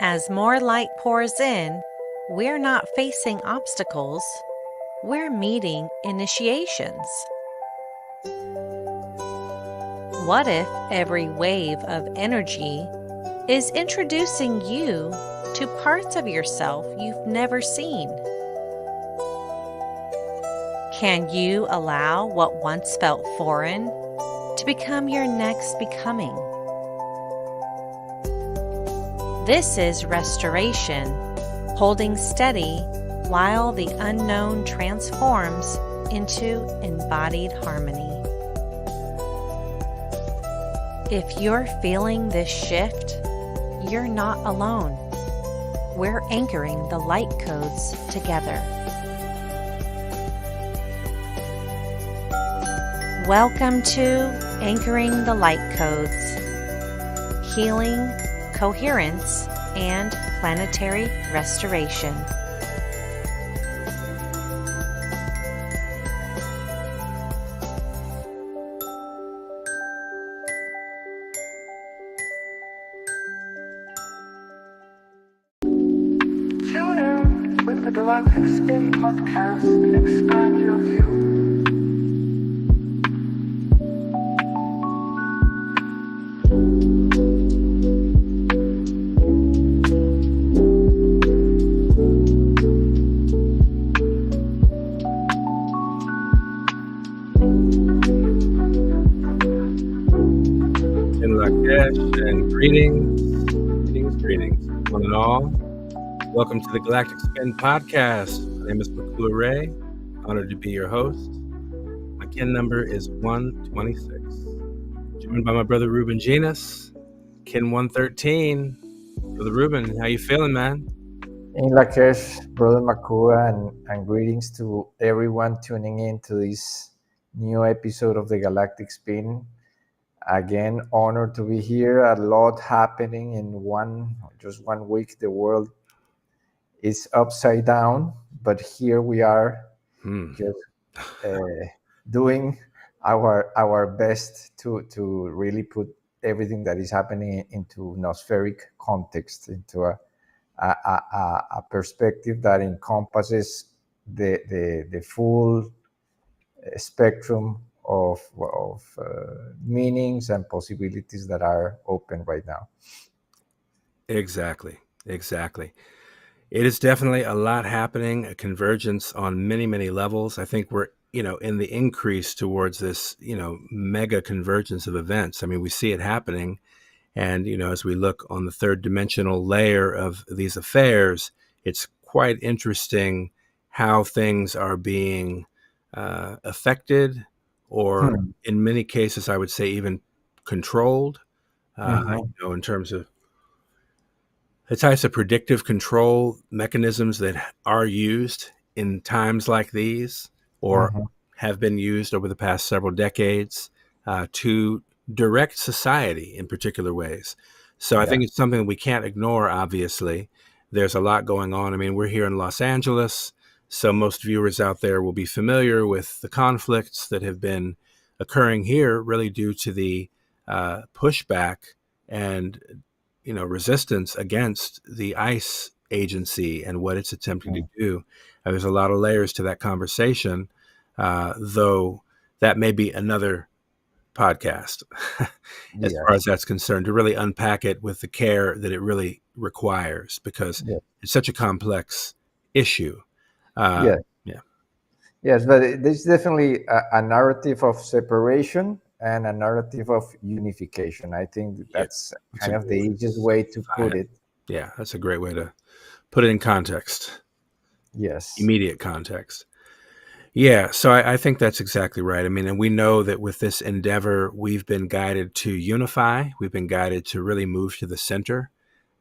As more light pours in, we're not facing obstacles, we're meeting initiations. What if every wave of energy is introducing you to parts of yourself you've never seen? Can you allow what once felt foreign to become your next becoming? This is restoration, holding steady while the unknown transforms into embodied harmony. If you're feeling this shift, you're not alone. We're anchoring the light codes together. Welcome to Anchoring the Light Codes, Healing, Coherence, and Planetary Restoration. Tune in with the Galactic Spin Podcast and expand your view. And greetings, one and all. Welcome to the Galactic Spin Podcast. My name is Mikuak Rai. Honored to be your host. My kin number is 126. Joined by my brother Rubén Llinás, kin 113. Brother Rubén, how you feeling, man? In Lakesh, brother Makua, and greetings to everyone tuning in to this new episode of the Galactic Spin. Again, honored to be here. A lot happening in just one week. The world is upside down, but here we are, just doing our best to really put everything that is happening into nospheric context, into a perspective that encompasses the full spectrum of meanings and possibilities that are open right now. Exactly. It is definitely a lot happening, a convergence on many levels. I think we're, in the increase towards this, mega convergence of events. I mean, we see it happening. And, as we look on the third dimensional layer of these affairs, it's quite interesting how things are being affected, or in many cases, I would say even controlled, in terms of the types of predictive control mechanisms that are used in times like these, or have been used over the past several decades to direct society in particular ways. So I think it's something we can't ignore, obviously. There's a lot going on. I mean, we're here in Los Angeles, so most viewers out there will be familiar with the conflicts that have been occurring here, really due to the pushback and resistance against the ICE agency and what it's attempting to do. There's a lot of layers to that conversation, though that may be another podcast as far as that's concerned, to really unpack it with the care that it really requires, because it's such a complex issue. Yes, but there's definitely a narrative of separation and a narrative of unification. I think that's kind of the easiest way to put it. Yeah, that's a great way to put it in context. Yes. Immediate context. Yeah, so I think that's exactly right. I mean, and we know that with this endeavor, we've been guided to unify. We've been guided to really move to the center,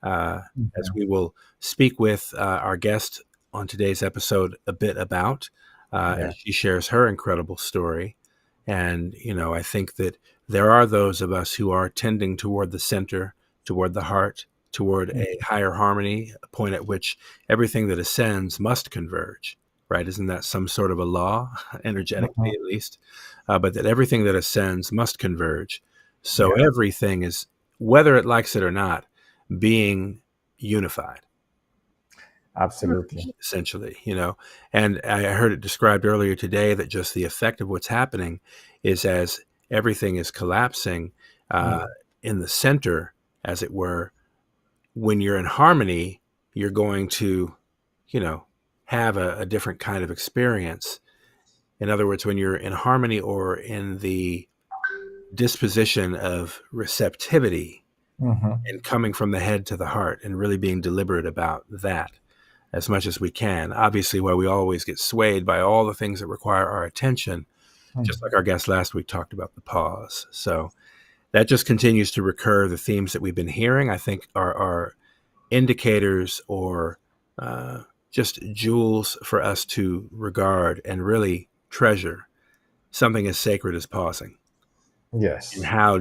as we will speak with our guest on today's episode a bit about, as she shares her incredible story. And, I think that there are those of us who are tending toward the center, toward the heart, toward a higher harmony, a point at which everything that ascends must converge, right? Isn't that some sort of a law, energetically at least? But that everything that ascends must converge. So everything is, whether it likes it or not, being unified. Absolutely. Essentially, and I heard it described earlier today that just the effect of what's happening is as everything is collapsing in the center, as it were, when you're in harmony, you're going to, have a different kind of experience. In other words, when you're in harmony or in the disposition of receptivity and coming from the head to the heart and really being deliberate about that as much as we can. Obviously, while we always get swayed by all the things that require our attention, just like our guest last week talked about the pause. So that just continues to recur. The themes that we've been hearing, I think, are indicators or just jewels for us to regard and really treasure something as sacred as pausing. Yes. And how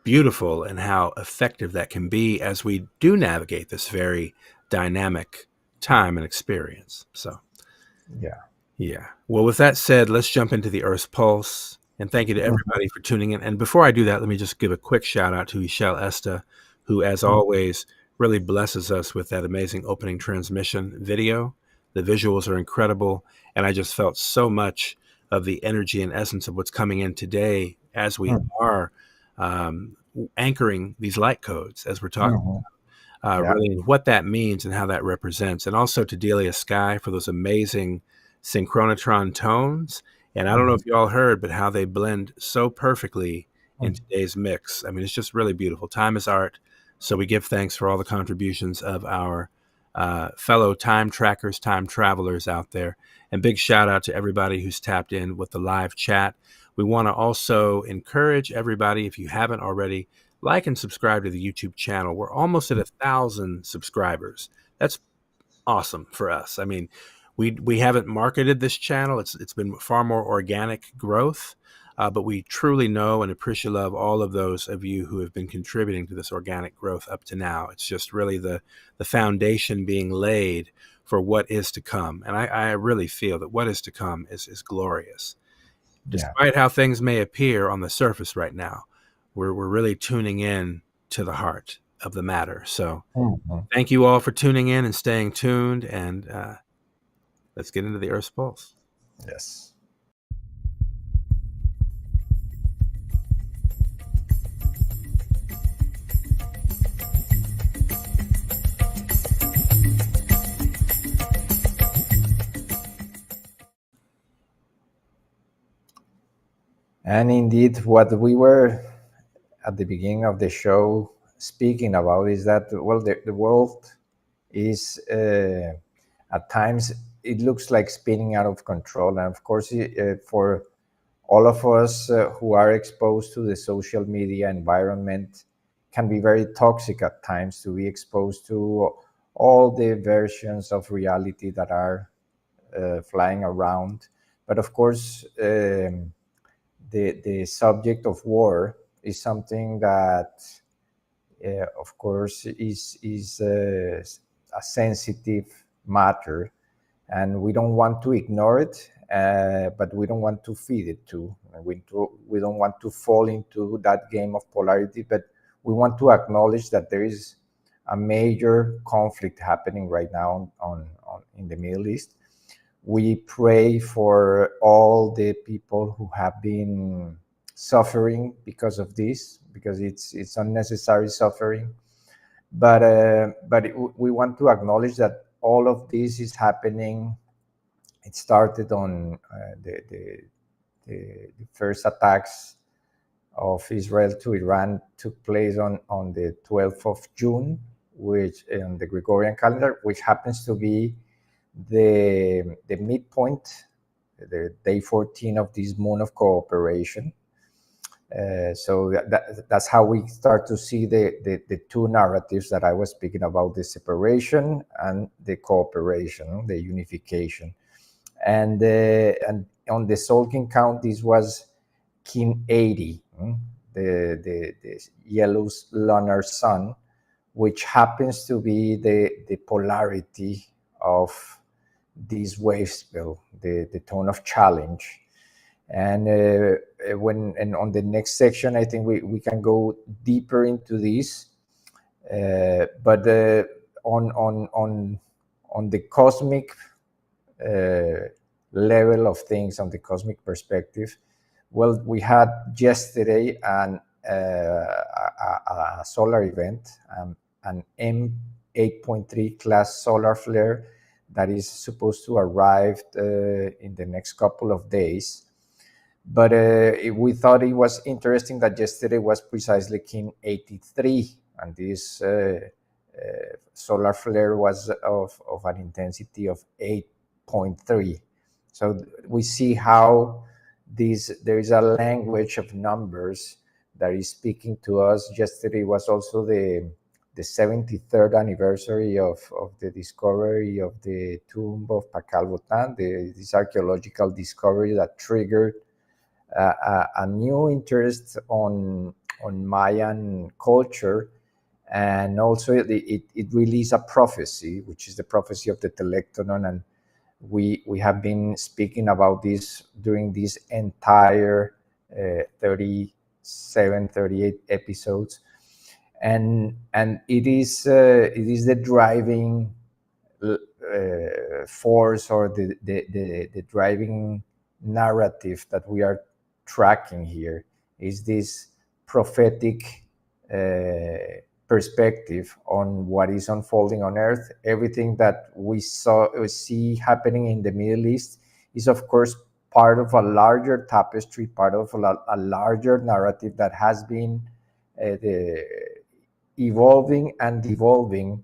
beautiful and how effective that can be as we do navigate this very dynamic time and experience. So, yeah. Well, with that said, let's jump into the Earth's Pulse. And thank you to everybody for tuning in. And before I do that, let me just give a quick shout out to Michelle Esta, who, as always, really blesses us with that amazing opening transmission video. The visuals are incredible. And I just felt so much of the energy and essence of what's coming in today as we are anchoring these light codes, as we're talking about, really what that means and how that represents. And also to Delia Sky for those amazing synchronotron tones. And I don't know if you all heard, but how they blend so perfectly in today's mix. I mean, it's just really beautiful. Time is art. So we give thanks for all the contributions of our fellow time trackers, time travelers out there. And big shout out to everybody who's tapped in with the live chat. We want to also encourage everybody, if you haven't already, like and subscribe to the YouTube channel. We're almost at 1,000 subscribers. That's awesome for us. I mean, we haven't marketed this channel. It's been far more organic growth, but we truly know and appreciate love all of those of you who have been contributing to this organic growth up to now. It's just really the foundation being laid for what is to come. And I really feel that what is to come is glorious. Despite how things may appear on the surface right now, we're really tuning in to the heart of the matter. So thank you all for tuning in and staying tuned. And let's get into the Earth's Pulse. Yes. And indeed, what we were at the beginning of the show speaking about is that, well, the world is at times, it looks like spinning out of control. And of course, for all of us who are exposed to the social media environment, can be very toxic at times to be exposed to all the versions of reality that are flying around. But of course, the subject of war is something that, of course, is a sensitive matter, and we don't want to ignore it, but we don't want to feed it too. We don't want to fall into that game of polarity, but we want to acknowledge that there is a major conflict happening right now in the Middle East. We pray for all the people who have been suffering because of this, because it's unnecessary suffering. But we want to acknowledge that all of this is happening. It started on the first attacks of Israel to Iran took place on the 12th of June, which in the Gregorian calendar, which happens to be the midpoint, the day 14 of this moon of cooperation. So that's how we start to see the two narratives that I was speaking about, the separation and the cooperation, the unification. And on the Tzolk'in count, this was Kin 80, the yellow lunar sun, which happens to be the polarity of this wave spell, the tone of challenge. And on the next section, I think we can go deeper into this. But on the cosmic level of things, on the cosmic perspective, well, we had yesterday a solar event, an M8.3 class solar flare that is supposed to arrive in the next couple of days. But we thought it was interesting that yesterday was precisely Kin 83, and this solar flare was of an intensity of 8.3. So we see how there is a language of numbers that is speaking to us. Yesterday was also the 73rd anniversary of the discovery of the tomb of Pakal Bhutan, this archaeological discovery that triggered a new interest on Mayan culture. And also it really is a prophecy, which is the prophecy of the Telectonon. And we have been speaking about this during this entire 38 episodes. And it is the driving force, or the driving narrative that we are tracking here, is this prophetic perspective on what is unfolding on Earth. Everything that we see happening in the Middle East is, of course, part of a larger tapestry, part of a larger narrative that has been evolving and devolving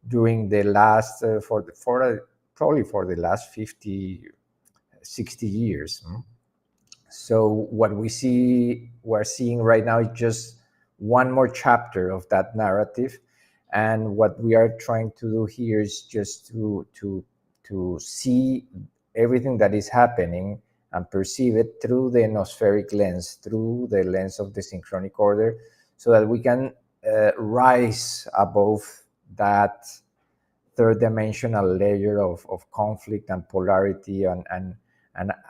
during the last probably for the last 50, 60 years. So what we're seeing right now is just one more chapter of that narrative, and what we are trying to do here is just to see everything that is happening and perceive it through the nospheric lens, through the lens of the synchronic order, so that we can rise above that third dimensional layer of conflict and polarity and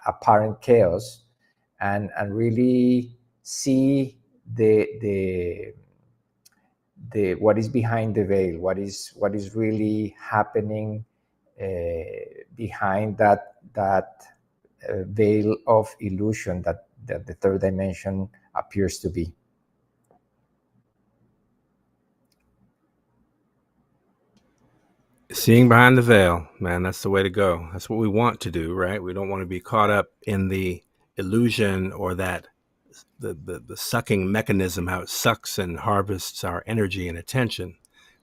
apparent chaos, and really see the what is behind the veil, what is really happening behind that veil of illusion that the third dimension appears to be. Seeing behind the veil, man, that's the way to go. That's what we want to do, right? We don't want to be caught up in the illusion, or that the sucking mechanism, how it sucks and harvests our energy and attention.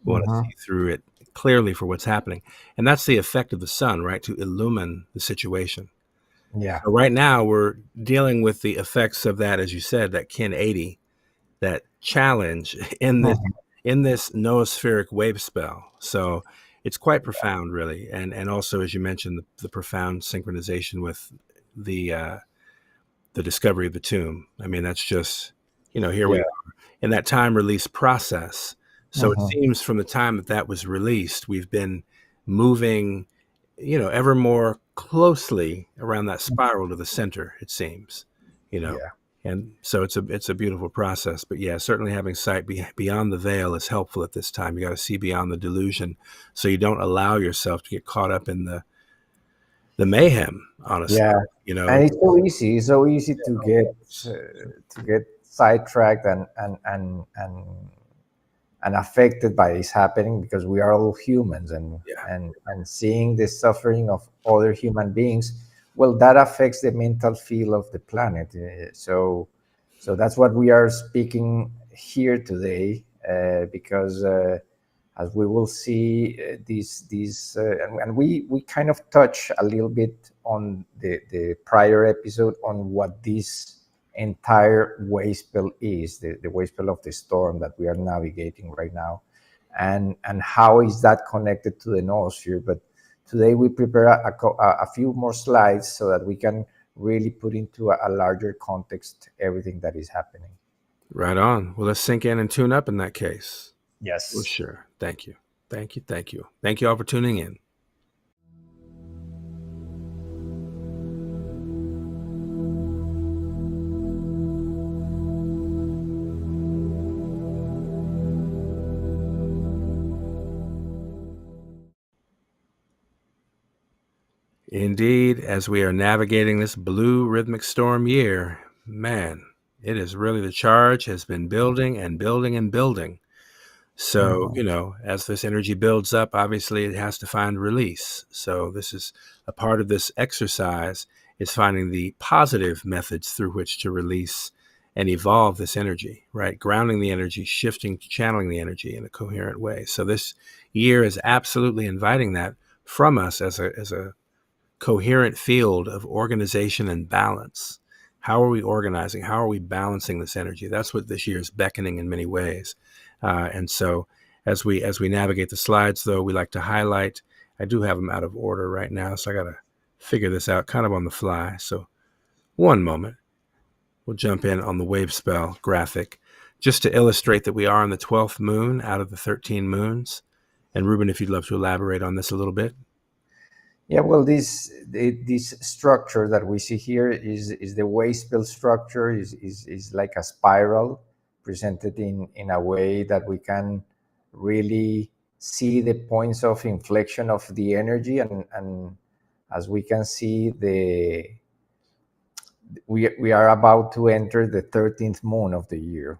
We want to see through it clearly for what's happening. And that's the effect of the sun, right? To illumine the situation. Yeah. So right now we're dealing with the effects of that, as you said, that Kin 80, that challenge in this noospheric wave spell. So it's quite profound, really. And also, as you mentioned, the profound synchronization with the discovery of the tomb. I mean, that's just, here we are in that time release process. So it seems from the time that was released, we've been moving, ever more closely around that spiral to the center, it seems, And so it's a beautiful process. But yeah, certainly having sight beyond the veil is helpful at this time. You got to see beyond the delusion, so you don't allow yourself to get caught up in the mayhem, honestly. And it's so easy to get sidetracked and affected by this happening, because we are all humans, and seeing the suffering of other human beings, well, that affects the mental field of the planet. So that's what we are speaking here today, because as we will see, and we kind of touch a little bit on the prior episode on what this entire wave spell is, the wave spell of the storm that we are navigating right now, and how is that connected to the noosphere. But today we prepare a few more slides so that we can really put into a larger context everything that is happening. Right on. Well, let's sink in and tune up in that case. Yes. Well, sure. Thank you. Thank you. Thank you. Thank you all for tuning in. Indeed, as we are navigating this blue rhythmic storm year, man, it is really, the charge has been building and building and building. So, as this energy builds up, obviously it has to find release. So this is a part of this exercise, is finding the positive methods through which to release and evolve this energy, right? Grounding the energy, shifting, channeling the energy in a coherent way. So this year is absolutely inviting that from us as a coherent field of organization and balance. How are we organizing? How are we balancing this energy? That's what this year is beckoning in many ways. And so as we navigate the slides, though, we like to highlight, I do have them out of order right now, so I got to figure this out kind of on the fly. So one moment, we'll jump in on the wave spell graphic just to illustrate that we are on the 12th moon out of the 13 moons. And Rubén, if you'd love to elaborate on this a little bit. Yeah, well, this structure that we see here is the wave spell structure, is like a spiral presented in a way that we can really see the points of inflection of the energy, and as we can see, we are about to enter the 13th moon of the year,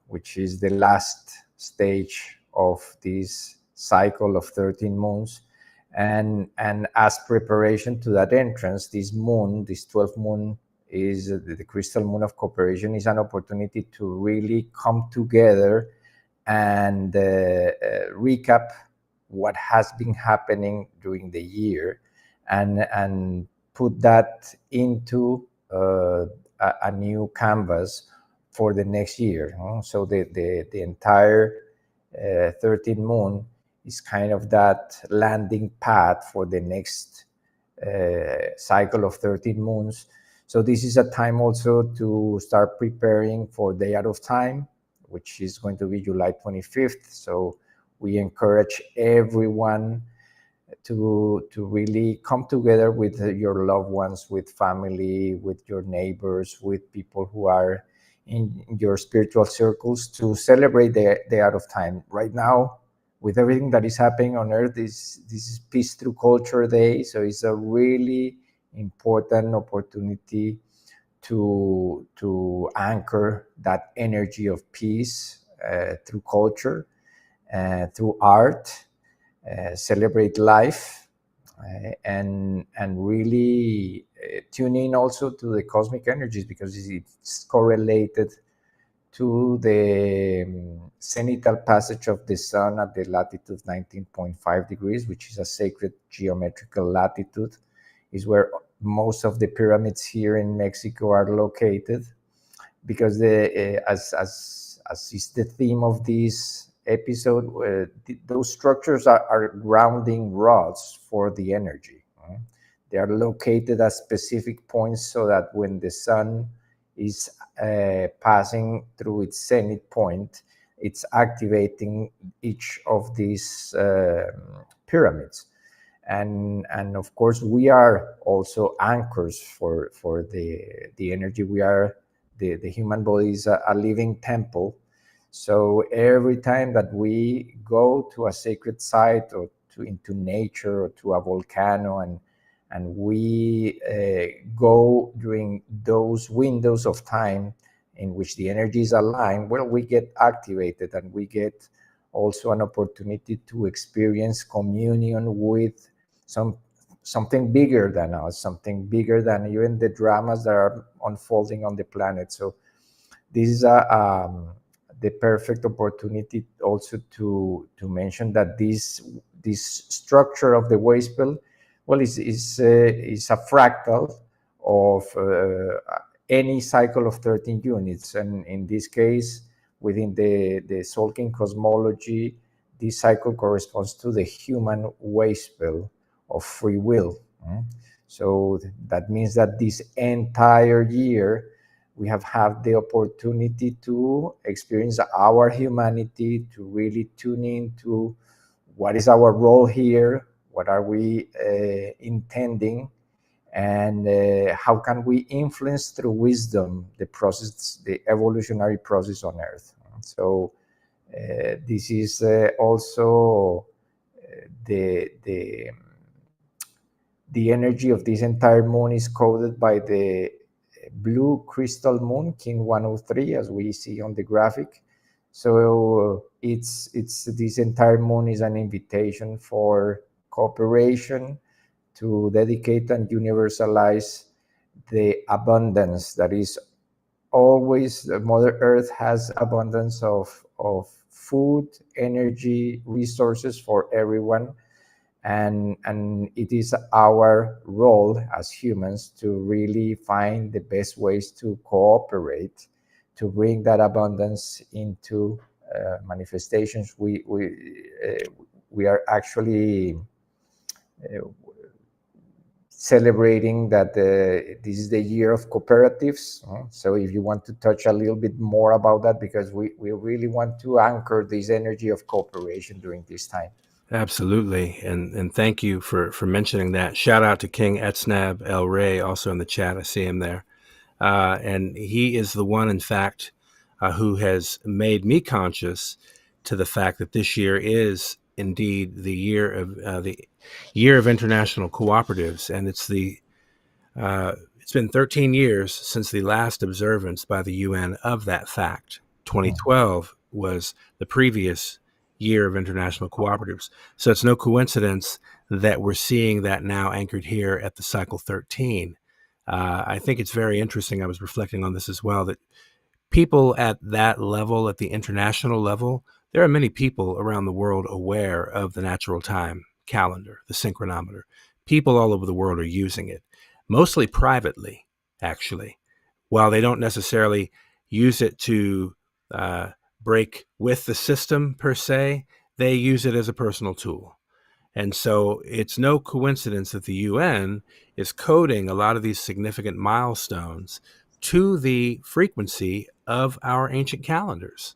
which is the last stage of this cycle of 13 moons. And as preparation to that entrance, this moon, this 12th moon, is the crystal moon of cooperation, is an opportunity to really come together and recap what has been happening during the year, and put that into a new canvas for the next year. So the entire 13th moon is kind of that landing pad for the next cycle of 13 moons. So this is a time also to start preparing for Day Out of Time, which is going to be July 25th. So we encourage everyone to really come together with your loved ones, with family, with your neighbors, with people who are in your spiritual circles, to celebrate the Day Out of Time. Right now, with everything that is happening on Earth, this is Peace Through Culture Day. So it's a really important opportunity to anchor that energy of peace through culture, through art, celebrate life, and really tune in also to the cosmic energies, because it's correlated to the zenithal passage of the sun at the latitude 19.5 degrees, which is a sacred geometrical latitude, is where most of the pyramids here in Mexico are located, because as is the theme of this episode, those structures are grounding rods for the energy. They are located at specific points so that when the sun is passing through its zenith point, it's activating each of these pyramids. And of course, we are also anchors for the energy. We are the human body is a living temple. So every time that we go to a sacred site, or into nature, or to a volcano, and we go during those windows of time in which the energies align, well, we get activated, and we get also an opportunity to experience communion with something bigger than us, something bigger than even the dramas that are unfolding on the planet. So this is the perfect opportunity also to mention that this structure of the wave spell, well, is a fractal of any cycle of 13 units, and in this case, within the Tzolk'in cosmology, this cycle corresponds to the human wave spell of free will. So that means that this entire year we have had the opportunity to experience our humanity, to really tune into what is our role here, what are we intending, and how can we influence through wisdom the process, the evolutionary process on Earth. So this is also the the energy of this entire moon is coded by the blue crystal moon, King 103, as we see on the graphic. So it's this entire moon is an invitation for cooperation to dedicate and universalize the abundance that is always. Mother Earth has abundance of food, energy, resources for everyone, and it is our role as humans to really find the best ways to cooperate to bring that abundance into manifestations. We are actually celebrating that this is the year of cooperatives. So if you want to touch a little bit more about that, because we really want to anchor this energy of cooperation during this time. Absolutely. And thank you for mentioning that. Shout out to King Etsnab El Rey, also in the chat. I see him there. And he is the one, in fact, who has made me conscious to the fact that this year is indeed the year of international cooperatives. And it's been 13 years since the last observance by the UN of that fact. 2012 was the previous year of international cooperatives. So it's no coincidence that we're seeing that now anchored here at the cycle 13. I think it's very interesting. I was reflecting on this as well, that people at that level, at the international level, there are many people around the world aware of the natural time calendar, the synchronometer. People all over the world are using it, mostly privately, actually. While they don't necessarily use it to break with the system per se, they use it as a personal tool. And so it's no coincidence that the UN is coding a lot of these significant milestones to the frequency of our ancient calendars,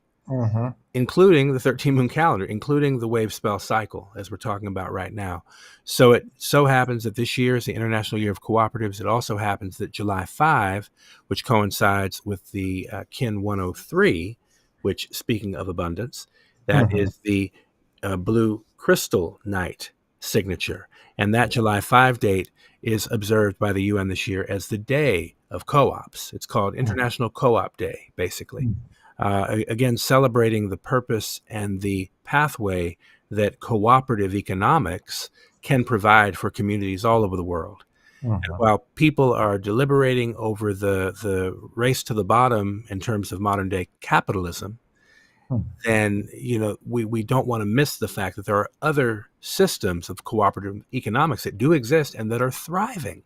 including the 13 moon calendar, including the wave spell cycle, as we're talking about right now. So it so happens that this year is the International Year of Cooperatives. It also happens that July 5, which coincides with the Kin 103, which, speaking of abundance, that is the blue crystal night signature. And that July 5 date is observed by the UN this year as the day of co-ops. It's called International Co-op Day, basically. Again, celebrating the purpose and the pathway that cooperative economics can provide for communities all over the world. And while people are deliberating over the race to the bottom in terms of modern day capitalism, then we don't want to miss the fact that there are other systems of cooperative economics that do exist and that are thriving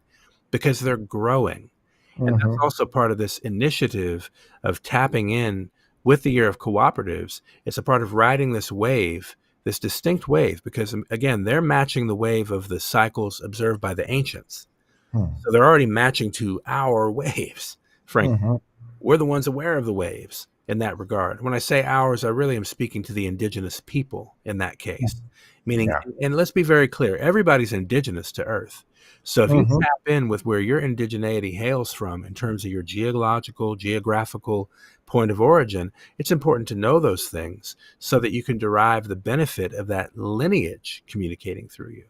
because they're growing. And that's also part of this initiative of tapping in with the year of cooperatives. It's a part of riding this wave, this distinct wave, because again, they're matching the wave of the cycles observed by the ancients. So they're already matching to our waves, frankly. We're the ones aware of the waves in that regard. When I say ours, I really am speaking to the indigenous people in that case. Meaning, and let's be very clear, everybody's indigenous to Earth. So if you tap in with where your indigeneity hails from in terms of your geographical point of origin, it's important to know those things so that you can derive the benefit of that lineage communicating through you.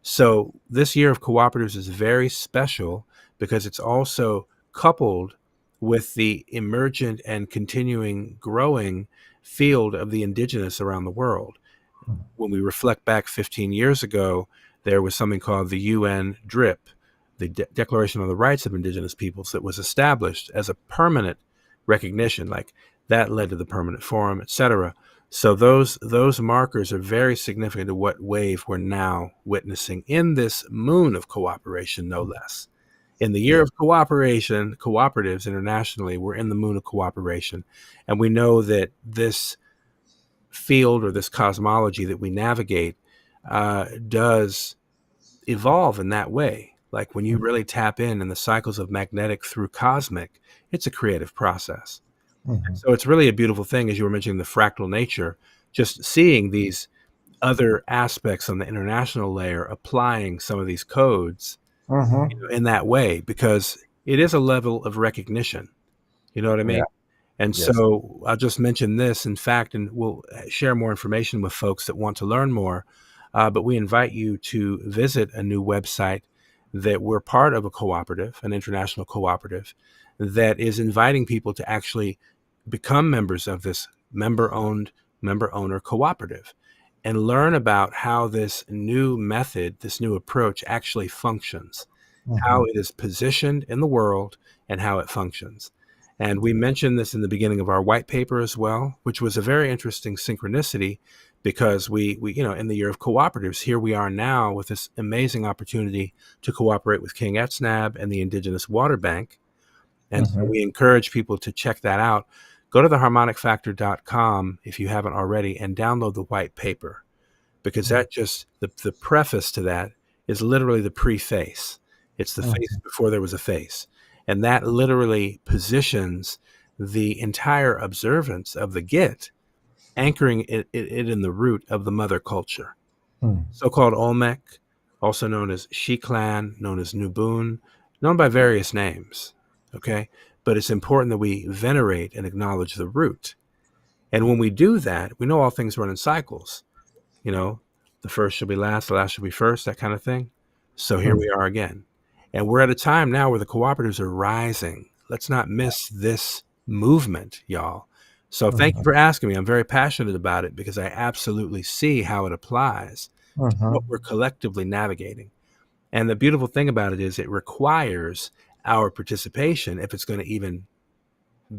So this year of cooperatives is very special because it's also coupled with the emergent and continuing growing field of the indigenous around the world. When we reflect back 15 years ago, there was something called the UN DRIP, the Declaration on the Rights of Indigenous Peoples, that was established as a permanent recognition. Like that led to the Permanent Forum, etc. So those markers are very significant to what wave we're now witnessing in this moon of cooperation, no less. In the year of cooperation, cooperatives internationally, we're in the moon of cooperation. And we know that this field or this cosmology that we navigate does evolve in that way. Like when you really tap in the cycles of magnetic through cosmic, it's a creative process. So it's really a beautiful thing, as you were mentioning, the fractal nature, just seeing these other aspects on the international layer, applying some of these codes in that way, because it is a level of recognition. You know what I mean? And so I'll just mention this, in fact, and we'll share more information with folks that want to learn more. But we invite you to visit a new website that we're part of a cooperative, an international cooperative, that is inviting people to actually become members of this member-owned, member-owner cooperative and learn about how this new method, this new approach actually functions, how it is positioned in the world, and how it functions. And we mentioned this in the beginning of our white paper as well, which was a very interesting synchronicity, because we in the year of cooperatives, here we are now with this amazing opportunity to cooperate with King Etznab and the Indigenous Water Bank. And so we encourage people to check that out. Go to theharmonicfactor.com if you haven't already and download the white paper, because that just, the preface to that is literally the preface. It's the face before there was a face. And that literally positions the entire observance of the Git, anchoring it in the root of the mother culture. So-called Olmec, also known as Shiklan, known as Nubun, known by various names, okay? But it's important that we venerate and acknowledge the root. And when we do that, we know all things run in cycles. You know, the first shall be last, the last shall be first, that kind of thing. So here we are again. And we're at a time now where the cooperatives are rising. Let's not miss this movement, y'all. So thank you for asking me. I'm very passionate about it because I absolutely see how it applies to what we're collectively navigating. And the beautiful thing about it is it requires our participation if it's going to even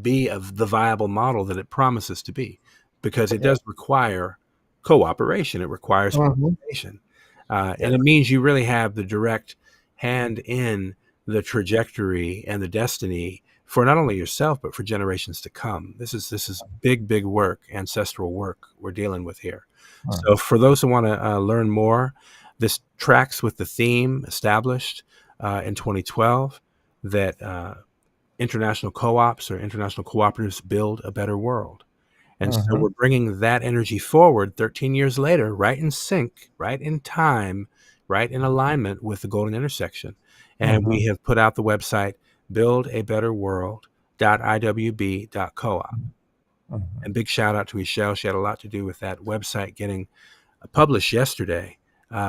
be of the viable model that it promises to be, because it does require cooperation. It requires participation. And it means you really have the direct hand in the trajectory and the destiny for not only yourself, but for generations to come. This is big work, ancestral work we're dealing with here. So for those who want to learn more, this tracks with the theme established in 2012 that international co-ops or international cooperatives build a better world. And so we're bringing that energy forward 13 years later, right in sync, right in time, right in alignment with the golden intersection. And we have put out the website, buildabetterworld.iwb.coop. And big shout out to Michelle. She had a lot to do with that website getting published yesterday.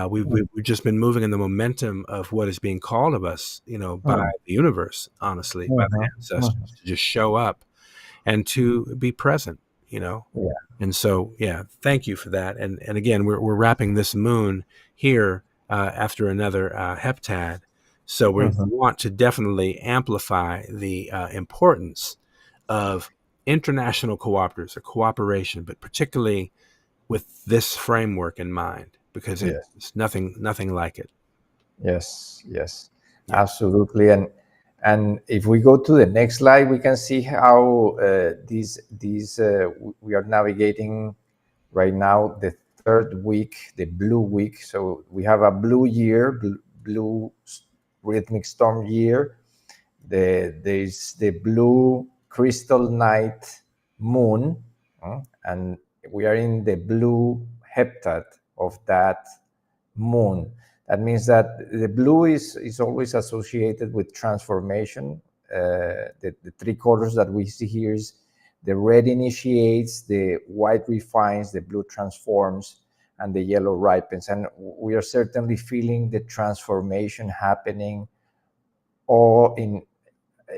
We've just been moving in the momentum of what is being called of us, by the universe, honestly, by the ancestors, to just show up and to be present, And so, thank you for that. And again, we're wrapping this moon here after another heptad. So we want to definitely amplify the importance of international cooperatives or cooperation, but particularly with this framework in mind, because it's nothing like it. Yes, absolutely. And if we go to the next slide, we can see how these we are navigating right now the third week, the blue week. So we have a blue year, blue rhythmic storm year. There's the blue crystal night moon, and we are in the blue heptad of that moon. That means that the blue is always associated with transformation. The three colors that we see here is the red initiates, the white refines, the blue transforms, and the yellow ripens. And we are certainly feeling the transformation happening all in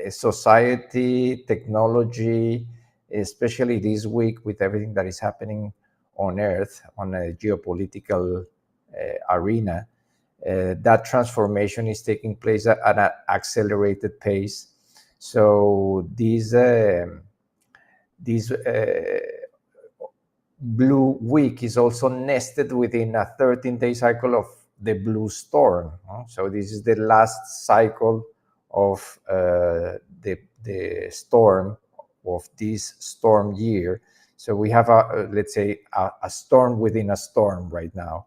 society, technology, especially this week with everything that is happening on Earth, on a geopolitical arena. That transformation is taking place at an accelerated pace. So these blue week is also nested within a 13-day cycle of the blue storm. So this is the last cycle of the storm of this storm year. So we have let's say a storm within a storm right now,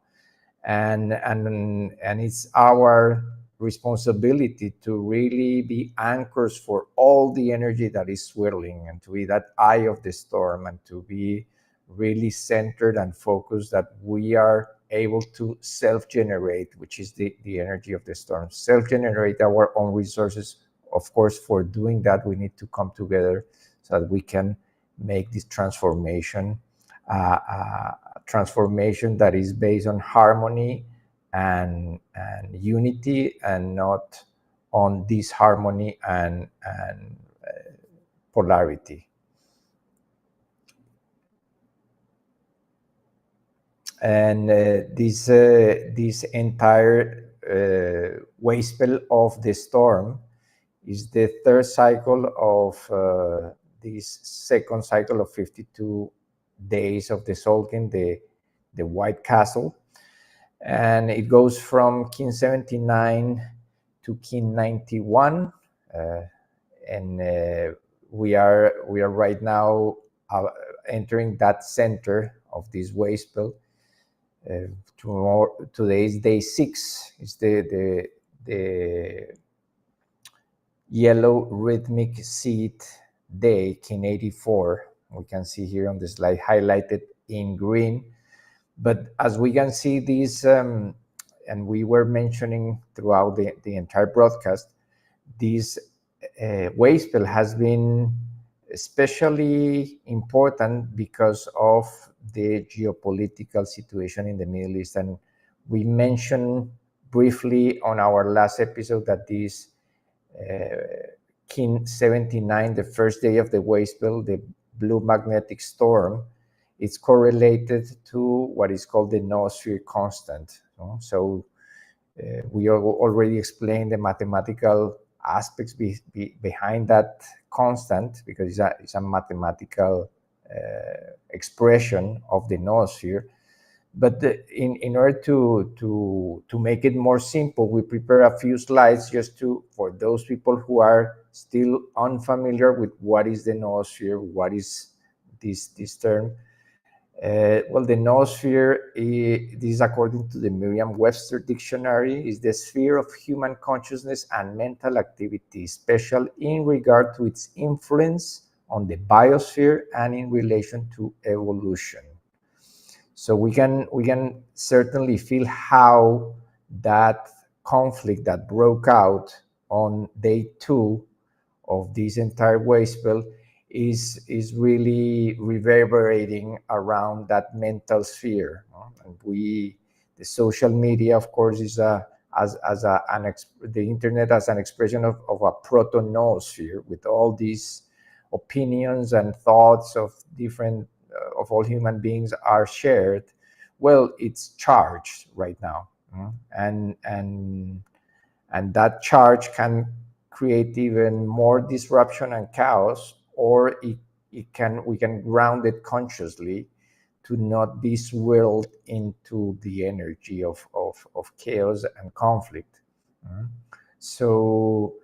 and it's our responsibility to really be anchors for all the energy that is swirling, and to be that eye of the storm, and to be really centered and focused that we are able to self-generate, which is the energy of the storm, self-generate our own resources. Of course, for doing that, we need to come together so that we can make this transformation, transformation that is based on harmony and unity, and not on disharmony and polarity. And this entire wave spell of the storm is the third cycle of this second cycle of 52 days of the Tzolk'in, the White Castle. And it goes from Kin 79 to Kin 91. And we are right now entering that center of this wave spell. Today is day 6. It's the yellow rhythmic seed day, Kin 84. We can see here on the slide highlighted in green. But as we can see this, and we were mentioning throughout the entire broadcast, this wave spell has been especially important because of the geopolitical situation in the Middle East. And we mentioned briefly on our last episode that this Kin 79, the first day of the wave spell, the blue magnetic storm, it's correlated to what is called the noosphere constant. So we already explained the mathematical aspects behind that constant, because it's a mathematical expression of the noosphere. But in order to make it more simple, we prepare a few slides just for those people who are still unfamiliar with what is the noosphere, what is this term. Well, the noosphere, this is according to the Merriam-Webster dictionary, is the sphere of human consciousness and mental activity, special in regard to its influence on the biosphere and in relation to evolution. So we can certainly feel how that conflict that broke out on day 2 of this entire wave spell is really reverberating around that mental sphere. And the social media, of course, is the internet as an expression of a proto-noosphere, with all these opinions and thoughts of different of all human beings are shared. Well, it's charged right now, and that charge can create even more disruption and chaos, or we can ground it consciously to not be swirled into the energy of chaos and conflict. So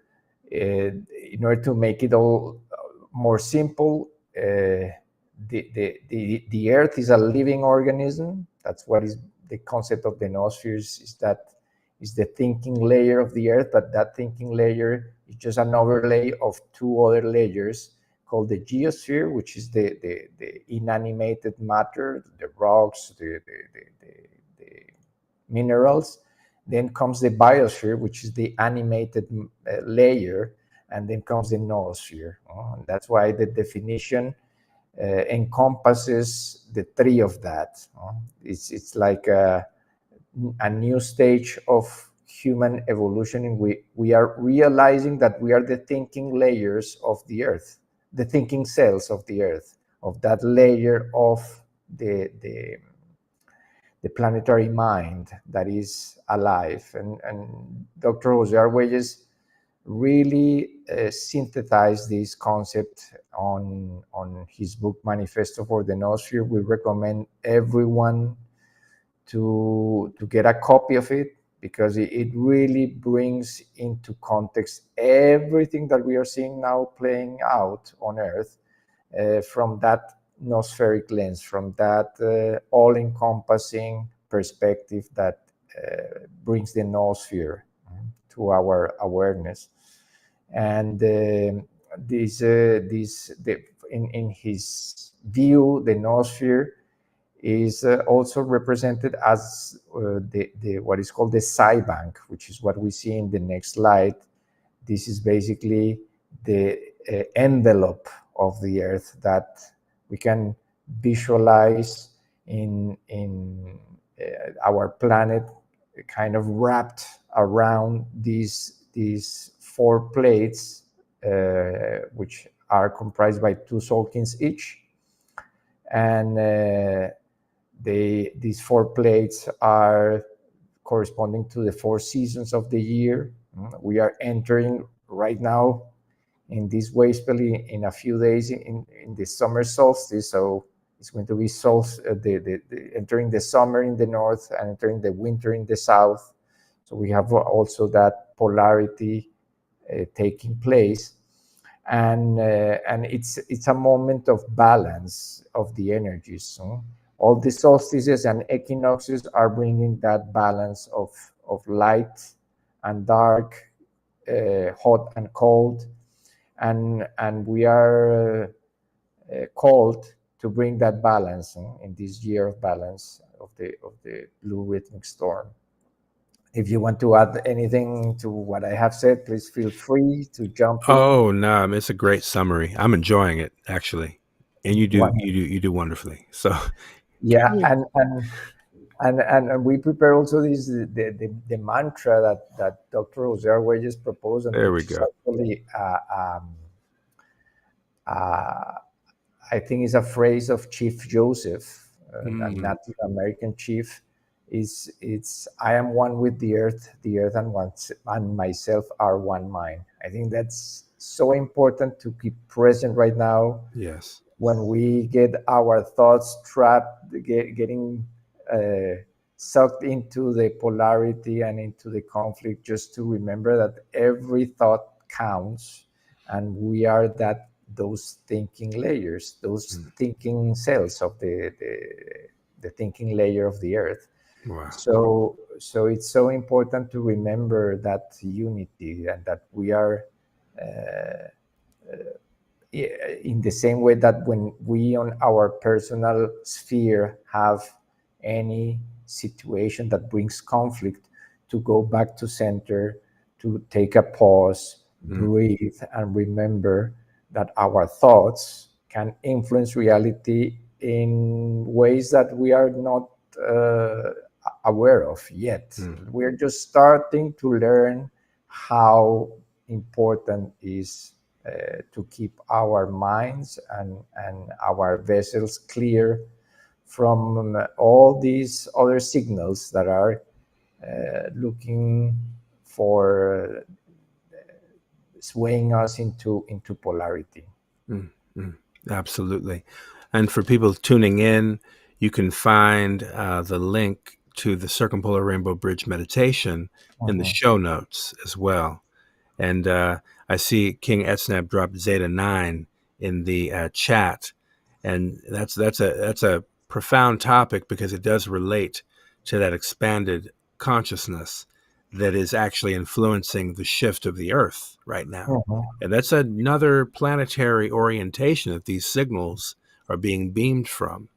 in order to make it all more simple, the Earth is a living organism. That's what is the concept of the noospheres, is the thinking layer of the Earth, but that thinking layer is just an overlay of 2 other layers called the geosphere, which is the inanimated matter, the rocks, the minerals. Then comes the biosphere, which is the animated layer, and then comes the noosphere. And that's why the definition encompasses the 3 of that. It's like a new stage of human evolution, in which we are realizing that we are the thinking layers of the Earth, the thinking cells of the Earth, of that layer of the planetary mind that is alive. And Dr. Jose Arguelles really synthesized this concept on his book Manifesto for the Noosphere. We recommend everyone to get a copy of it, because it really brings into context everything that we are seeing now playing out on Earth from that noospheric lens, from that all-encompassing perspective that brings the noosphere to our awareness. And in his view, the noosphere is also represented as the what is called the psi bank, which is what we see in the next slide. This is basically the envelope of the Earth that we can visualize in our planet kind of wrapped around these four plates, which are comprised by two Tzolk'ins each, and these four plates are corresponding to the four seasons of the year. We are entering right now in this way, especially in a few days in the summer solstice. So it's going to be entering the summer in the north and entering the winter in the south. So we have also that polarity taking place, and it's a moment of balance of the energies. All the solstices and equinoxes are bringing that balance of light and dark, hot and cold, and we are called to bring that balance in this year of balance of the blue rhythmic storm. If you want to add anything to what I have said, please feel free to jump in. Oh no, it's a great summary. I'm enjoying it actually, and you do wonderfully. So yeah, and we prepare also this the mantra that Dr. Jose Arguelles proposed, and there we go. Actually, I think it's a phrase of Chief Joseph, a Native American chief. It's I am one with the earth and myself are one mind. I think that's so important to keep present right now. Yes. When we get our thoughts trapped, getting sucked into the polarity and into the conflict, just to remember that every thought counts, and we are those thinking layers, those thinking cells of the thinking layer of the earth. Wow. So it's so important to remember that unity, and that we are in the same way that when we on our personal sphere have any situation that brings conflict, to go back to center, to take a pause, breathe, and remember that our thoughts can influence reality in ways that we are not aware of yet. We're just starting to learn how important is to keep our minds and our vessels clear from all these other signals that are looking for swaying us into polarity. Absolutely. And for people tuning in, you can find the link to the Circumpolar Rainbow Bridge meditation in the show notes as well. And I see King Etznab dropped Zeta 9 in the chat, and that's a profound topic, because it does relate to that expanded consciousness that is actually influencing the shift of the Earth right now. And that's another planetary orientation that these signals are being beamed from.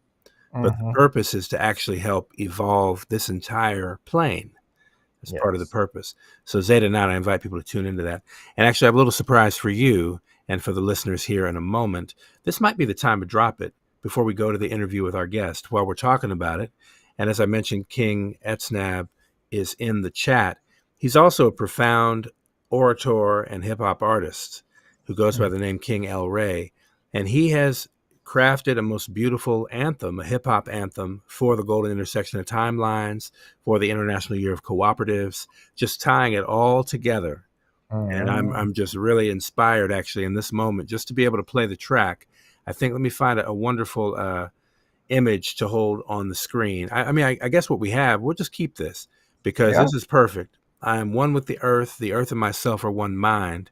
But the purpose is to actually help evolve this entire plane. As part of the purpose. So Zeta 9, I invite people to tune into that. And actually, I have a little surprise for you and for the listeners here in a moment. This might be the time to drop it before we go to the interview with our guest while we're talking about it. And as I mentioned, King Etznab is in the chat. He's also a profound orator and hip-hop artist who goes by the name King El Ray. And he has crafted a most beautiful anthem, a hip-hop anthem for the golden intersection of timelines, for the International Year of Cooperatives, just tying it all together. And I'm just really inspired, actually, in this moment, just to be able to play the track. I think, let me find a wonderful image to hold on the screen. I guess what we have, we'll just keep this, because this is perfect. I am one with the earth and myself are one mind.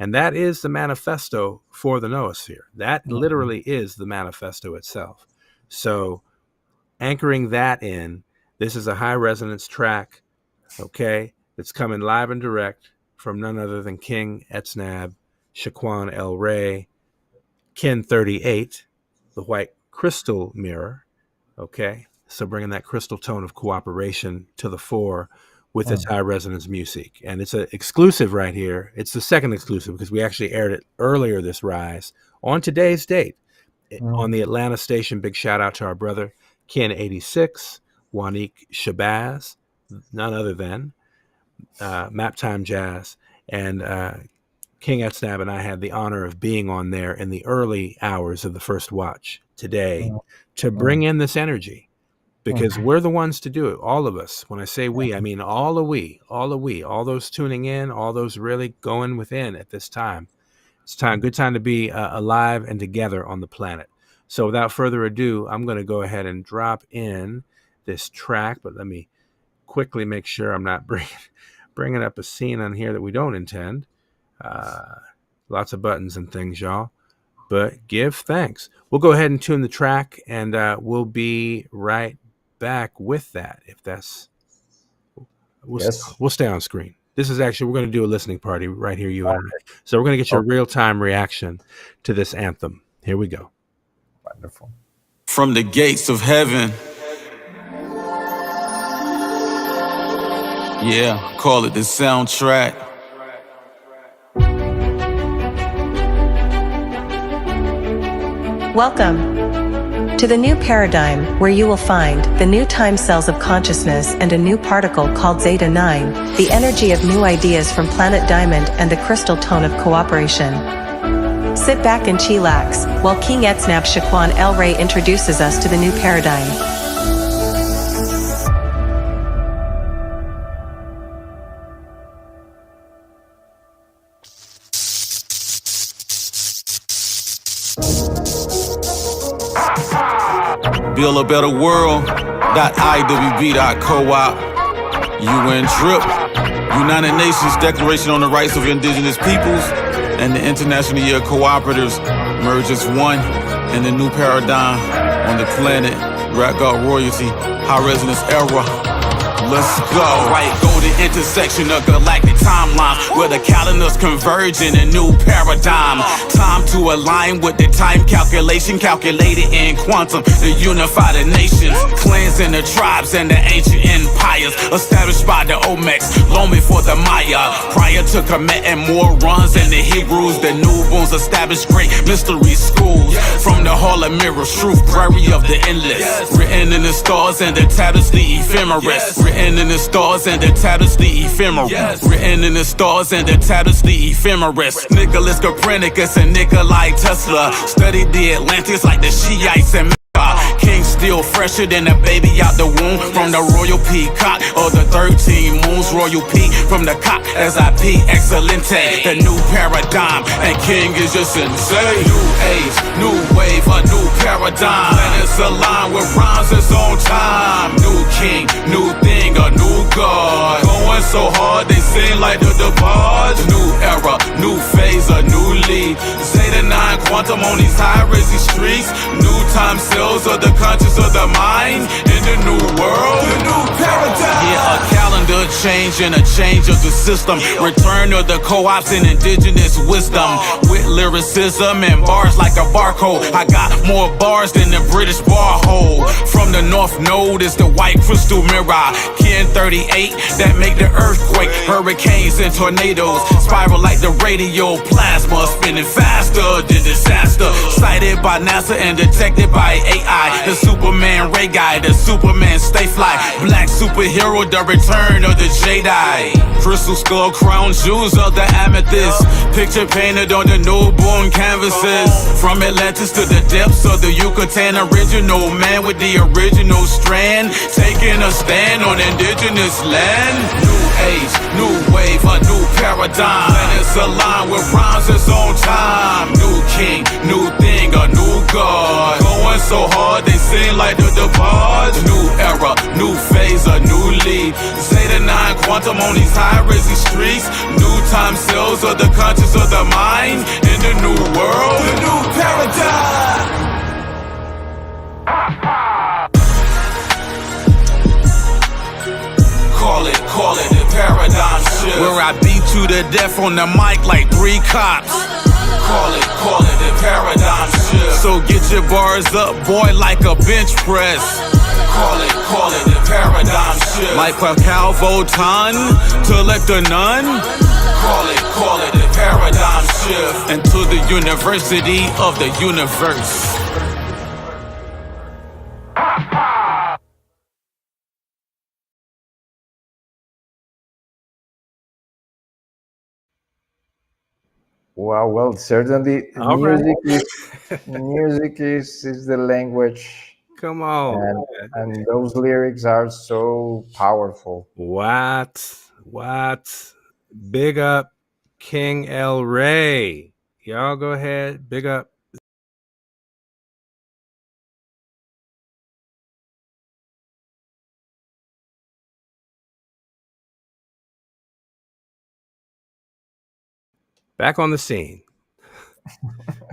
And that is the manifesto for the noosphere. That literally is the manifesto itself. So anchoring that in, this is a high resonance track, okay, that's coming live and direct from none other than King Etznab, Shaquan El Ray, Kin 38, the white crystal mirror, okay? So bringing that crystal tone of cooperation to the fore with its high resonance music. And it's an exclusive right here. It's the second exclusive, because we actually aired it earlier this rise on today's date on the Atlanta station. Big shout out to our brother Ken 86, Wanique Shabazz, none other than Map Time Jazz. And King Etsnab and I had the honor of being on there in the early hours of the first watch today to bring in this energy, because we're the ones to do it. All of us. When I say we, I mean all those tuning in, all those really going within at this time. It's good time to be alive and together on the planet. So without further ado, I'm going to go ahead and drop in this track, but let me quickly make sure I'm not bringing up a scene on here that we don't intend. Lots of buttons and things, y'all, but give thanks. We'll go ahead and tune the track, and we'll be right back with that. If that's, we'll stay on screen. This is actually, we're going to do a listening party right here, you and I. So we're going to get your real-time reaction to this anthem. Here we go. Wonderful. From the gates of heaven. Yeah, call it the soundtrack. Welcome to the new paradigm, where you will find the new time cells of consciousness and a new particle called Zeta 9, the energy of new ideas from Planet Diamond and the crystal tone of cooperation. Sit back and chillax while King Etsnab Shaquan El Ray introduces us to the new paradigm. Build a better world. .iwb.coop. UN Trip. United Nations Declaration on the Rights of Indigenous Peoples and the International Year of Cooperatives merge as one in the new paradigm on the planet. Rap God royalty, high resonance era. Let's go. Right, go to intersection of galactic timelines where the calendars converge in a new paradigm. Time to align with the time calculation calculated in quantum to unify the nations, cleansing the tribes and the ancient empires established by the Olmecs, long before the Maya. Prior to Kemet and more runs and the Hebrews, the newborns established great mystery schools. From the Hall of Mirrors, truth prairie of the endless, written in the stars and the tablets, the ephemeris. Written in the stars and the tablets, the ephemeris. Written in the stars and the tablets, the ephemeris. Nicholas Copernicus and Nikolai Tesla studied the Atlantis like the Shiites and King still fresher than a baby out the womb. From the royal peacock or the 13 moons, royal peak from the cock as I pee excelente. The new paradigm and King is just insane. New age, new wave, a new paradigm. Planets align with rhymes its own time. New king, new thing, a new god. Going so hard they seem like the departed. New era, new phase, a new lead. Zeta 9 quantum on these high-rising streets. New time cells of the conscious of the mind in the new world, the new paradigm. Yeah, a calendar change and a change of the system. Return of the co-ops and indigenous wisdom with lyricism and bars like a barcode. I got more bars than the British bar hole. From the North Node is the white crystal mirror. Kin 38 that make the earthquake, hurricanes and tornadoes spiral like the radio plasma, spinning faster than disaster. Sighted by NASA and detected by AI. The Superman Ray Guy, the Superman Stay Fly. Black superhero, the return of the Jedi. Crystal skull crown, jewels of the amethyst. Picture painted on the newborn canvases. From Atlantis to the depths of the Yucatan. Original man with the original strand, taking a stand on indigenous land. New age, new wave, a new paradigm. Planets align with rhymes its own time. New king, new thing, a new god. Going so hard they seem like the departed. New era, new phase, a new lead. Zeta 9 quantum on these high-rising streets. New time cells of the conscious of the mind in the new world, the new paradigm. Call it the paradigm shift. Where I beat you to death on the mic like 3 cops. Call it the paradigm shift. So get your bars up, boy, like a bench press. Call it the paradigm shift. Like a Calvoton to elect a nun. Call it the paradigm shift. And to the university of the universe. Wow, well, certainly All right. music is the language, Come on. and those lyrics are so powerful. What? Big up King El Rey. Y'all go ahead. Big up. Back on the scene.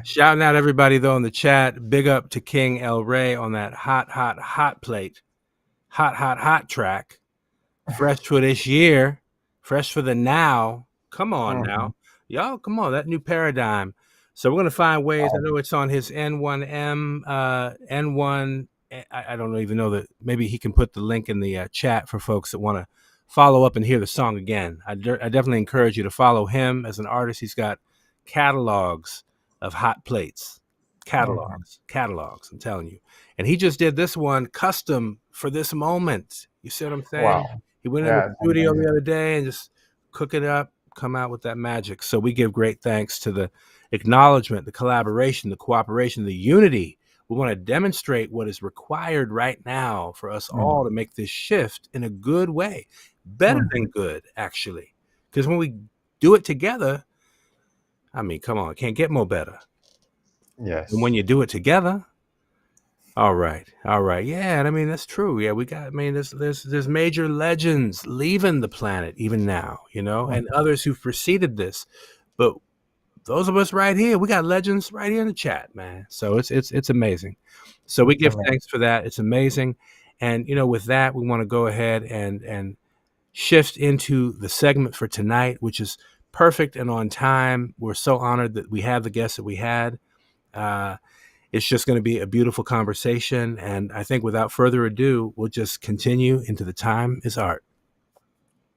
Shouting out everybody, though, in the chat. Big up to King El Rey on that hot plate. Hot track. Fresh for this year. Fresh for the now. Come on now. Y'all, come on. That new paradigm. So we're going to find ways. I know it's on his N1M, N1. I don't even know that. Maybe he can put the link in the chat for folks that want to follow up and hear the song again. I definitely encourage you to follow him as an artist. He's got catalogs of hot plates. Catalogs. I'm telling you. And he just did this one custom for this moment. You see what I'm saying? Wow. He went in the studio the other day and just cook it up, come out with that magic. So we give great thanks to the acknowledgement, the collaboration, the cooperation, the unity. We want to demonstrate what is required right now for us all to make this shift in a good way. Better than good, actually. Because when we do it together, I mean, come on, it can't get more better. Yes. And when you do it together, all right. Yeah, and I mean, that's true. Yeah, there's major legends leaving the planet even now, and others who've preceded this. But those of us right here, we got legends right here in the chat, man. So it's amazing. So we give thanks for that. It's amazing. And, with that, we want to go ahead and shift into the segment for tonight, which is perfect and on time. We're so honored that we have the guests that we had. It's just going to be a beautiful conversation. And I think without further ado, we'll just continue into the Time is Art.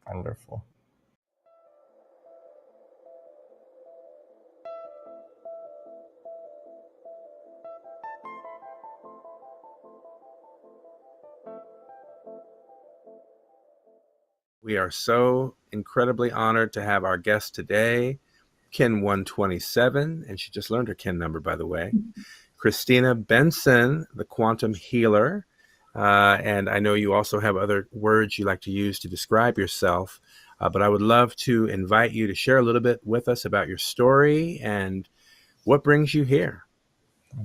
Wonderful. We are so incredibly honored to have our guest today, Kin 127, and she just learned her Kin number, by the way. Krystina Benson, the quantum healer. And I know you also have other words you like to use to describe yourself, but I would love to invite you to share a little bit with us about your story and what brings you here.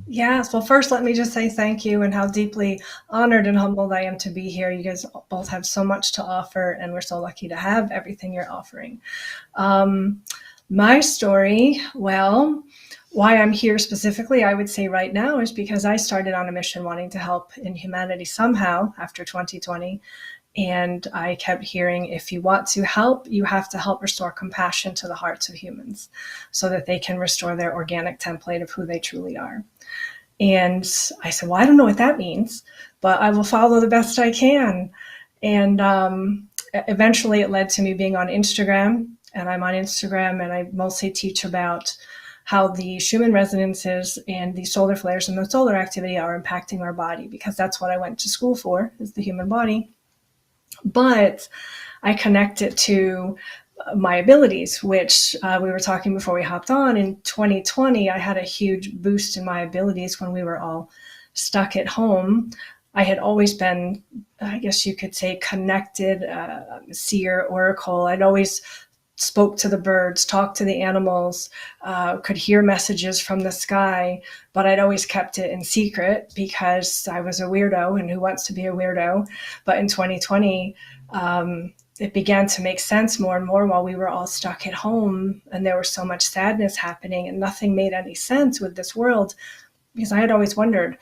Yes. Well, first, let me just say thank you and how deeply honored and humbled I am to be here. You guys both have so much to offer, and we're so lucky to have everything you're offering. My story, well, why I'm here specifically, I would say right now, is because I started on a mission wanting to help in humanity somehow after 2020. And I kept hearing, if you want to help, you have to help restore compassion to the hearts of humans so that they can restore their organic template of who they truly are. And I said, well, I don't know what that means, but I will follow the best I can. And eventually it led to me being on Instagram. And I'm on Instagram, and I mostly teach about how the Schumann resonances and the solar flares and the solar activity are impacting our body, because that's what I went to school for, is the human body. But I connect it to my abilities, which we were talking before we hopped on. In 2020, I had a huge boost in my abilities when we were all stuck at home. I had always been, I guess you could say, connected, seer, oracle. I'd always spoke to the birds, talked to the animals, could hear messages from the sky, but I'd always kept it in secret because I was a weirdo, and who wants to be a weirdo? But in 2020, it began to make sense more and more while we were all stuck at home, and there was so much sadness happening and nothing made any sense with this world, because I had always wondered,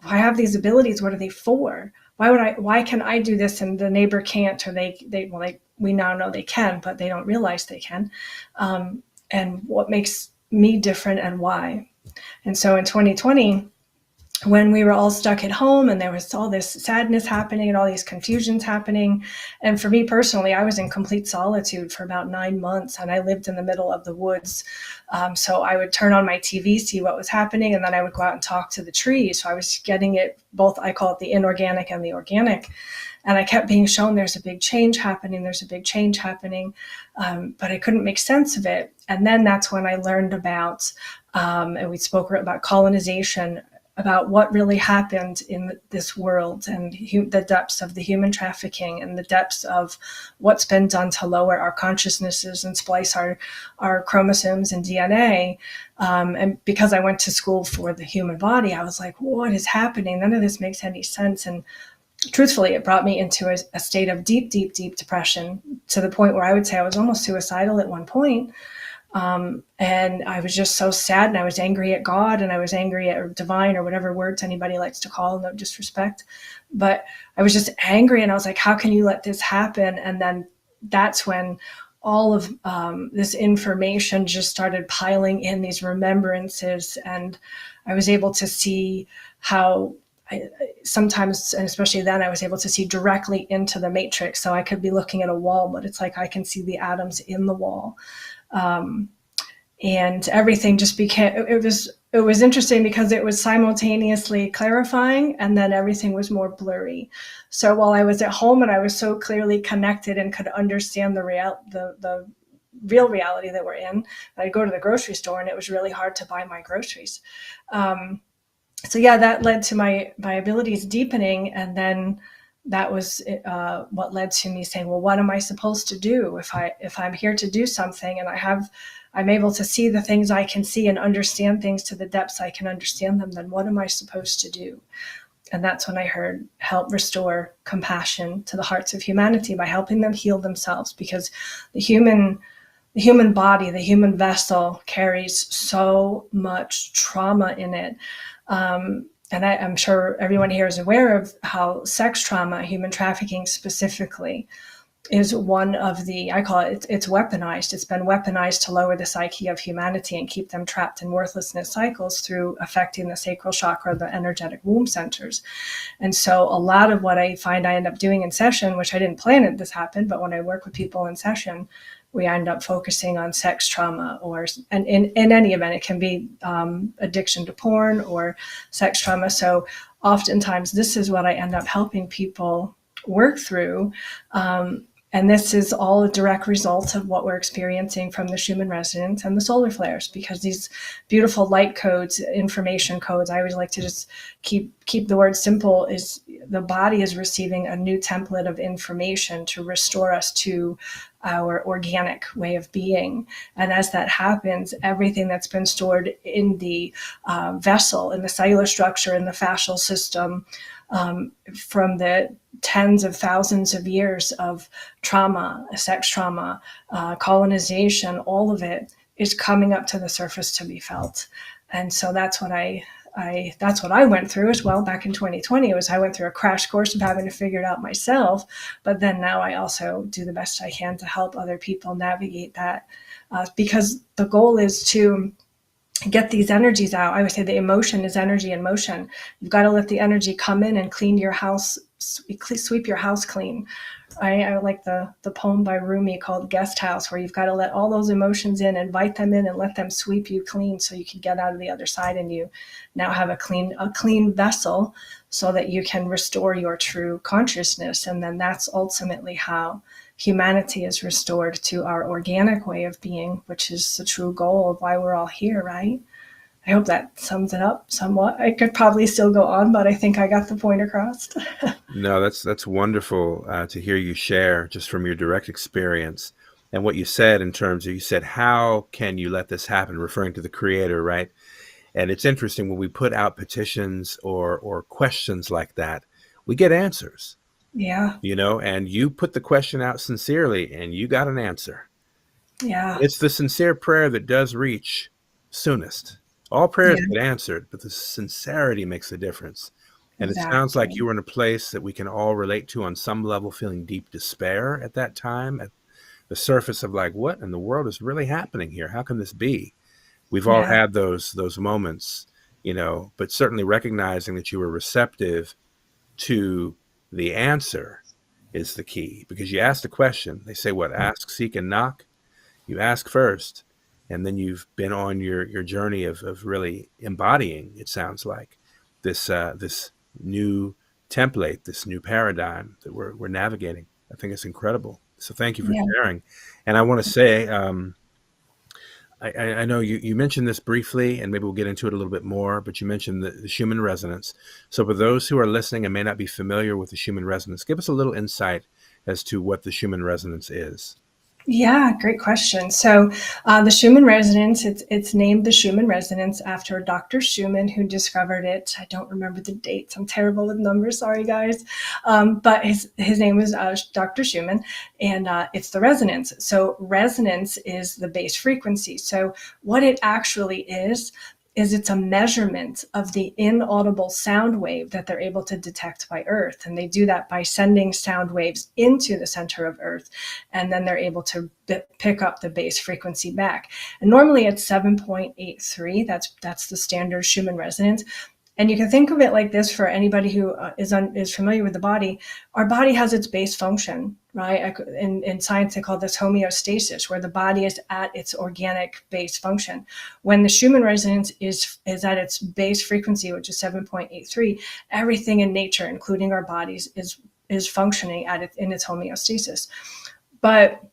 I have these abilities, what are they for? Why can I do this and the neighbor can't? Or we now know they can, but they don't realize they can. And what makes me different and why? And so in 2020, when we were all stuck at home and there was all this sadness happening and all these confusions happening. And for me personally, I was in complete solitude for about 9 months, and I lived in the middle of the woods. So I would turn on my TV, see what was happening, and then I would go out and talk to the trees. So I was getting it both, I call it the inorganic and the organic. And I kept being shown there's a big change happening, there's a big change happening, but I couldn't make sense of it. And then that's when I learned about, and we spoke about colonization, about what really happened in this world, and the depths of the human trafficking and the depths of what's been done to lower our consciousnesses and splice our chromosomes and DNA. And because I went to school for the human body, I was like, what is happening? None of this makes any sense. And truthfully, it brought me into a state of deep, deep, deep depression, to the point where I would say I was almost suicidal at one point. And I was just so sad, and I was angry at God, and I was angry at divine, or whatever words anybody likes to call, no disrespect. But I was just angry, and I was like, how can you let this happen? And then that's when all of this information just started piling in, these remembrances. And I was able to see how sometimes, and especially then, I was able to see directly into the matrix. So I could be looking at a wall, but it's like I can see the atoms in the wall. And everything just became, it was interesting because it was simultaneously clarifying, and then everything was more blurry. So while I was at home and I was so clearly connected and could understand the real reality that we're in, I'd go to the grocery store and it was really hard to buy my groceries. So yeah, that led to my abilities deepening. And then that was what led to me saying, well, what am I supposed to do if I'm here to do something, and I'm able to see the things I can see and understand things to the depths I can understand them, then what am I supposed to do? And that's when I heard help restore compassion to the hearts of humanity by helping them heal themselves, because the human body, the human vessel, carries so much trauma in it. And I'm sure everyone here is aware of how sex trauma, human trafficking specifically, is one of the, I call it's weaponized. It's been weaponized to lower the psyche of humanity and keep them trapped in worthlessness cycles through affecting the sacral chakra, the energetic womb centers. And so a lot of what I find I end up doing in session, which I didn't plan it this happened, but when I work with people in session, we end up focusing on sex trauma, and in any event, it can be addiction to porn or sex trauma. So oftentimes this is what I end up helping people work through. And this is all a direct result of what we're experiencing from the Schumann resonance and the solar flares, because these beautiful light codes, information codes, I always like to just keep the word simple, is the body is receiving a new template of information to restore us to our organic way of being. And as that happens, everything that's been stored in the vessel, in the cellular structure, in the fascial system, from the tens of thousands of years of trauma, sex trauma, colonization, all of it is coming up to the surface to be felt. And so that's what that's what I went through as well back in 2020. I went through a crash course of having to figure it out myself. But then now I also do the best I can to help other people navigate that, because the goal is to get these energies out. I would say the emotion is energy in motion. You've got to let the energy come in and clean your house, sweep your house clean. I like the poem by Rumi called Guest House, where you've got to let all those emotions in, invite them in, and let them sweep you clean so you can get out of the other side, and you now have a clean vessel so that you can restore your true consciousness. And then that's ultimately how humanity is restored to our organic way of being, which is the true goal of why we're all here, right? I hope that sums it up somewhat. I could probably still go on, but I think I got the point across. No, that's wonderful to hear you share just from your direct experience. And what you said in terms of, you said, how can you let this happen? Referring to the creator, right? And it's interesting when we put out petitions or questions like that, we get answers. Yeah. And you put the question out sincerely and you got an answer. Yeah. It's the sincere prayer that does reach soonest. All prayers get answered, but the sincerity makes a difference. And Exactly. It sounds like you were in a place that we can all relate to on some level, feeling deep despair at that time, at the surface of like, what in the world is really happening here? How can this be? We've all had those moments, but certainly recognizing that you were receptive to the answer is the key, because you asked a question. They say, what, ask, seek, and knock? You ask first, and then you've been on your journey of really embodying, it sounds like, this new template, this new paradigm that we're navigating. I think it's incredible. So thank you for Yeah. sharing. And I want to say, I know you mentioned this briefly, and maybe we'll get into it a little bit more, but you mentioned the Schumann resonance. So for those who are listening and may not be familiar with the Schumann resonance, give us a little insight as to what the Schumann resonance is. Yeah, great question. So the Schumann resonance, it's named the Schumann resonance after Dr. Schumann, who discovered it. I don't remember the dates. I'm terrible with numbers. Sorry, guys. But his name was Dr. Schumann, and it's the resonance. So resonance is the base frequency. So what it actually is it's a measurement of the inaudible sound wave that they're able to detect by Earth. And they do that by sending sound waves into the center of Earth. And then they're able to pick up the base frequency back. And normally it's 7.83. That's the standard Schumann resonance. And you can think of it like this for anybody who is familiar with the body. Our body has its base function, right? In science, they call this homeostasis, where the body is at its organic base function. When the Schumann resonance is at its base frequency, which is 7.83, everything in nature, including our bodies, is functioning in its homeostasis. But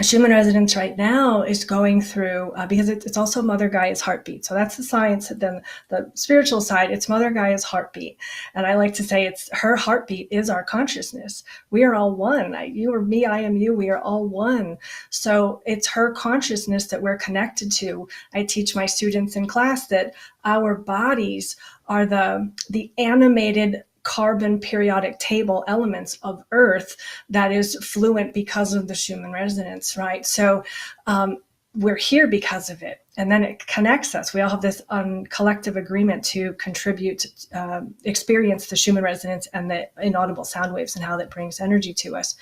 Schumann resonance right now is going through, because it's also Mother Gaia's heartbeat. So that's the science. Then the spiritual side, it's Mother Gaia's heartbeat. And I like to say it's her heartbeat is our consciousness. We are all one. You are me, I am you. We are all one. So it's her consciousness that we're connected to. I teach my students in class that our bodies are the animated carbon periodic table elements of Earth that is fluent because of the Schumann resonance, right? So we're here because of it. And then it connects us. We all have this collective agreement to contribute, experience the Schumann resonance and the inaudible sound waves and how that brings energy to us.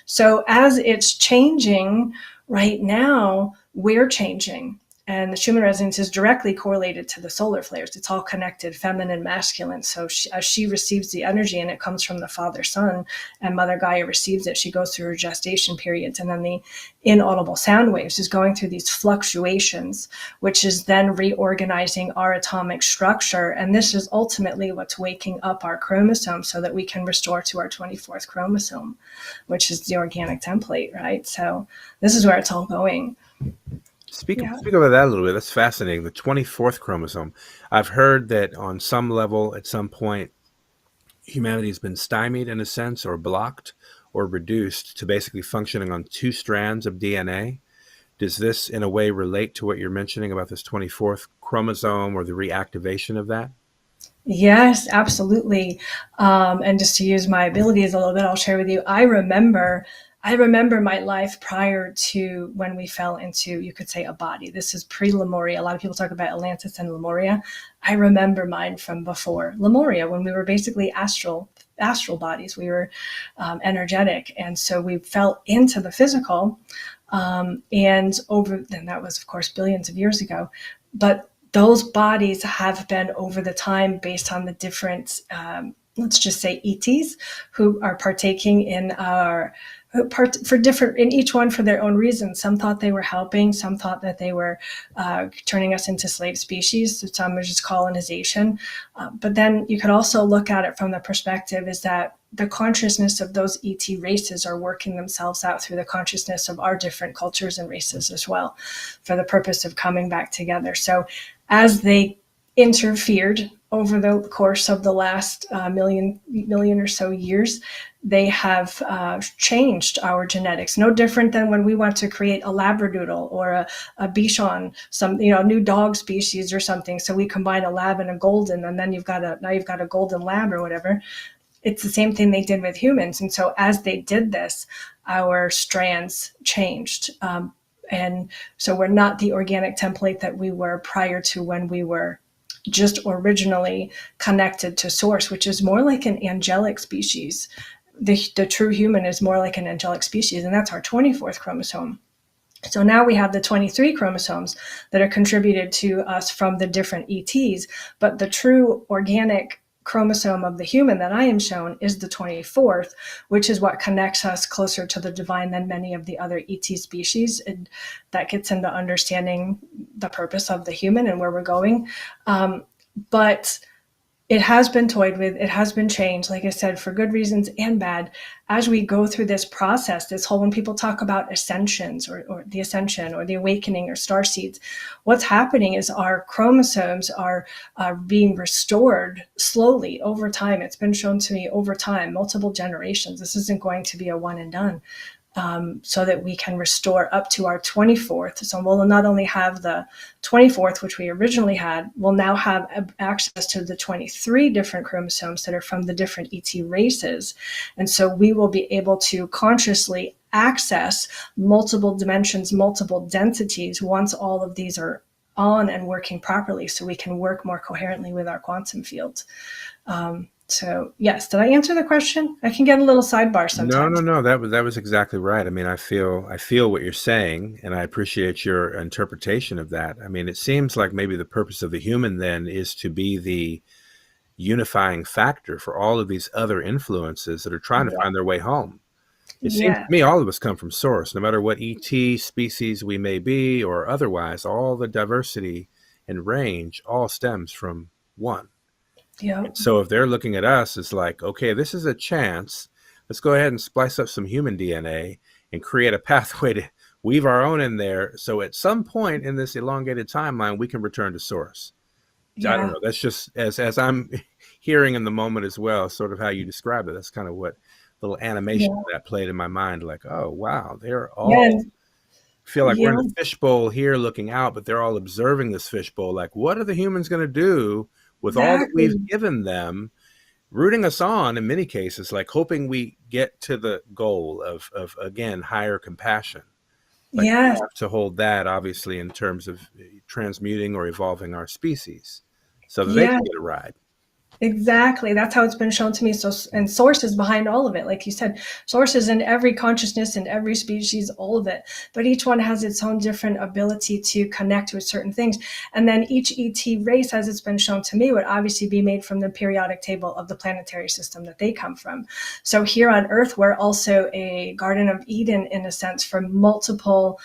So as it's changing right now, we're changing. And the Schumann resonance is directly correlated to the solar flares. It's all connected, feminine, masculine. So as she receives the energy, and it comes from the Father Sun, and Mother Gaia receives it, she goes through her gestation periods. And then the inaudible sound waves is going through these fluctuations, which is then reorganizing our atomic structure. And this is ultimately what's waking up our chromosomes so that we can restore to our 24th chromosome, which is the organic template, right? So this is where it's all going. Speak about that a little bit. That's fascinating. The 24th chromosome. I've heard that on some level, at some point, humanity has been stymied in a sense, or blocked, or reduced to basically functioning on 2 strands of DNA. Does this, in a way, relate to what you're mentioning about this 24th chromosome or the reactivation of that? Yes, absolutely. And just to use my abilities a little bit, I'll share with you. I remember my life prior to when we fell into, you could say, a body. This is pre-Lemuria. A lot of people talk about Atlantis and Lemuria. I remember mine from before Lemuria, when we were basically astral bodies. We were energetic. And so we fell into the physical. And that was, of course, billions of years ago. But those bodies have been over the time based on the different, let's just say, ETs who are partaking in our in each one for their own reasons. Some thought they were helping, some thought that they were turning us into slave species. Some were just colonization. But then you could also look at it from the perspective is that the consciousness of those ET races are working themselves out through the consciousness of our different cultures and races as well, for the purpose of coming back together. So as they interfered over the course of the last million or so years, they have changed our genetics. No different than when we want to create a Labradoodle or a Bichon, some new dog species or something. So we combine a Lab and a Golden, and then you've got a Golden Lab or whatever. It's the same thing they did with humans. And so as they did this, our strands changed. And so we're not the organic template that we were prior to when we were just originally connected to source, which is more like an angelic species. The true human is more like an angelic species, and that's our 24th chromosome. So now we have the 23 chromosomes that are contributed to us from the different ETs, but the true organic chromosome of the human that I am shown is the 24th, which is what connects us closer to the divine than many of the other ET species. And that gets into understanding the purpose of the human and where we're going. But It has been toyed with. It has been changed, like I said, for good reasons and bad. As we go through this process, this whole, when people talk about ascensions or the ascension or the awakening or star seeds, what's happening is our chromosomes are being restored slowly over time. It's been shown to me over time, multiple generations. This isn't going to be a one and done. So that we can restore up to our 24th. So we'll not only have the 24th, which we originally had, we'll now have access to the 23 different chromosomes that are from the different ET races. And so we will be able to consciously access multiple dimensions, multiple densities once all of these are on and working properly, so we can work more coherently with our quantum field. So yes, did I answer the question? I can get a little sidebar sometimes. No. That was exactly right. I mean, I feel what you're saying, and I appreciate your interpretation of that. I mean, it seems like maybe the purpose of the human then is to be the unifying factor for all of these other influences that are trying to find their way home. It seems to me all of us come from source, no matter what ET species we may be or otherwise. All the diversity and range all stems from one. Yeah. So if they're looking at us as like, okay, this is a chance, let's go ahead and splice up some human DNA and create a pathway to weave our own in there. So at some point in this elongated timeline, we can return to source. I don't know. That's just as I'm hearing in the moment as well, sort of how you described it. That's kind of what little animation that played in my mind. Like, oh, wow, they're all feel like we're in a fishbowl here looking out, but they're all observing this fishbowl. Like, what are the humans going to do with all that we've given them, rooting us on in many cases, like hoping we get to the goal of again, higher compassion. Like we have to hold that obviously in terms of transmuting or evolving our species so that they can get a ride. Exactly. That's how it's been shown to me. So, and source is behind all of it. Like you said, source is in every consciousness, in every species, all of it. But each one has its own different ability to connect with certain things. And then each ET race, as it's been shown to me, would obviously be made from the periodic table of the planetary system that they come from. So here on Earth, we're also a Garden of Eden, in a sense, for multiple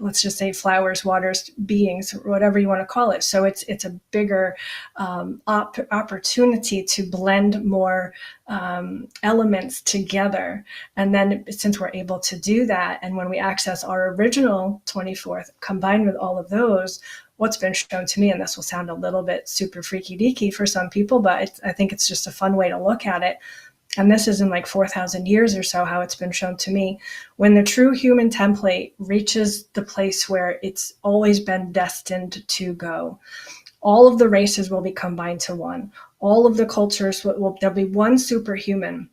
let's just say flowers, waters, beings, whatever you want to call it. So it's a bigger opportunity to blend more elements together. And then since we're able to do that, and when we access our original 24th, combined with all of those, what's been shown to me, and this will sound a little bit super freaky deaky for some people, but I think it's just a fun way to look at it. And this is in like 4,000 years or so, how it's been shown to me. When the true human template reaches the place where it's always been destined to go, all of the races will be combined to one. All of the cultures, there'll be one superhuman.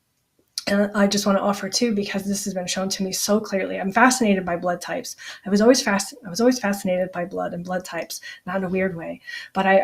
And I just want to offer too, because this has been shown to me so clearly. I'm fascinated by blood types. I was always fascinated by blood and blood types, not in a weird way. But I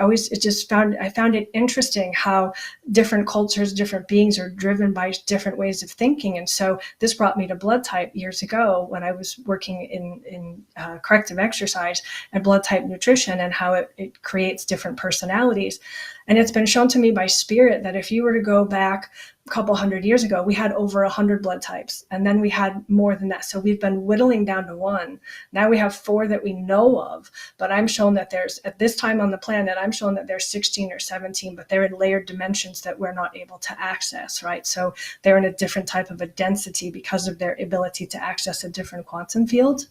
found it interesting how different cultures, different beings are driven by different ways of thinking. And so this brought me to blood type years ago when I was working in corrective exercise and blood type nutrition, and how it creates different personalities. And it's been shown to me by spirit that if you were to go back a couple hundred years ago, we had over 100 blood types, and then we had more than that. So we've been whittling down to one. Now we have 4 that we know of, but I'm shown that there's, at this time on the planet, I'm shown that there's 16 or 17, but they're in layered dimensions that we're not able to access, right? So they're in a different type of a density because of their ability to access a different quantum field.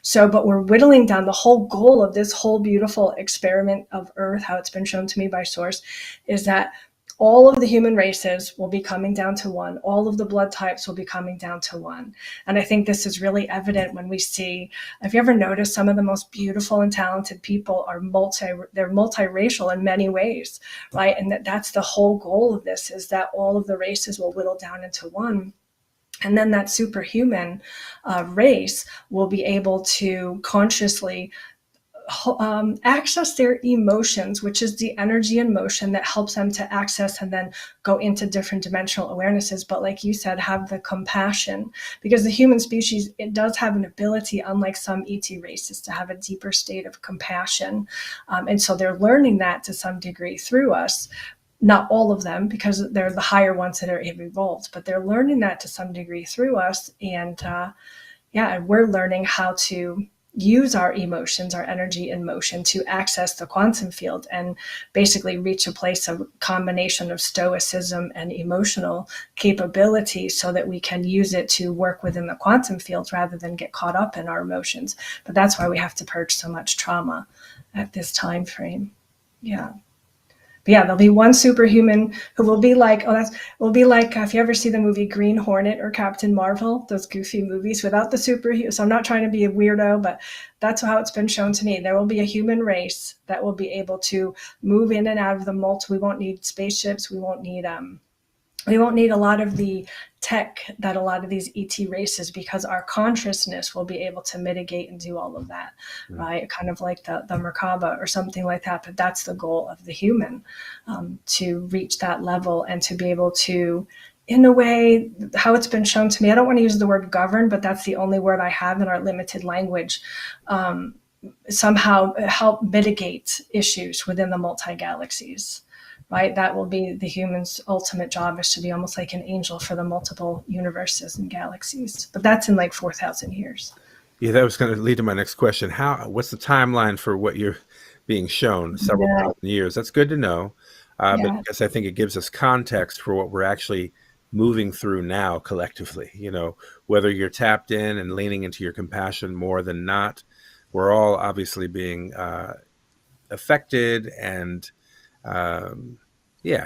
So, but we're whittling down. The whole goal of this whole beautiful experiment of Earth, how it's been shown to me by source, is that all of the human races will be coming down to one. All of the blood types will be coming down to one. And I think this is really evident when we see, have you ever noticed some of the most beautiful and talented people are they're multiracial in many ways, right? And that's the whole goal of this, is that all of the races will whittle down into one. And then that superhuman race will be able to consciously access their emotions, which is the energy and motion that helps them to access and then go into different dimensional awarenesses. But like you said, have the compassion, because the human species, it does have an ability, unlike some ET races, to have a deeper state of compassion. And so they're learning that to some degree through us. Not all of them, because they're the higher ones that are evolved, but they're learning that to some degree through us. And we're learning how to use our emotions, our energy in motion, to access the quantum field and basically reach a place of combination of stoicism and emotional capability so that we can use it to work within the quantum field rather than get caught up in our emotions. But that's why we have to purge so much trauma at this time frame. Yeah. But yeah, there'll be one superhuman who will be like, if you ever see the movie Green Hornet or Captain Marvel, those goofy movies without the superhuman. So I'm not trying to be a weirdo, but that's how it's been shown to me. There will be a human race that will be able to move in and out of the We won't need spaceships. We won't need a lot of the tech that a lot of these ET races, because our consciousness will be able to mitigate and do all of that, right? Kind of like the Merkaba or something like that. But that's the goal of the human, to reach that level and to be able to, in a way, how it's been shown to me, I don't want to use the word govern, but that's the only word I have in our limited language, somehow help mitigate issues within the multi-galaxies. Right, that will be the human's ultimate job, is to be almost like an angel for the multiple universes and galaxies. But that's in like 4,000 years. Yeah, that was going to lead to my next question. What's the timeline for what you're being shown? Several thousand years. That's good to know. But I guess I think it gives us context for what we're actually moving through now collectively. You know, whether you're tapped in and leaning into your compassion more than not, we're all obviously being affected and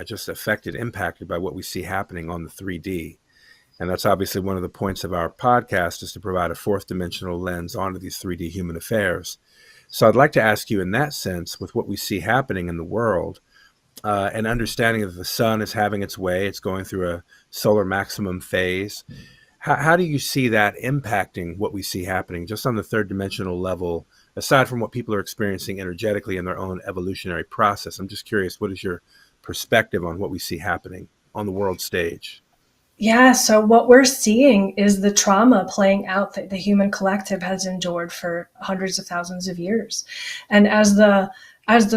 just affected, impacted by what we see happening on the 3D. And that's obviously one of the points of our podcast, is to provide a fourth dimensional lens onto these 3D human affairs. So I'd like to ask you, in that sense, with what we see happening in the world, and understanding that the sun is having its way, it's going through a solar maximum phase. How do you see that impacting what we see happening just on the third dimensional level, aside from what people are experiencing energetically in their own evolutionary process? I'm just curious, what is your perspective on what we see happening on the world stage? Yeah, so what we're seeing is the trauma playing out that the human collective has endured for hundreds of thousands of years. And as the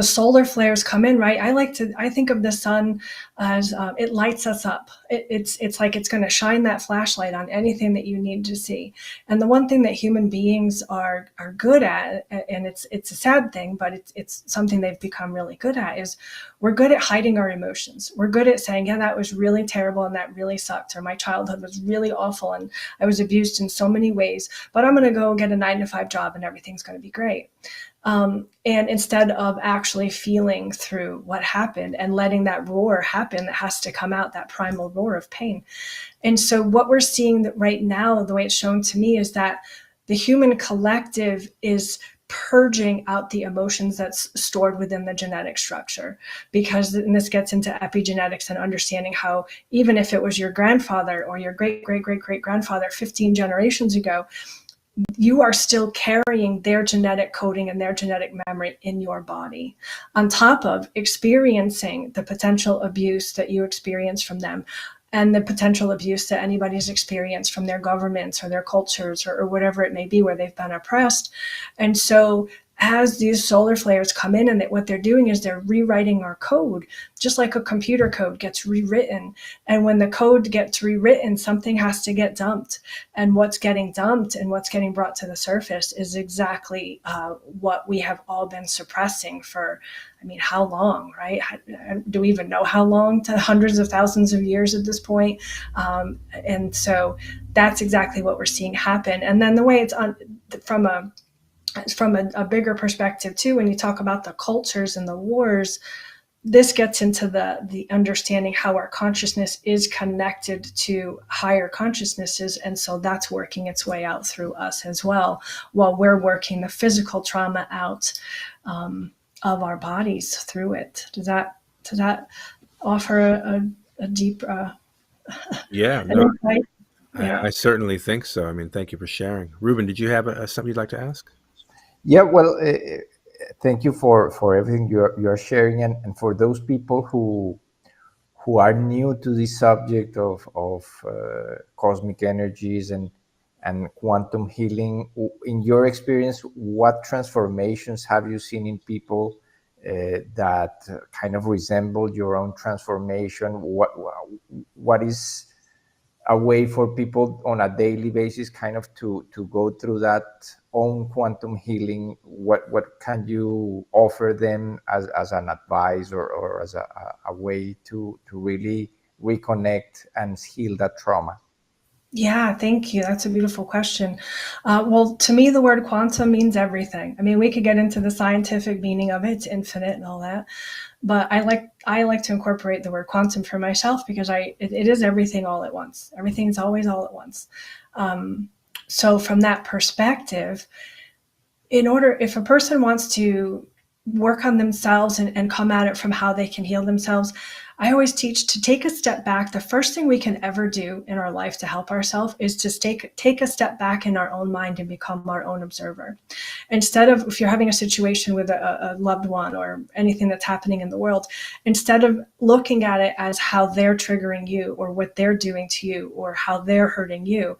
solar flares come in, right, I think of the sun as it lights us up. It's like it's going to shine that flashlight on anything that you need to see. And the one thing that human beings are good at, and it's a sad thing, but it's something they've become really good at, is we're good at hiding our emotions. We're good at saying, yeah, that was really terrible and that really sucked, or my childhood was really awful and I was abused in so many ways, but I'm going to go get a 9-to-5 job and everything's going to be great. And instead of actually feeling through what happened and letting that roar happen that has to come out, that primal roar of pain. And so what we're seeing that right now, the way it's shown to me, is that the human collective is purging out the emotions that's stored within the genetic structure, because, and this gets into epigenetics and understanding how, even if it was your grandfather or your great grandfather 15 generations ago, you are still carrying their genetic coding and their genetic memory in your body, on top of experiencing the potential abuse that you experience from them, and the potential abuse that anybody's experienced from their governments or their cultures or whatever it may be, where they've been oppressed. And so as these solar flares come in, and what they're doing is they're rewriting our code, just like a computer code gets rewritten. And when the code gets rewritten, something has to get dumped. And what's getting dumped and what's getting brought to the surface is exactly what we have all been suppressing for, how long, right? Do we even know how long? To hundreds of thousands of years at this point. And so that's exactly what we're seeing happen. And then the way it's from a bigger perspective too, when you talk about the cultures and the wars, this gets into the understanding how our consciousness is connected to higher consciousnesses. And so that's working its way out through us as well, while we're working the physical trauma out of our bodies through it. Does that offer a deep insight? Yeah. I certainly think so. Thank you for sharing. Rubén, did you have something you'd like to ask? Yeah, well, thank you for everything you are sharing, and for those people who are new to this subject of cosmic energies and quantum healing. In your experience, what transformations have you seen in people that kind of resemble your own transformation? What is a way for people on a daily basis kind of to go through that own quantum healing? What can you offer them as an advice or as a way to really reconnect and heal that trauma? Yeah, thank you. That's a beautiful question. Well, to me, the word quantum means everything. I mean, we could get into the scientific meaning of it, it's infinite and all that, but I like to incorporate the word quantum for myself because it is everything all at once. Everything's always all at once. So from that perspective, if a person wants to work on themselves and come at it from how they can heal themselves, I always teach to take a step back. The first thing we can ever do in our life to help ourselves is to take a step back in our own mind and become our own observer. Instead of, if you're having a situation with a loved one or anything that's happening in the world, instead of looking at it as how they're triggering you or what they're doing to you or how they're hurting you,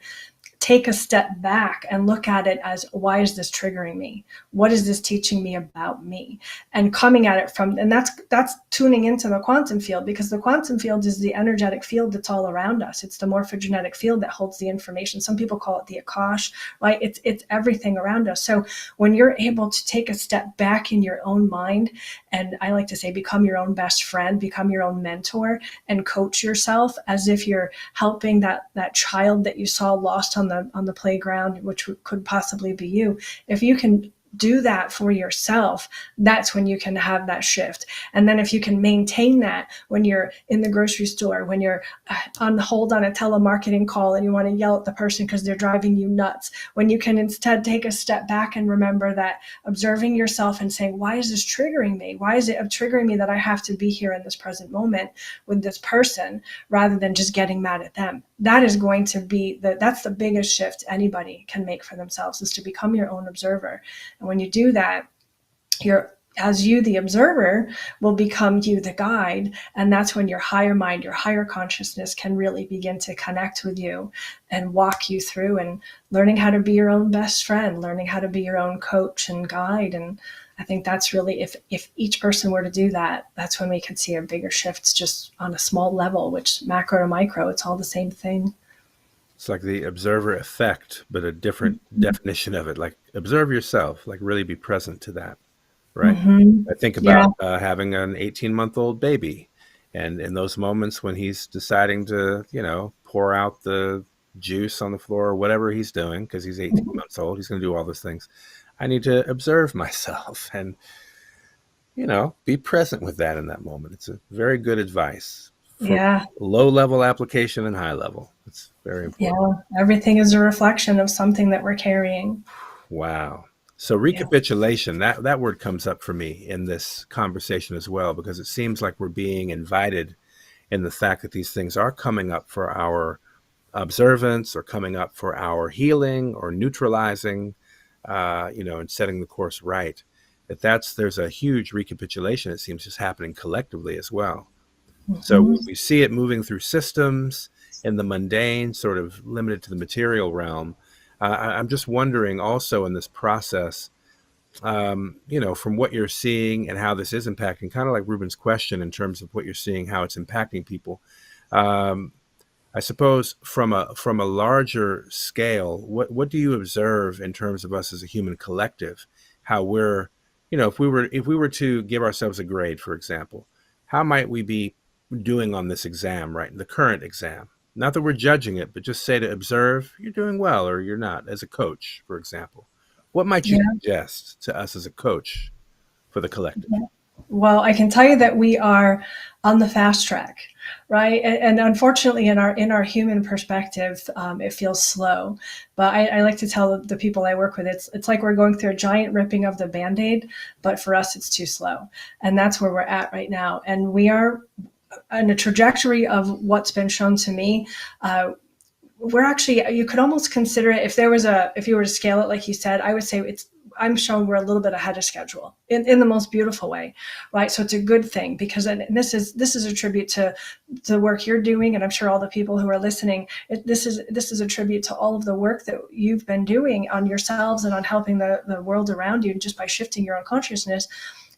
take a step back and look at it as, why is this triggering me? What is this teaching me about me? And coming at it from, and that's tuning into the quantum field, because the quantum field is the energetic field that's all around us. It's the morphogenetic field that holds the information. Some people call it the Akash, right? It's everything around us. So when you're able to take a step back in your own mind, and I like to say, become your own best friend, become your own mentor, and coach yourself as if you're helping that child that you saw lost on the playground, which could possibly be you. If you can do that for yourself, that's when you can have that shift. And then if you can maintain that when you're in the grocery store, when you're on hold on a telemarketing call and you want to yell at the person because they're driving you nuts, when you can instead take a step back and remember that, observing yourself and saying, why is this triggering me? Why is it triggering me that I have to be here in this present moment with this person rather than just getting mad at them? That is going to be that's the biggest shift anybody can make for themselves, is to become your own observer. And when you do that, as you, the observer, will become you, the guide. And that's when your higher mind, your higher consciousness can really begin to connect with you and walk you through and learning how to be your own best friend, learning how to be your own coach and guide. And I think that's really, if each person were to do that, that's when we could see a bigger shifts just on a small level, which macro to micro, it's all the same thing. It's like the observer effect, but a different definition of it. Like, observe yourself, like really be present to that, right? I think about having an 18-month-old baby, and in those moments when he's deciding to, pour out the juice on the floor or whatever he's doing, because he's 18 months old, he's going to do all those things. I need to observe myself and, be present with that in that moment. It's a very good advice. Low level application and high level. It's very important. Yeah, everything is a reflection of something that we're carrying. Wow. So recapitulation, that word comes up for me in this conversation as well, because it seems like we're being invited in the fact that these things are coming up for our observance or coming up for our healing or neutralizing, and setting the course right. There's a huge recapitulation, it seems, just happening collectively as well. So we see it moving through systems in the mundane, sort of limited to the material realm. I'm just wondering also in this process, from what you're seeing and how this is impacting, kind of like Ruben's question in terms of what you're seeing, how it's impacting people. I suppose from a larger scale, what do you observe in terms of us as a human collective? How we're, if we were to give ourselves a grade, for example, how might we be doing on this exam, right? The current exam. Not that we're judging it, but just say to observe, you're doing well or you're not, as a coach, for example. What might you suggest to us as a coach for the collective? Well, I can tell you that we are on the fast track, right? And unfortunately, in our human perspective, it feels slow. But I like to tell the people I work with, it's like we're going through a giant ripping of the Band-Aid, but for us, it's too slow. And that's where we're at right now. And we are on a trajectory of what's been shown to me. We're actually, you could almost consider it, if you were to scale it, like you said, I would say I'm shown we're a little bit ahead of schedule in the most beautiful way, right? So it's a good thing, because this is a tribute to the work you're doing, and I'm sure all the people who are listening, this is a tribute to all of the work that you've been doing on yourselves and on helping the world around you, just by shifting your own consciousness.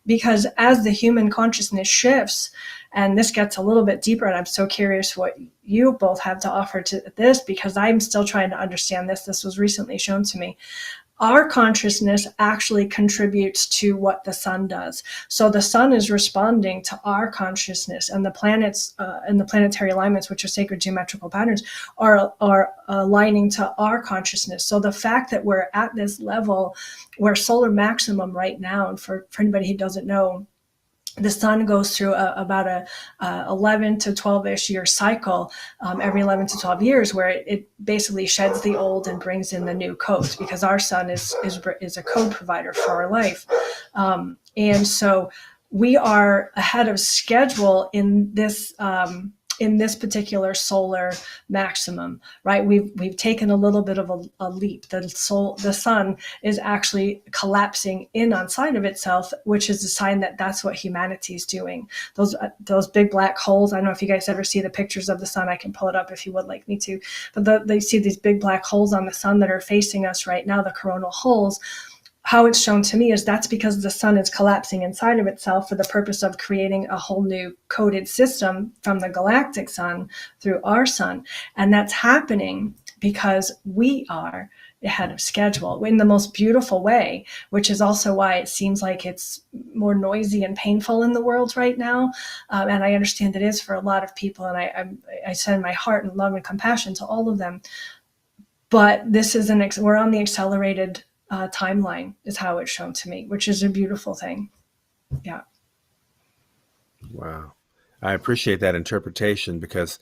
Because as the human consciousness shifts And this gets a little bit deeper, and I'm so curious what you both have to offer to this, because I'm still trying to understand this. This was recently shown to me. Our consciousness actually contributes to what the sun does. So the sun is responding to our consciousness, and the planets and the planetary alignments, which are sacred geometrical patterns, are aligning to our consciousness. So the fact that we're at this level where solar maximum right now, and for anybody who doesn't know, the sun goes through about a 11 to 12-ish year cycle every 11 to 12 years, where it basically sheds the old and brings in the new codes, because our sun is a code provider for our life. And so we are ahead of schedule in this particular solar maximum, right? We've taken a little bit of a leap. The sun is actually collapsing in on side of itself, which is a sign that that's what humanity is doing. Those big black holes. I don't know if you guys ever see the pictures of the sun. I can pull it up if you would like me to. But they see these big black holes on the sun that are facing us right now, the coronal holes. How it's shown to me is that's because the sun is collapsing inside of itself for the purpose of creating a whole new coded system from the galactic sun through our sun. And that's happening because we are ahead of schedule in the most beautiful way, which is also why it seems like it's more noisy and painful in the world right now. And I understand it is for a lot of people. And I send my heart and love and compassion to all of them. But this is we're on the accelerated timeline, is how it's shown to me, which is a beautiful thing. Yeah. Wow. I appreciate that interpretation, because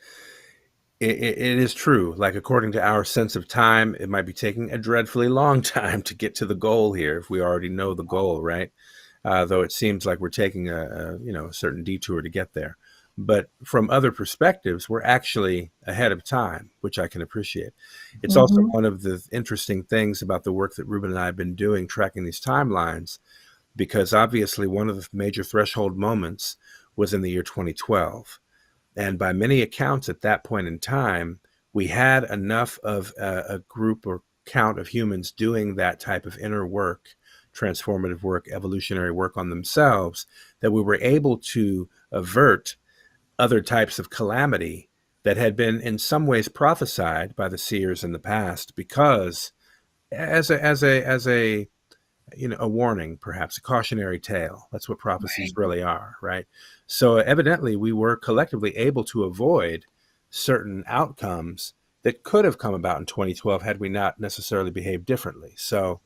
it is true. Like, according to our sense of time, it might be taking a dreadfully long time to get to the goal here, if we already know the goal, right? Though it seems like we're taking a certain detour to get there. But from other perspectives, we're actually ahead of time, which I can appreciate. It's also one of the interesting things about the work that Rubén and I have been doing, tracking these timelines, because obviously one of the major threshold moments was in the year 2012. And by many accounts at that point in time, we had enough of a group or count of humans doing that type of inner work, transformative work, evolutionary work on themselves, that we were able to avert other types of calamity that had been in some ways prophesied by the seers in the past, because as a warning, perhaps a cautionary tale. That's what prophecies really are, right? So evidently we were collectively able to avoid certain outcomes that could have come about in 2012 had we not necessarily behaved differently. So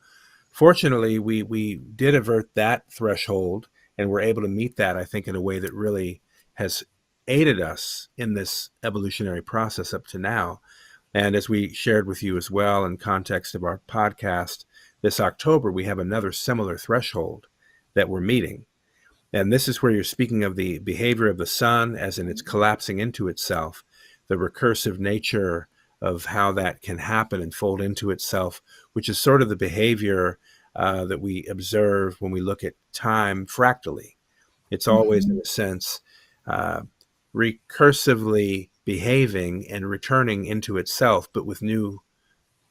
fortunately, we did avert that threshold, and we're able to meet that, I think, in a way that really has aided us in this evolutionary process up to now. And as we shared with you as well in context of our podcast, this October, we have another similar threshold that we're meeting. And this is where you're speaking of the behavior of the sun, as in it's collapsing into itself, the recursive nature of how that can happen and fold into itself, which is sort of the behavior that we observe when we look at time fractally. It's always, in a sense, recursively behaving and returning into itself, but with new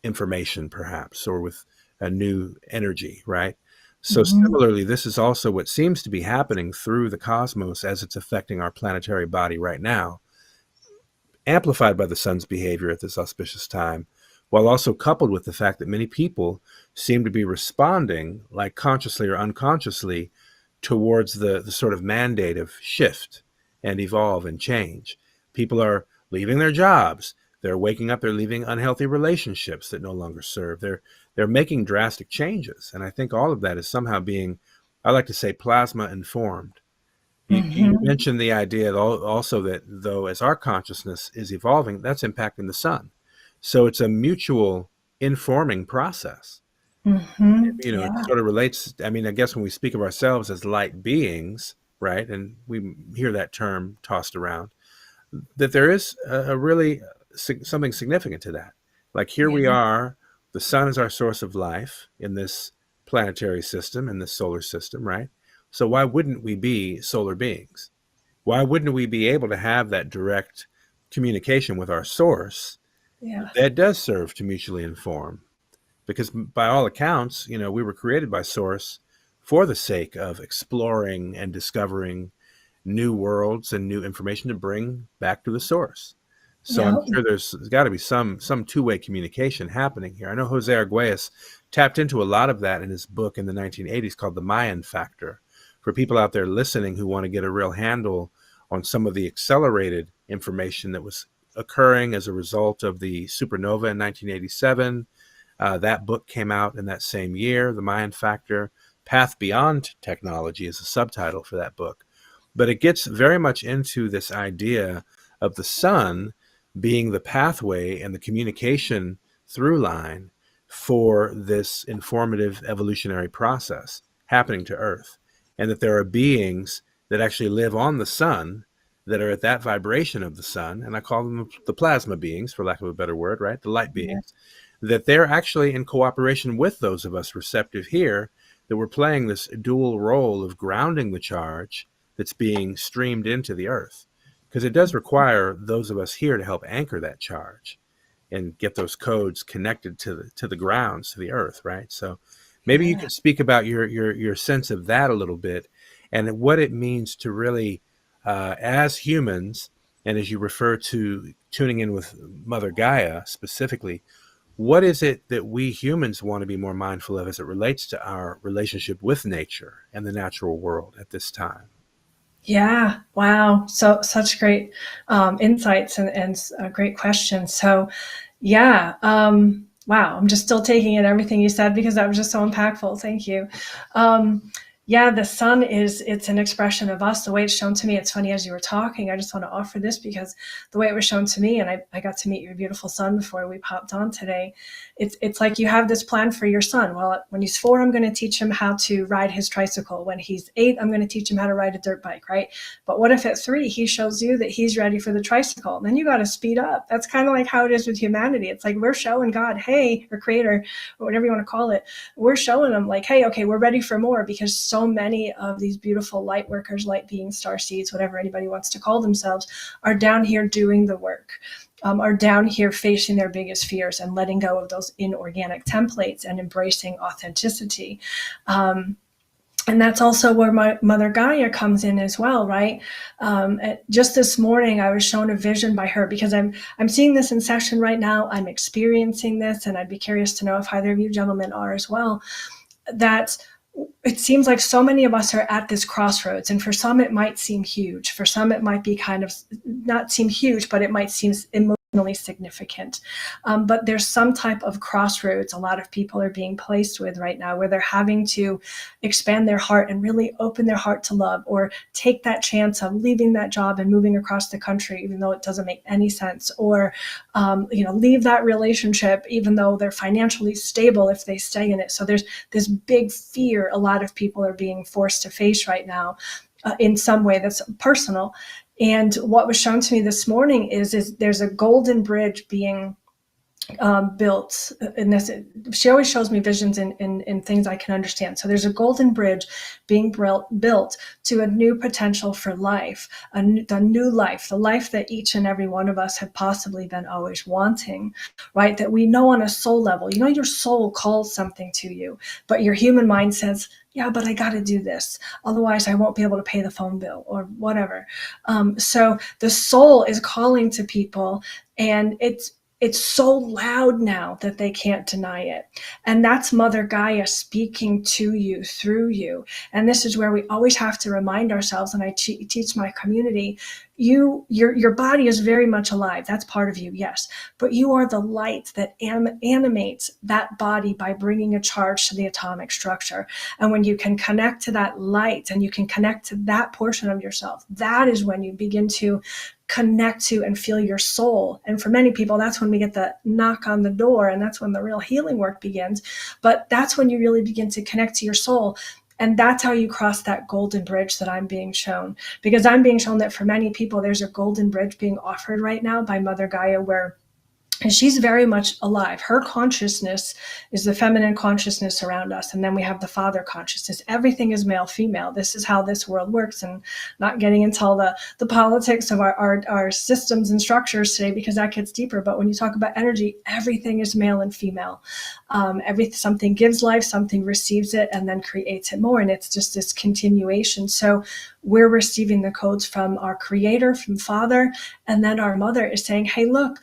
information, perhaps, or with a new energy, right? So similarly, this is also what seems to be happening through the cosmos as it's affecting our planetary body right now, amplified by the sun's behavior at this auspicious time, while also coupled with the fact that many people seem to be responding, like consciously or unconsciously, towards the sort of mandate of shift and evolve and change. People are leaving their jobs. They're waking up. They're leaving unhealthy relationships that no longer serve. They're making drastic changes. And I think all of that is somehow being, I like to say, plasma informed. You mentioned the idea also that, though, as our consciousness is evolving, that's impacting the sun. So it's a mutual informing process. It sort of relates. I mean, I guess when we speak of ourselves as light beings, right, and we hear that term tossed around, that there is a really something significant to that. Like, here we are, the sun is our source of life in this planetary system, in this solar system, right? So why wouldn't we be solar beings? Why wouldn't we be able to have that direct communication with our source that does serve to mutually inform? Because by all accounts, we were created by Source for the sake of exploring and discovering new worlds and new information to bring back to the source. So Yeah. I'm sure there's got to be some two-way communication happening here. I know Jose Arguelles tapped into a lot of that in his book in the 1980s called The Mayan Factor. For people out there listening who want to get a real handle on some of the accelerated information that was occurring as a result of the supernova in 1987, that book came out in that same year, The Mayan Factor. Path Beyond Technology is the subtitle for that book. But it gets very much into this idea of the sun being the pathway and the communication through line for this informative evolutionary process happening to Earth, and that there are beings that actually live on the sun that are at that vibration of the sun, and I call them the plasma beings, for lack of a better word, right? The light beings, that they're actually in cooperation with those of us receptive here, that we're playing this dual role of grounding the charge that's being streamed into the Earth. Because it does require those of us here to help anchor that charge and get those codes connected to the grounds, to the Earth, right? So maybe you could speak about your sense of that a little bit, and what it means to really, as humans, and as you refer to tuning in with Mother Gaia specifically, what is it that we humans want to be more mindful of as it relates to our relationship with nature and the natural world at this time? Yeah. Wow. So such great insights and great questions. So yeah. Wow. I'm just still taking in everything you said because that was just so impactful. Thank you. Yeah, the sun it's an expression of us, the way it's shown to me. It's funny, as you were talking, I just want to offer this because the way it was shown to me, and I got to meet your beautiful son before we popped on today, it's like you have this plan for your son. Well, when he's 4, I'm going to teach him how to ride his tricycle. When he's 8, I'm going to teach him how to ride a dirt bike, right? But what if at 3, he shows you that he's ready for the tricycle? Then you got to speed up. That's kind of like how it is with humanity. It's like we're showing God, hey, or creator, or whatever you want to call it, we're showing him like, hey, okay, we're ready for more, because so many of these beautiful light workers, light beings, star seeds, whatever anybody wants to call themselves, are down here doing the work. Are down here facing their biggest fears and letting go of those inorganic templates and embracing authenticity. And that's also where my Mother Gaia comes in as well, right? Just this morning, I was shown a vision by her because I'm seeing this in session right now. I'm experiencing this, and I'd be curious to know if either of you gentlemen are as well, that it seems like so many of us are at this crossroads, and for some it might seem huge. For some it might be kind of not seem huge, but it might seem emotionally significant. But there's some type of crossroads a lot of people are being placed with right now, where they're having to expand their heart and really open their heart to love, or take that chance of leaving that job and moving across the country, even though it doesn't make any sense, or leave that relationship, even though they're financially stable if they stay in it. So there's this big fear a lot of people are being forced to face right now in some way that's personal. And what was shown to me this morning is there's a golden bridge being built in this. She always shows me visions in things I can understand. So there's a golden bridge being built to a new potential for life, the new life, the life that each and every one of us have possibly been always wanting, right? That we know on a soul level, your soul calls something to you, but your human mind says, yeah, but I got to do this. Otherwise, I won't be able to pay the phone bill or whatever. So the soul is calling to people, and it's so loud now that they can't deny it. And that's Mother Gaia speaking to you through you. And this is where we always have to remind ourselves, and I teach my community, your body is very much alive. That's part of you, yes. But you are the light that animates that body by bringing a charge to the atomic structure. And when you can connect to that light and you can connect to that portion of yourself, that is when you begin to connect to and feel your soul. And for many people, that's when we get the knock on the door, and that's when the real healing work begins. But that's when you really begin to connect to your soul. And that's how you cross that golden bridge that I'm being shown. Because I'm being shown that for many people, there's a golden bridge being offered right now by Mother Gaia, where And she's very much alive. Her consciousness is the feminine consciousness around us. And then we have the father consciousness. Everything is male, female. This is how this world works. And not getting into all the politics of our systems and structures today, because that gets deeper. But when you talk about energy, everything is male and female. Something gives life, something receives it, and then creates it more. And it's just this continuation. So we're receiving the codes from our creator, from father, and then our mother is saying, hey, look,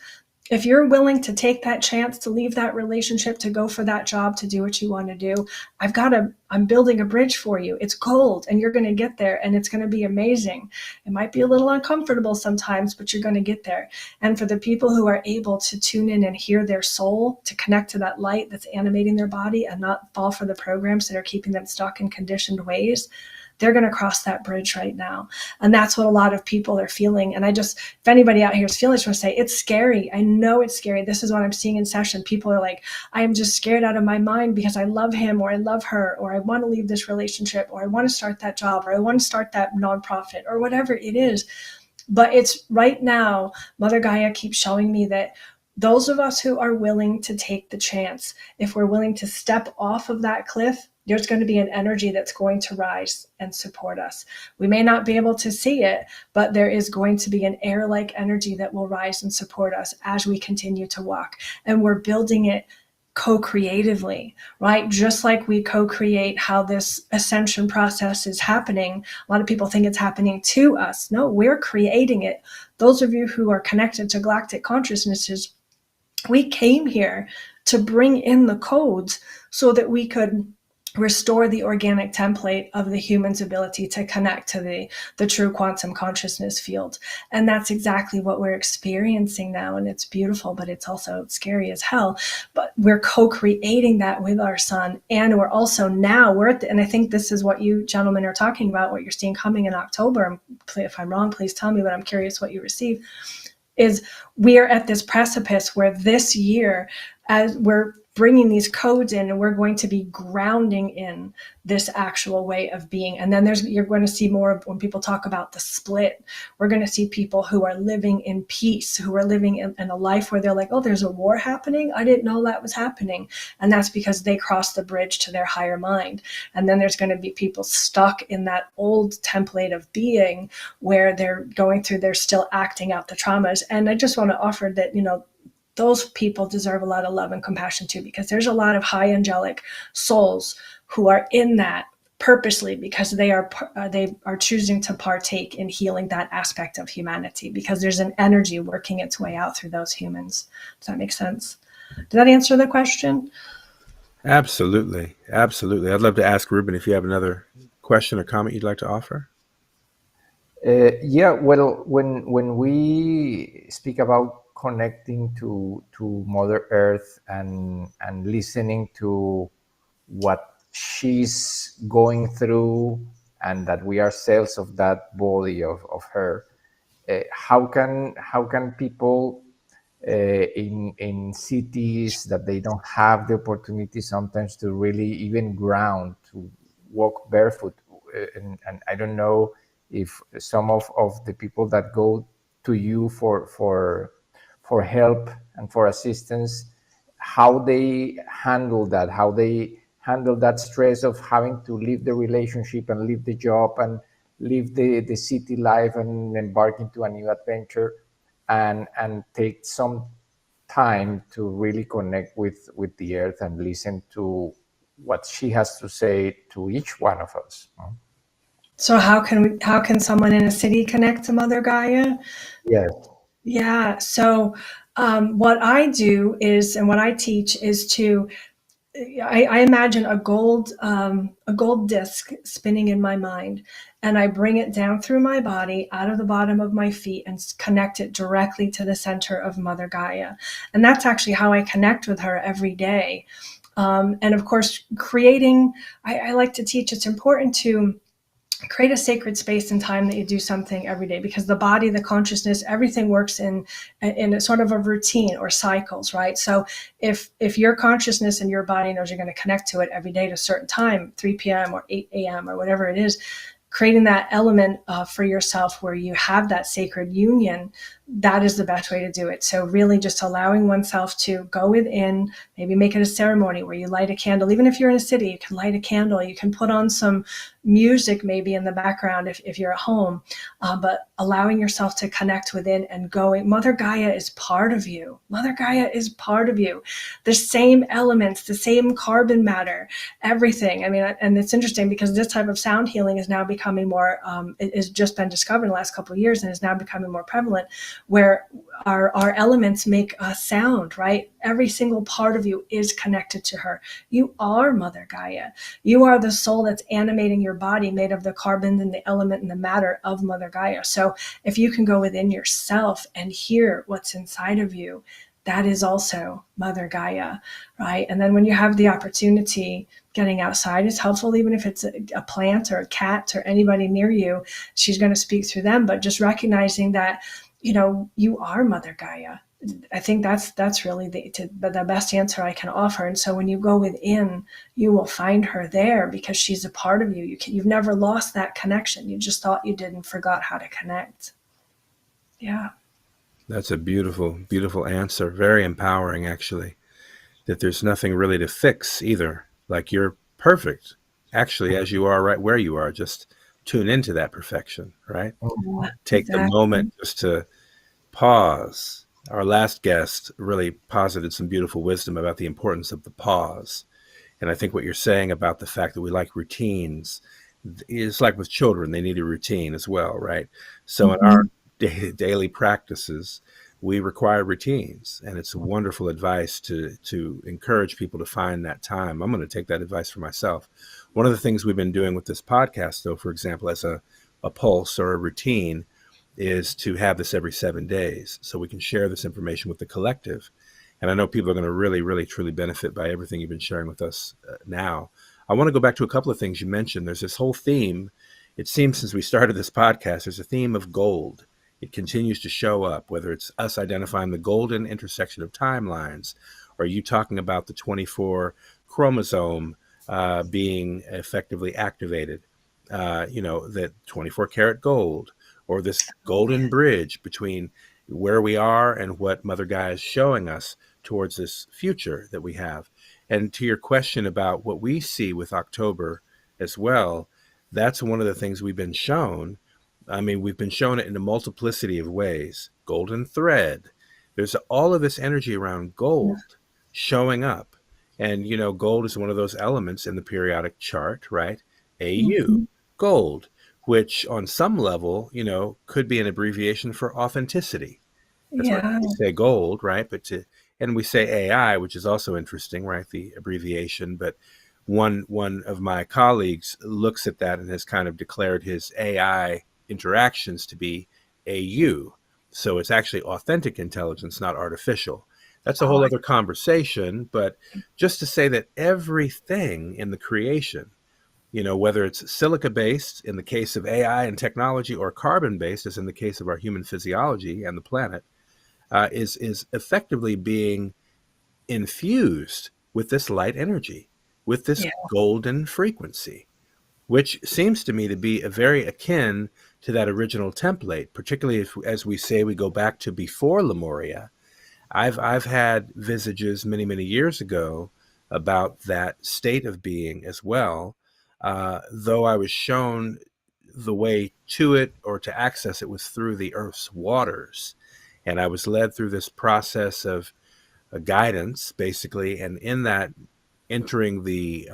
if you're willing to take that chance to leave that relationship, to go for that job, to do what you want to do, I'm building a bridge for you. It's gold, and you're going to get there, and it's going to be amazing. It might be a little uncomfortable sometimes, but you're going to get there. And for the people who are able to tune in and hear their soul, to connect to that light that's animating their body and not fall for the programs that are keeping them stuck in conditioned ways, they're going to cross that bridge right now. And that's what a lot of people are feeling. And if anybody out here is feeling, I just want to say, it's scary. I know it's scary. This is what I'm seeing in session. People are like, I am just scared out of my mind because I love him, or I love her, or I want to leave this relationship, or I want to start that job, or I want to start that nonprofit, or whatever it is. But it's right now, Mother Gaia keeps showing me that those of us who are willing to take the chance, if we're willing to step off of that cliff, there's going to be an energy that's going to rise and support us. We may not be able to see it, but there is going to be an air-like energy that will rise and support us as we continue to walk. And we're building it co-creatively, right? Just like we co-create how this ascension process is happening. A lot of people think it's happening to us. No, we're creating it. Those of you who are connected to galactic consciousnesses, we came here to bring in the codes so that we could restore the organic template of the human's ability to connect to the true quantum consciousness field. And that's exactly what we're experiencing now. And it's beautiful, but it's also scary as hell. But we're co-creating that with our son. And we're also now, and I think this is what you gentlemen are talking about, what you're seeing coming in October. If I'm wrong, please tell me, but I'm curious what you receive. Is we are at this precipice where this year, as we're bringing these codes in, and we're going to be grounding in this actual way of being. And then you're going to see more of, when people talk about the split, we're going to see people who are living in peace, who are living in a life where they're like, oh, there's a war happening. I didn't know that was happening. And that's because they crossed the bridge to their higher mind. And then there's going to be people stuck in that old template of being where they're still acting out the traumas. And I just want to offer that, those people deserve a lot of love and compassion too, because there's a lot of high angelic souls who are in that purposely because they are choosing to partake in healing that aspect of humanity, because there's an energy working its way out through those humans. Does that make sense? Did that answer the question? Absolutely. Absolutely. I'd love to ask Rubén if you have another question or comment you'd like to offer. Yeah, well, when we speak about connecting to Mother Earth and listening to what she's going through, and that we are cells of that body of her, how can people in cities that they don't have the opportunity sometimes to really even ground, to walk barefoot, and I don't know if some of the people that go to you for help and for assistance, how they handle that stress of having to leave the relationship and leave the job and leave the city life and embark into a new adventure, and take some time to really connect with the earth and listen to what she has to say to each one of us. So how can someone in a city connect to Mother Gaia? Yes. Yeah. So what I do is, and what I teach is I imagine a gold disc spinning in my mind, and I bring it down through my body, out of the bottom of my feet, and connect it directly to the center of Mother Gaia. And that's actually how I connect with her every day. And of course, I like to teach, it's important to create a sacred space and time that you do something every day, because the body, the consciousness, everything works in a sort of a routine or cycles, right? So if your consciousness and your body knows you're going to connect to it every day at a certain time, 3 p.m. or 8 a.m. or whatever it is, creating that element for yourself where you have that sacred union, that is the best way to do it. So really just allowing oneself to go within, maybe make it a ceremony where you light a candle. Even if you're in a city, you can light a candle. You can put on some music maybe in the background if you're at home, but allowing yourself to connect within and going. Mother Gaia is part of you. Mother Gaia is part of you. The same elements, the same carbon matter, everything. I mean, and it's interesting because this type of sound healing is now becoming more, it has just been discovered in the last couple of years and is now becoming more prevalent, where our elements make a sound, right? Every single part of you is connected to her. You are Mother Gaia. You are the soul that's animating your body, made of the carbon and the element and the matter of Mother Gaia. So if you can go within yourself and hear what's inside of you, that is also Mother Gaia, right? And then when you have the opportunity, getting outside is helpful, even if it's a plant or a cat or anybody near you, she's going to speak through them, but just recognizing that, you are Mother Gaia. I think that's really the best answer I can offer. And so when you go within, you will find her there because she's a part of you. You've never lost that connection. You just thought you did and forgot how to connect. Yeah. That's a beautiful, beautiful answer. Very empowering, actually, that there's nothing really to fix either. Like you're perfect, actually, as you are right where you are. Just tune into that perfection, right? Yeah, Take exactly. the moment just to pause. Our last guest really posited some beautiful wisdom about the importance of the pause. And I think what you're saying about the fact that we like routines is like with children, they need a routine as well, right? So in our daily practices, we require routines, and it's wonderful advice to encourage people to find that time. I'm going to take that advice for myself. One of the things we've been doing with this podcast, though, for example, as a pulse or a routine, is to have this every 7 days so we can share this information with the collective. And I know people are going to really, really, truly benefit by everything you've been sharing with us now. I want to go back to a couple of things you mentioned. There's this whole theme. It seems since we started this podcast, there's a theme of gold. It continues to show up, whether it's us identifying the golden intersection of timelines, or you talking about the 24 chromosome being effectively activated, that 24 karat gold, or this golden bridge between where we are and what Mother Gaia is showing us towards this future that we have. And to your question about what we see with October as well, that's one of the things we've been shown. I mean, we've been shown it in a multiplicity of ways. Golden thread. There's all of this energy around gold showing up. And, gold is one of those elements in the periodic chart, right? AU, gold, which on some level, could be an abbreviation for authenticity. That's why we say gold, right? And we say AI, which is also interesting, right? The abbreviation. But one of my colleagues looks at that and has kind of declared his AI interactions to be AU. So it's actually authentic intelligence, not artificial. That's a whole other conversation. But just to say that everything in the creation, whether it's silica-based in the case of AI and technology, or carbon-based, as in the case of our human physiology and the planet, is effectively being infused with this light energy, with this golden frequency, which seems to me to be very akin to that original template, particularly if, as we say, we go back to before Lemuria. I've had visages many, many years ago about that state of being as well, though I was shown the way to it or to access it was through the Earth's waters. And I was led through this process of guidance, basically, and in that entering the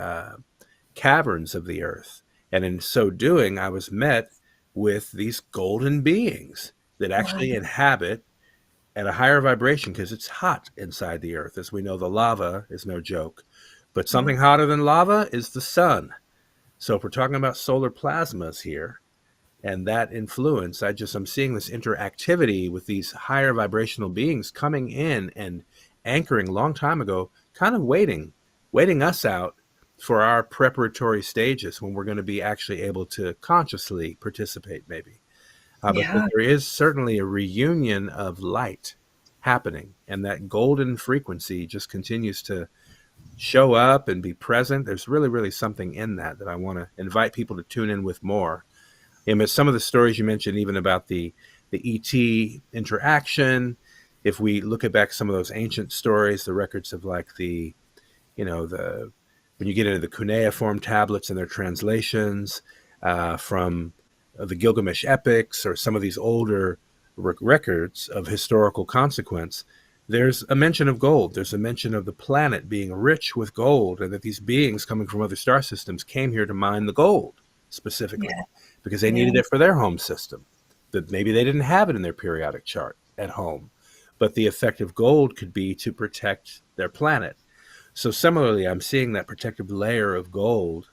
caverns of the Earth. And in so doing, I was met with these golden beings that actually inhabit at a higher vibration, because it's hot inside the Earth. As we know, the lava is no joke. But something hotter than lava is the sun. So if we're talking about solar plasmas here, and that influence, I'm seeing this interactivity with these higher vibrational beings coming in and anchoring a long time ago, kind of waiting us out for our preparatory stages when we're going to be actually able to consciously participate, maybe. But there is certainly a reunion of light happening, and that golden frequency just continues to show up and be present. There's really, really something in that I want to invite people to tune in with more. And some of the stories you mentioned, even about the the ET interaction. If we look at back some of those ancient stories, the records of like the, when you get into the cuneiform tablets and their translations from the Gilgamesh epics or some of these older records of historical consequence, there's a mention of gold. There's a mention of the planet being rich with gold, and that these beings coming from other star systems came here to mine the gold specifically because they needed it for their home system. That maybe they didn't have it in their periodic chart at home, but the effect of gold could be to protect their planet. So similarly, I'm seeing that protective layer of gold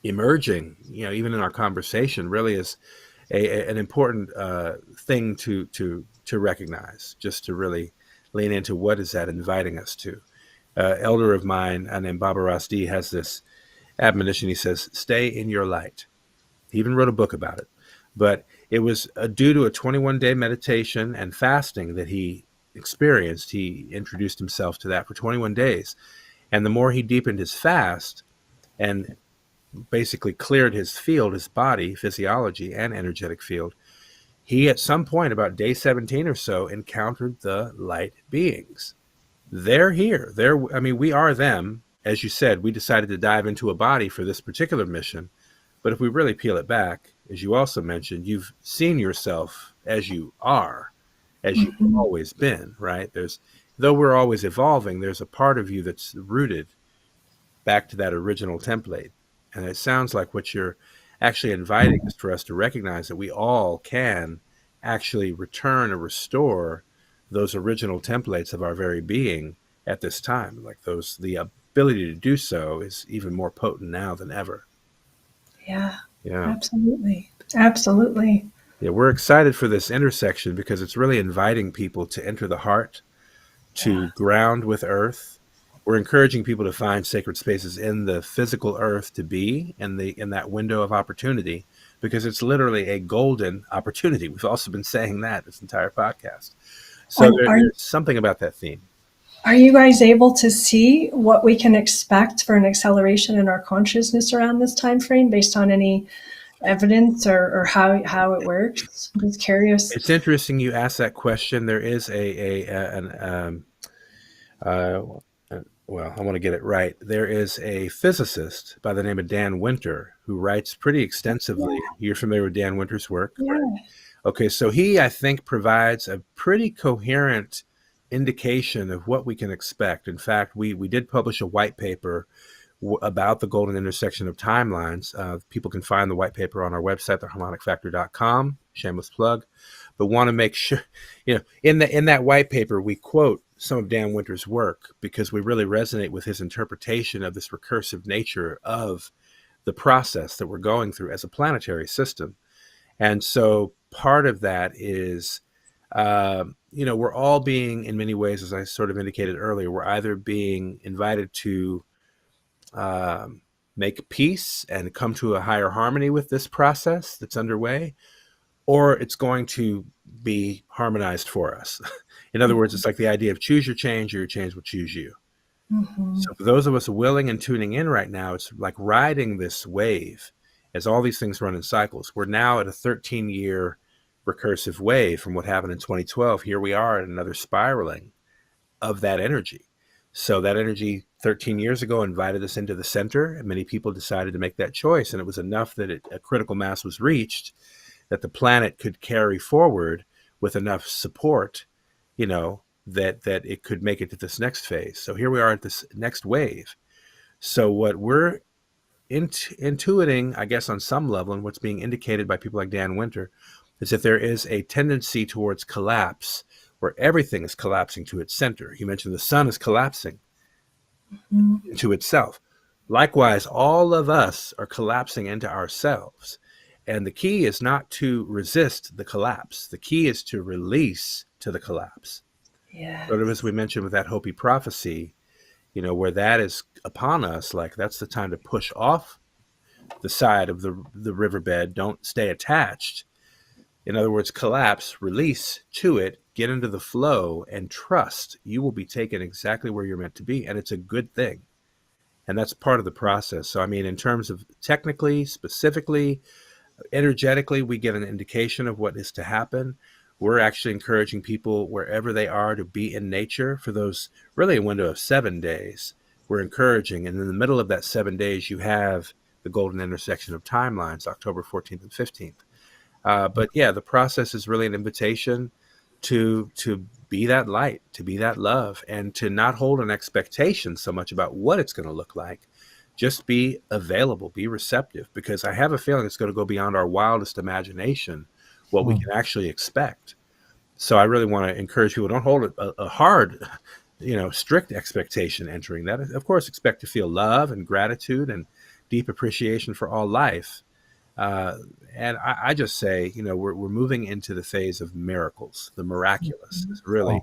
emerging, even in our conversation, really is an important thing to recognize, just to really lean into what is that inviting us to. Elder of mine named Baba Rasdi has this admonition. He says, stay in your light. He even wrote a book about it. But it was due to a 21-day meditation and fasting that he experienced. He introduced himself to that for 21 days. And the more he deepened his fast and basically cleared his field, his body, physiology, and energetic field, he at some point about day 17 or so encountered the light beings. They're here. We are them. As you said, we decided to dive into a body for this particular mission. But if we really peel it back, as you also mentioned, you've seen yourself as you are, as you've always been, right? Though we're always evolving, there's a part of you that's rooted back to that original template. And it sounds like what you're actually inviting is for us to recognize that we all can actually return or restore those original templates of our very being at this time. Like the ability to do so is even more potent now than ever. Yeah. Yeah. Absolutely. Absolutely. Yeah, we're excited for this intersection because it's really inviting people to enter the heart, to ground with earth. We're encouraging people to find sacred spaces in the physical earth to be in that window of opportunity, because it's literally a golden opportunity. We've also been saying that this entire podcast. So there's something about that theme. Are you guys able to see what we can expect for an acceleration in our consciousness around this time frame based on any evidence or how it works? I'm just curious. It's interesting you asked that question. There is I want to get it right. There is a physicist by the name of Dan Winter who writes pretty extensively. Yeah. You're familiar with Dan Winter's work? Yeah. Right? Okay, so he, I think, provides a pretty coherent indication of what we can expect. In fact, we did publish a white paper about the golden intersection of timelines. People can find the white paper on our website, theharmonicfactor.com. Shameless plug. But want to make sure, in that white paper, we quote some of Dan Winter's work because we really resonate with his interpretation of this recursive nature of the process that we're going through as a planetary system. And so part of that is, we're all being, in many ways, as I sort of indicated earlier, we're either being invited to make peace and come to a higher harmony with this process that's underway, or it's going to be harmonized for us. In other words, it's like the idea of choose your change or your change will choose you. Mm-hmm. So for those of us willing and tuning in right now, it's like riding this wave as all these things run in cycles. We're now at a 13-year recursive wave from what happened in 2012. Here we are at another spiraling of that energy. So that energy 13 years ago invited us into the center, and many people decided to make that choice. And it was enough that a critical mass was reached that the planet could carry forward with enough support, that it could make it to this next phase. So here we are at this next wave. So what we're intuiting, I guess, on some level, and what's being indicated by people like Dan Winter, is that there is a tendency towards collapse where everything is collapsing to its center. You mentioned the sun is collapsing into itself. Likewise, all of us are collapsing into ourselves. And the key is not to resist the collapse. The key is to release to the collapse. Yeah. Sort of as we mentioned with that Hopi prophecy, where that is upon us, like that's the time to push off the side of the riverbed. Don't stay attached. In other words, collapse, release to it, get into the flow, and trust you will be taken exactly where you're meant to be. And it's a good thing. And that's part of the process. So, in terms of technically, specifically, Energetically, we get an indication of what is to happen. We're actually encouraging people wherever they are to be in nature for those, really a window of 7 days. We're encouraging, and in the middle of that 7 days, you have the golden intersection of timelines, October 14th and 15th. But yeah, the process is really an invitation to be that light, to be that love, and to not hold an expectation so much about what it's going to look like. Just be available, be receptive, because I have a feeling it's going to go beyond our wildest imagination, what we can actually expect. So I really want to encourage people, don't hold a hard, strict expectation entering that. Of course, expect to feel love and gratitude and deep appreciation for all life. And I just say, we're moving into the phase of miracles. The miraculous is really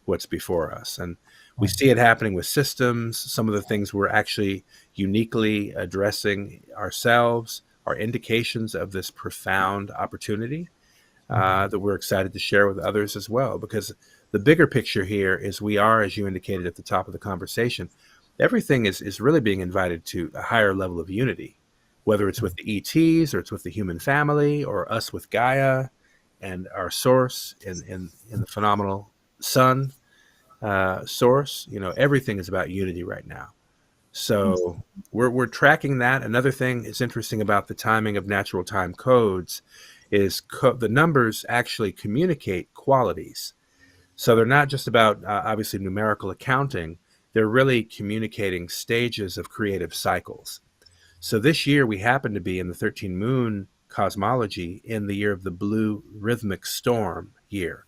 what's before us. And we see it happening with systems. Some of the things we're actually uniquely addressing ourselves are indications of this profound opportunity that we're excited to share with others as well. Because the bigger picture here is we are, as you indicated at the top of the conversation, everything is really being invited to a higher level of unity, whether it's with the ETs or it's with the human family or us with Gaia and our source in the phenomenal sun source. Everything is about unity right now. So we're tracking that. Another thing is interesting about the timing of natural time codes is the numbers actually communicate qualities. So they're not just about obviously numerical accounting. They're really communicating stages of creative cycles. So this year we happen to be in the 13 moon cosmology in the year of the blue rhythmic storm year.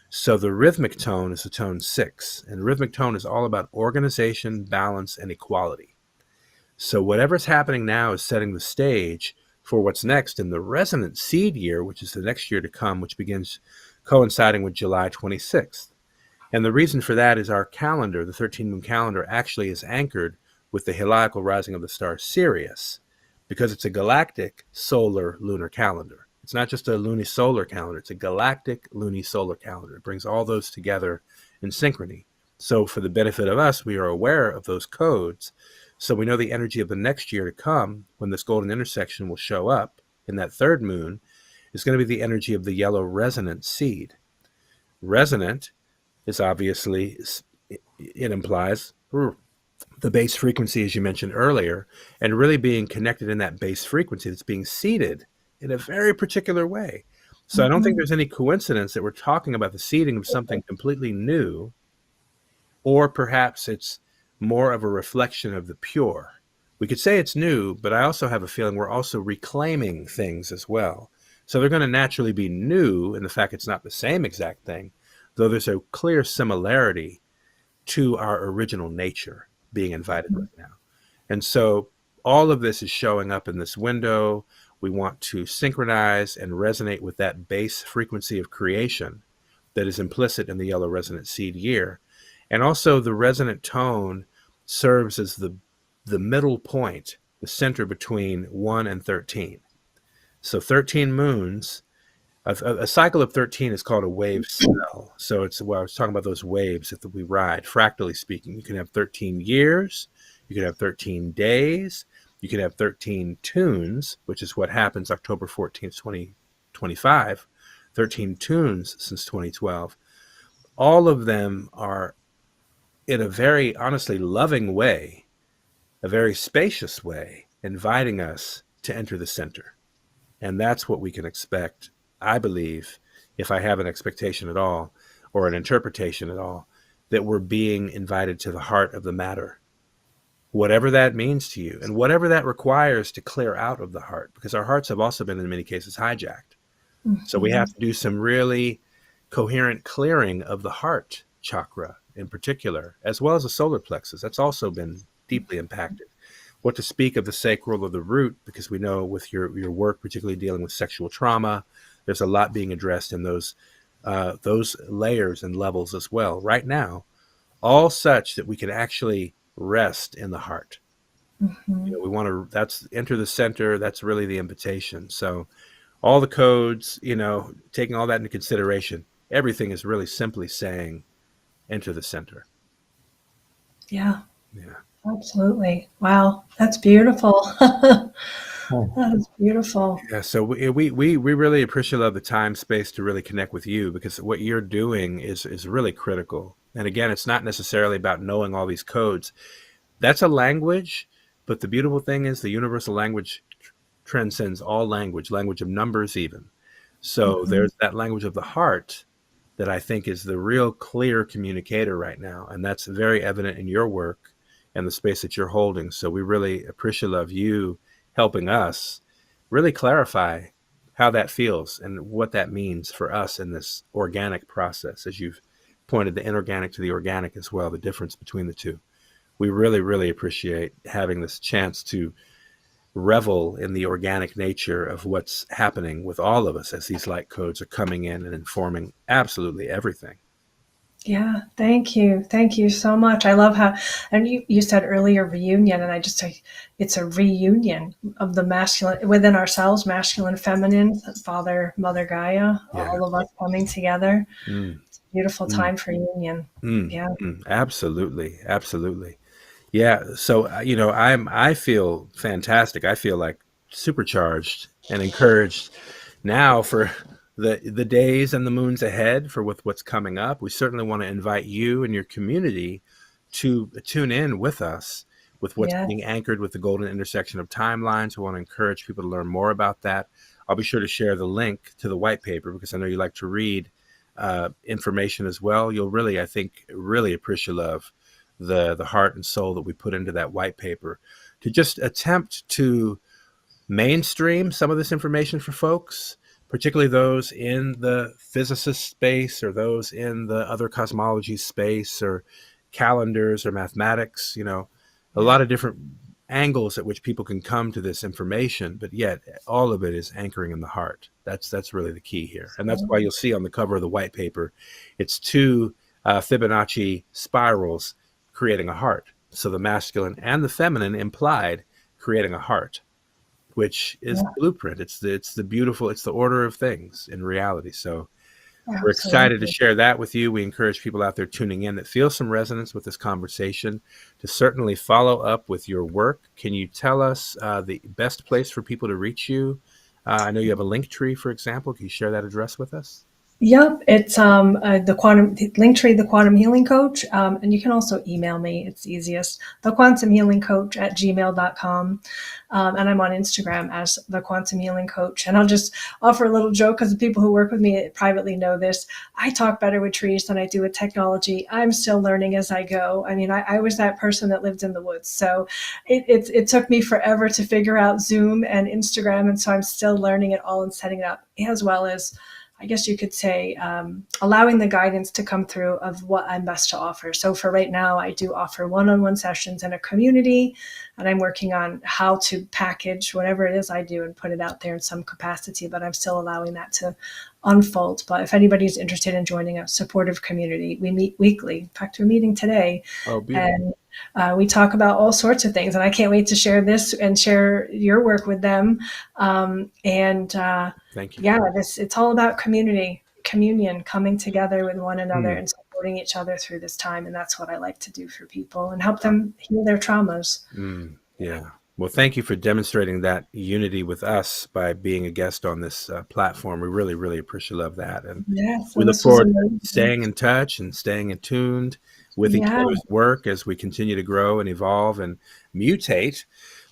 So the rhythmic tone is the tone 6, and the rhythmic tone is all about organization, balance, and equality. So whatever's happening now is setting the stage for what's next in the resonant seed year, which is the next year to come, which begins coinciding with July 26th. And the reason for that is our calendar, the 13 moon calendar, actually is anchored with the heliacal rising of the star Sirius, because it's a galactic solar lunar calendar. It's not just a lunisolar calendar, it's a galactic lunisolar calendar. It brings all those together in synchrony. So for the benefit of us, we are aware of those codes. So we know the energy of the next year to come, when this golden intersection will show up in that third moon, is going to be the energy of the yellow resonant seed. Resonant is obviously, it implies the base frequency, as you mentioned earlier, and really being connected in that base frequency that's being seeded in a very particular way. So I don't think there's any coincidence that we're talking about the seeding of something completely new, or perhaps it's more of a reflection of the pure. We could say it's new, but I also have a feeling we're also reclaiming things as well. So they're going to naturally be new in the fact it's not the same exact thing, though there's a clear similarity to our original nature being invited right now. And so all of this is showing up in this window. We want to synchronize and resonate with that base frequency of creation that is implicit in the yellow resonant seed year. And also the resonant tone serves as the middle point, the center between 1 and 13. So 13 moons, a cycle of 13 is called a wave cell. So it's, well, I was talking about those waves that we ride, fractally speaking. You can have 13 years, you can have 13 days, you can have 13 tunes, which is what happens October 14th, 2025, 13 tunes since 2012. All of them are, in a very honestly loving way, a very spacious way, inviting us to enter the center. And that's what we can expect, I believe, if I have an expectation at all, or an interpretation at all, that we're being invited to the heart of the matter. Whatever that means to you, and whatever that requires to clear out of the heart, because our hearts have also been in many cases hijacked. So we have to do some really coherent clearing of the heart chakra in particular, as well as the solar plexus. That's also been deeply impacted. What to speak of the sacral or the root, because we know with your work, particularly dealing with sexual trauma, there's a lot being addressed in those layers and levels as well right now, all such that we can actually rest in the heart. We want to, that's enter the center. That's really the invitation. So all the codes, taking all that into consideration, everything is really simply saying, enter the center. Yeah, absolutely. Wow. That's beautiful. That is beautiful. Yeah, so we really appreciate the time space to really connect with you, because what you're doing is really critical. And again, it's not necessarily about knowing all these codes. That's a language, but the beautiful thing is the universal language transcends all language of numbers even. So there's that language of the heart that I think is the real clear communicator right now, and that's very evident in your work and the space that you're holding. So we really appreciate you helping us really clarify how that feels and what that means for us in this organic process, as you've pointed the inorganic to the organic as well, the difference between the two. We really, really appreciate having this chance to revel in the organic nature of what's happening with all of us as these light codes are coming in and informing absolutely everything. Yeah, thank you. Thank you so much. I love how, and you said earlier reunion, and I just say it's a reunion of the masculine within ourselves, masculine, feminine, Father, Mother Gaia, all of us coming together. It's a beautiful time for union. Absolutely. Absolutely. Yeah. So, I feel fantastic. I feel like supercharged and encouraged now for the days and the moons ahead for what's coming up. We certainly want to invite you and your community to tune in with us with what's being anchored with the golden intersection of timelines. We want to encourage people to learn more about that. I'll be sure to share the link to the white paper, because I know you like to read information as well. You'll really, I think, really appreciate the heart and soul that we put into that white paper to just attempt to mainstream some of this information for folks, particularly those in the physicist space or those in the other cosmology space or calendars or mathematics, a lot of different angles at which people can come to this information, but yet all of it is anchoring in the heart. That's really the key here. And that's why you'll see on the cover of the white paper, it's two Fibonacci spirals creating a heart. So the masculine and the feminine implied creating a heart, which is the blueprint. It's the beautiful, it's the order of things in reality. So we're excited to share that with you. We encourage people out there tuning in that feel some resonance with this conversation to certainly follow up with your work. Can you tell us the best place for people to reach you? I know you have a link tree, for example. Can you share that address with us? Yep, it's the quantum Linktree, the Quantum Healing Coach, and you can also email me. It's easiest, thequantumhealingcoach@gmail.com, and I'm on Instagram as the Quantum Healing Coach. And I'll just offer a little joke, because the people who work with me privately know this. I talk better with trees than I do with technology. I'm still learning as I go. I mean, I was that person that lived in the woods, so it took me forever to figure out Zoom and Instagram, and so I'm still learning it all and setting it up, as well as, I guess you could say, allowing the guidance to come through of what I'm best to offer. So for right now, I do offer one-on-one sessions in a community, and I'm working on how to package whatever it is I do and put it out there in some capacity, but I'm still allowing that to unfold. But if anybody's interested in joining a supportive community, we meet weekly. In fact, we're meeting today. And we talk about all sorts of things, and I can't wait to share this and share your work with them. Thank you. Yeah, it's all about communion, coming together with one another and supporting each other through this time. And that's what I like to do for people and help them heal their traumas. Yeah. Well, thank you for demonstrating that unity with us by being a guest on this platform. We really, really appreciate that. And we look forward to staying in touch and staying attuned with each other's work as we continue to grow and evolve and mutate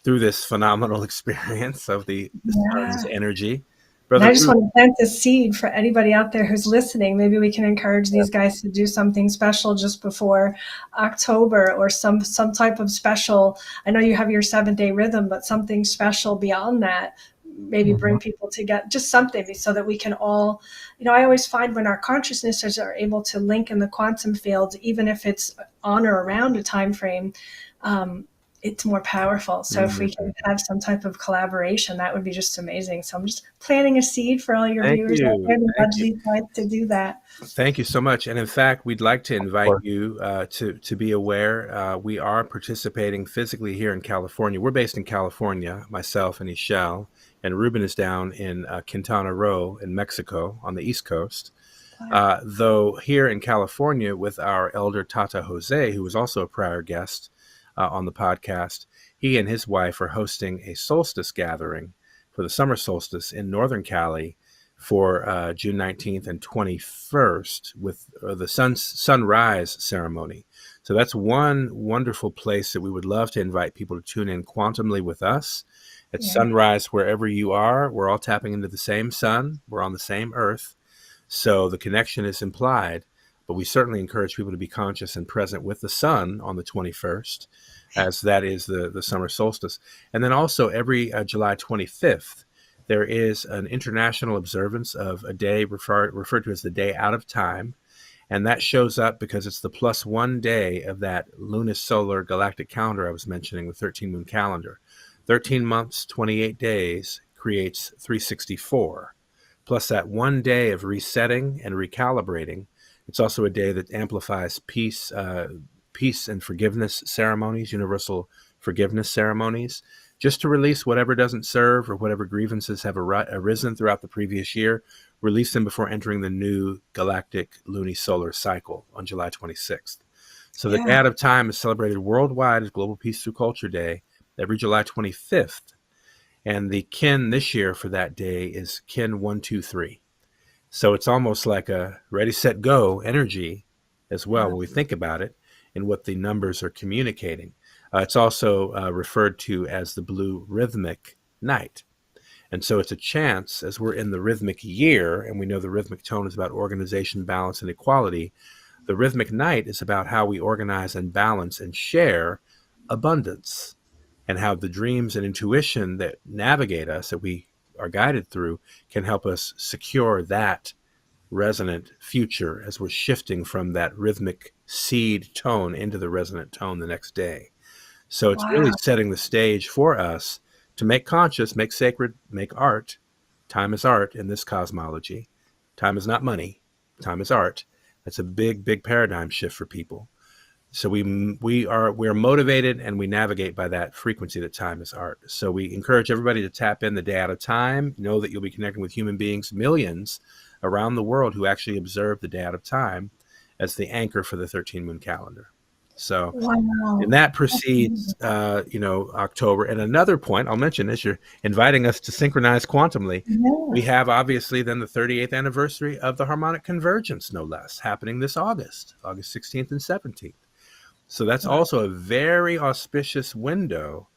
through this phenomenal experience of the sun's energy. And I just want to plant this seed for anybody out there who's listening. Maybe we can encourage these guys to do something special just before October, or some type of special. I know you have your 7-day rhythm, but something special beyond that. Maybe bring people together, just something, so that we can all, I always find when our consciousnesses are able to link in the quantum field, even if it's on or around a time frame, it's more powerful. So if we can have some type of collaboration, that would be just amazing. So I'm just planting a seed for all your viewers out there to do that. Thank you so much. And in fact, we'd like to invite you to be aware. We are participating physically here in California. We're based in California, myself and Ishel, and Rubén is down in Quintana Roo in Mexico on the East Coast. Though here in California with our elder Tata Jose, who was also a prior guest on the podcast, he and his wife are hosting a solstice gathering for the summer solstice in Northern Cali for June 19th and 21st with the sunrise ceremony. So that's one wonderful place that we would love to invite people to tune in quantumly with us. At sunrise, wherever you are, we're all tapping into the same sun. We're on the same earth. So the connection is implied, but we certainly encourage people to be conscious and present with the sun on the 21st, as that is the summer solstice. And then also every July 25th, there is an international observance of a day referred to as the Day Out of Time. And that shows up because it's the +1 day of that lunisolar galactic calendar I was mentioning, the 13-moon calendar. 13 months, 28 days creates 364. Plus that 1 day of resetting and recalibrating. It's also a day that amplifies peace and forgiveness ceremonies, universal forgiveness ceremonies, just to release whatever doesn't serve or whatever grievances have arisen throughout the previous year, release them before entering the new galactic lunisolar cycle on July 26th. So the Day Out of Time is celebrated worldwide as Global Peace Through Culture Day every July 25th. And the kin this year for that day is kin 123. So it's almost like a ready, set, go energy as well when we think about it and what the numbers are communicating. It's also referred to as the blue rhythmic night. And so it's a chance, as we're in the rhythmic year, and we know the rhythmic tone is about organization, balance, and equality, the rhythmic night is about how we organize and balance and share abundance, and how the dreams and intuition that navigate us, that we are guided through, can help us secure that resonant future as we're shifting from that rhythmic seed tone into the resonant tone the next day. So it's really setting the stage for us to make conscious, make sacred, make art. Time is art in this cosmology. Time is not money. Time is art. That's a big, big paradigm shift for people. So we're motivated and we navigate by that frequency that time is art. So we encourage everybody to tap in the Day Out of Time. Know that you'll be connecting with human beings, millions around the world who actually observe the Day Out of Time as the anchor for the 13-moon calendar. So, and that precedes, October. And another point I'll mention is you're inviting us to synchronize quantumly. We have obviously then the 38th anniversary of the harmonic convergence, no less, happening this August 16th and 17th. So that's also a very auspicious window,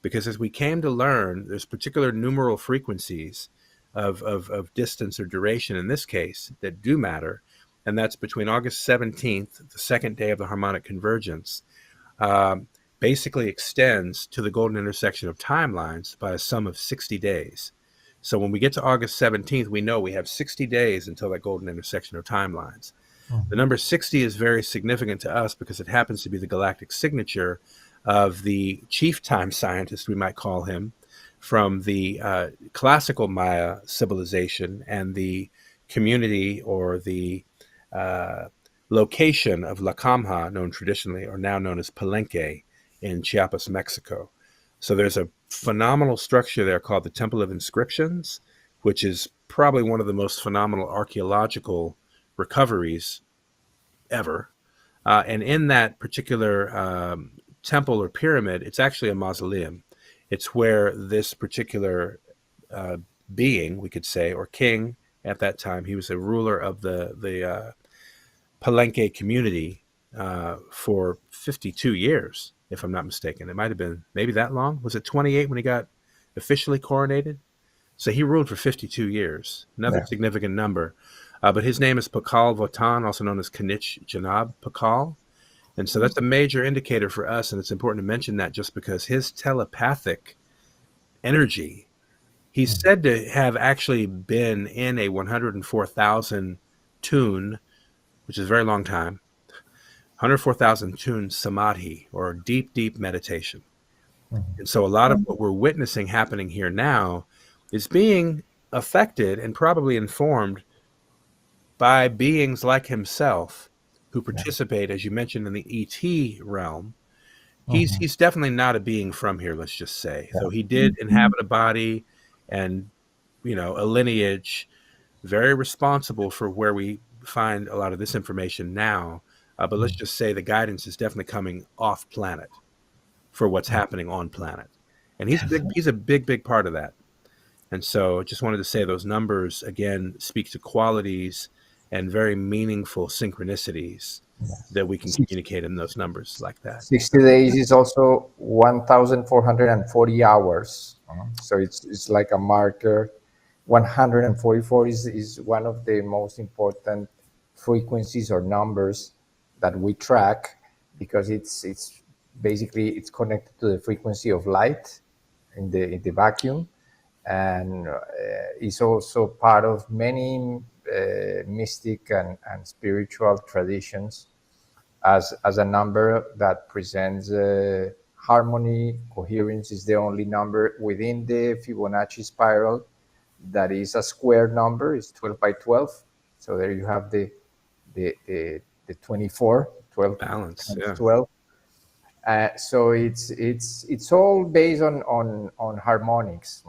because as we came to learn, there's particular numeral frequencies of distance or duration in this case that do matter. And that's between August 17th, the second day of the harmonic convergence, basically extends to the golden intersection of timelines by a sum of 60 days. So when we get to August 17th, we know we have 60 days until that golden intersection of timelines. The number 60 is very significant to us because it happens to be the galactic signature of the chief time scientist, we might call him, from the classical Maya civilization and the community or the location of La Camha, known traditionally or now known as Palenque in Chiapas, Mexico. So there's a phenomenal structure there called the Temple of Inscriptions, which is probably one of the most phenomenal archaeological recoveries ever. And in that particular temple or pyramid, it's actually a mausoleum. It's where this particular being, we could say, or king at that time, he was a ruler of the Palenque community for 52 years, if I'm not mistaken. It might have been maybe that long. Was it 28 when he got officially coronated? So he ruled for 52 years, another significant number. But his name is Pakal Votan, also known as Kanich Janab Pakal. And so that's a major indicator for us. And it's important to mention that just because his telepathic energy, he's said to have actually been in a 104,000 tune, which is a very long time, 104,000 tune samadhi, or deep, deep meditation. And so a lot of what we're witnessing happening here now is being affected and probably informed by beings like himself who participate, as you mentioned, in the ET realm. He's definitely not a being from here, let's just say. So he did inhabit a body and, a lineage, very responsible for where we find a lot of this information now. But let's just say the guidance is definitely coming off planet for what's happening on planet. And he's a big part of that. And so just wanted to say those numbers, again, speak to qualities and very meaningful synchronicities that we can communicate in those numbers like that. 60 days is also 1,440 hours. So it's like a marker. 144 is one of the most important frequencies or numbers that we track, because it's basically it's connected to the frequency of light in the vacuum, and it's also part of many mystic and spiritual traditions as a number that presents harmony. Coherence is the only number within the Fibonacci spiral that is a square number. It's 12 by 12. So there you have the 24, 12 balance, 12. So it's all based on harmonics.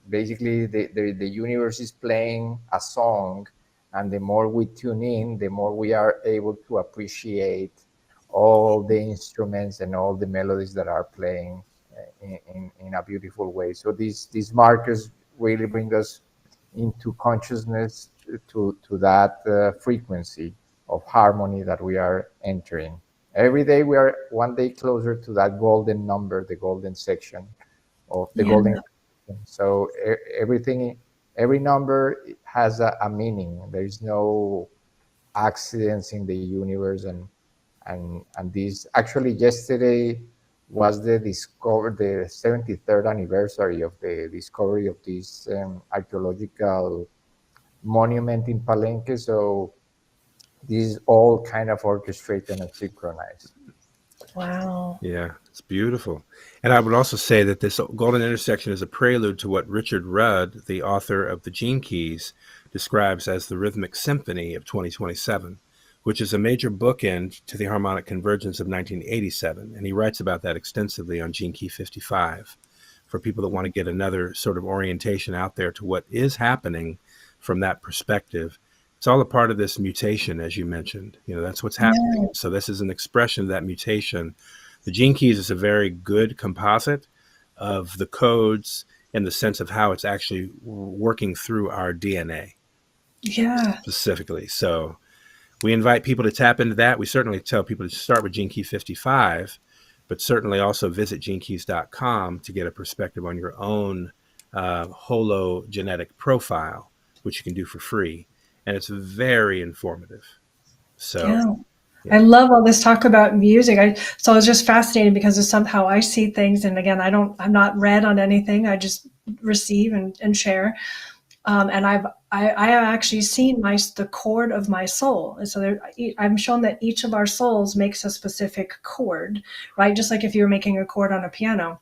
Basically, the universe is playing a song, and the more we tune in, the more we are able to appreciate all the instruments and all the melodies that are playing in a beautiful way. So these markers really bring us into consciousness to that frequency of harmony that we are entering. Every day we are one day closer to that golden number, the golden section of the golden. So every number has a meaning. There is no accidents in the universe, and this actually yesterday was the 73rd anniversary of the discovery of this archaeological monument in Palenque. So this is all kind of orchestrated and synchronized. Wow. Yeah, it's beautiful. And I would also say that this golden intersection is a prelude to what Richard Rudd, the author of The Gene Keys, describes as the rhythmic symphony of 2027, which is a major bookend to the harmonic convergence of 1987. And he writes about that extensively on Gene Key 55 for people that want to get another sort of orientation out there to what is happening from that perspective. It's all a part of this mutation, as you mentioned. That's what's happening. Yeah. So this is an expression of that mutation. The Gene Keys is a very good composite of the codes in the sense of how it's actually working through our DNA. Yeah. Specifically. So we invite people to tap into that. We certainly tell people to start with Gene Key 55, but certainly also visit genekeys.com to get a perspective on your own hologenetic profile, which you can do for free. And it's very informative. So yeah. I love all this talk about music. So it's just fascinating because of somehow I see things. And again, I'm not read on anything. I just receive and share. And I have actually seen the chord of my soul. And so I'm shown that each of our souls makes a specific chord, right? Just like if you were making a chord on a piano.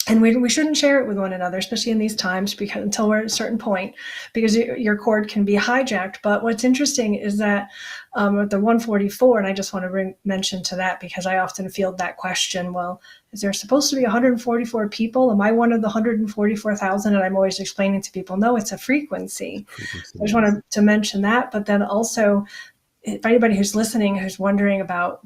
And we shouldn't share it with one another, especially in these times, because until we're at a certain point, because your chord can be hijacked. But what's interesting is that with the 144, and I just want to mention to that because I often field that question, well, is there supposed to be 144 people? Am I one of the 144,000? And I'm always explaining to people, no, it's a frequency. I just wanted to mention that. But then also, if anybody who's listening, who's wondering about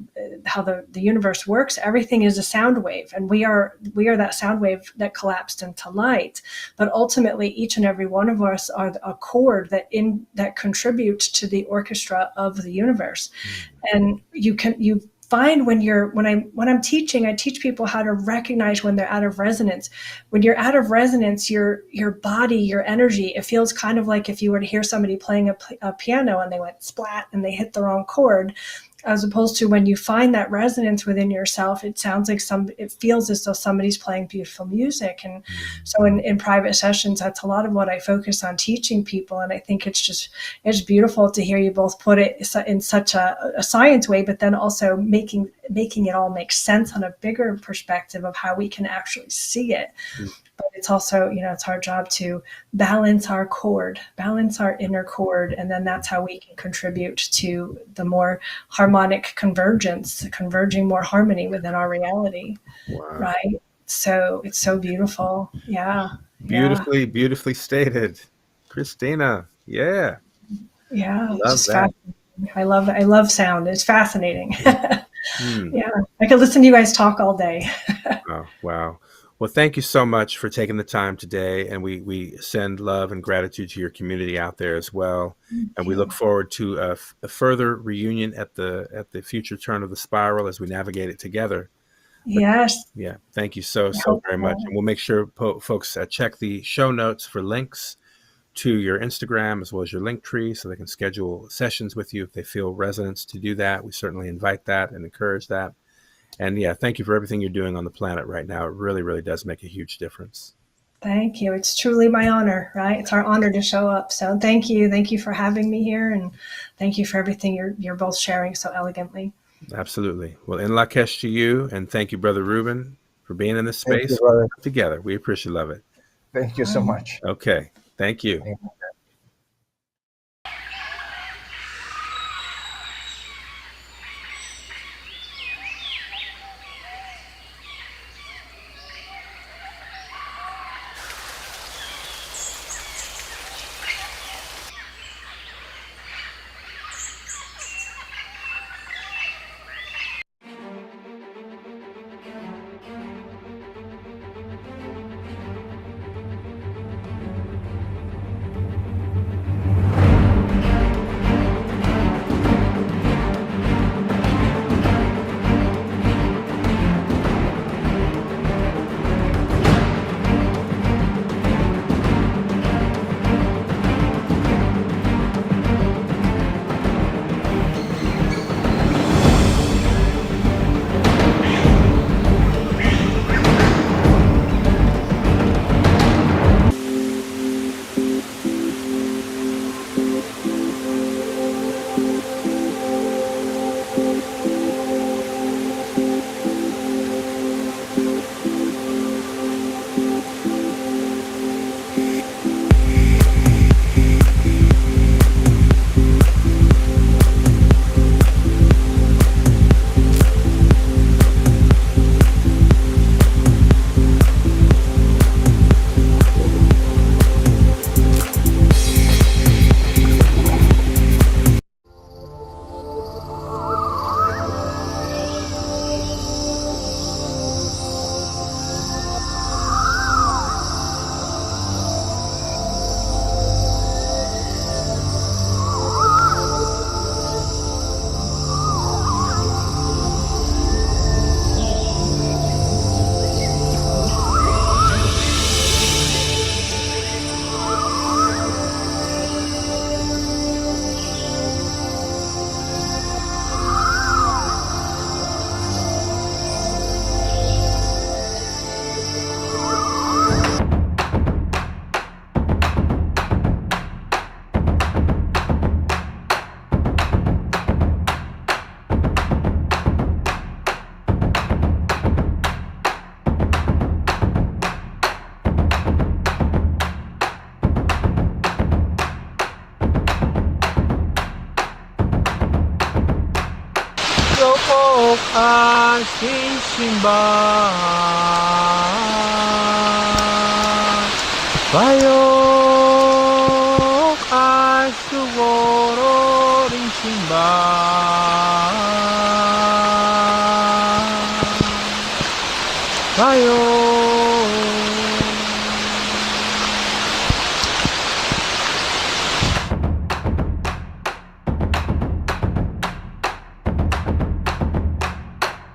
how the universe works, everything is a sound wave, and we are that sound wave that collapsed into light. But ultimately, each and every one of us are a chord that contributes to the orchestra of the universe. And you find when I'm teaching, I teach people how to recognize when they're out of resonance. When you're out of resonance, your body, your energy, it feels kind of like if you were to hear somebody playing a piano and they went splat and they hit the wrong chord, as opposed to when you find that resonance within yourself, it sounds like it feels as though somebody's playing beautiful music. And so in private sessions, that's a lot of what I focus on teaching people. And I think it's beautiful to hear you both put it in such a science way, but then also making it all make sense on a bigger perspective of how we can actually see it. But it's also, it's our job to balance our inner chord. And then that's how we can contribute to the more harmonic convergence, converging more harmony within our reality. Wow. Right. So it's so beautiful. Yeah. Beautifully stated. Krystina. Yeah. Yeah. Love that. I love sound. It's fascinating. Yeah, I could listen to you guys talk all day. Oh, wow. Well, thank you so much for taking the time today, and we send love and gratitude to your community out there as well. And we look forward to a further reunion at the future turn of the spiral as we navigate it together. Yes. Yeah, thank you so very much. And we'll make sure folks check the show notes for links to your Instagram as well as your link tree so they can schedule sessions with you if they feel resonance to do that. We certainly invite that and encourage that. And yeah, thank you for everything you're doing on the planet right now. It really, really does make a huge difference. Thank you. It's truly my honor, right? It's our honor to show up. So thank you. Thank you for having me here. And thank you for everything you're both sharing so elegantly. Absolutely. Well, in Lakesh to you. And thank you, Brother Rubén, for being in this space. Thank you, brother. Together. We appreciate love it. Thank you so much. Okay. Thank you. Thank you.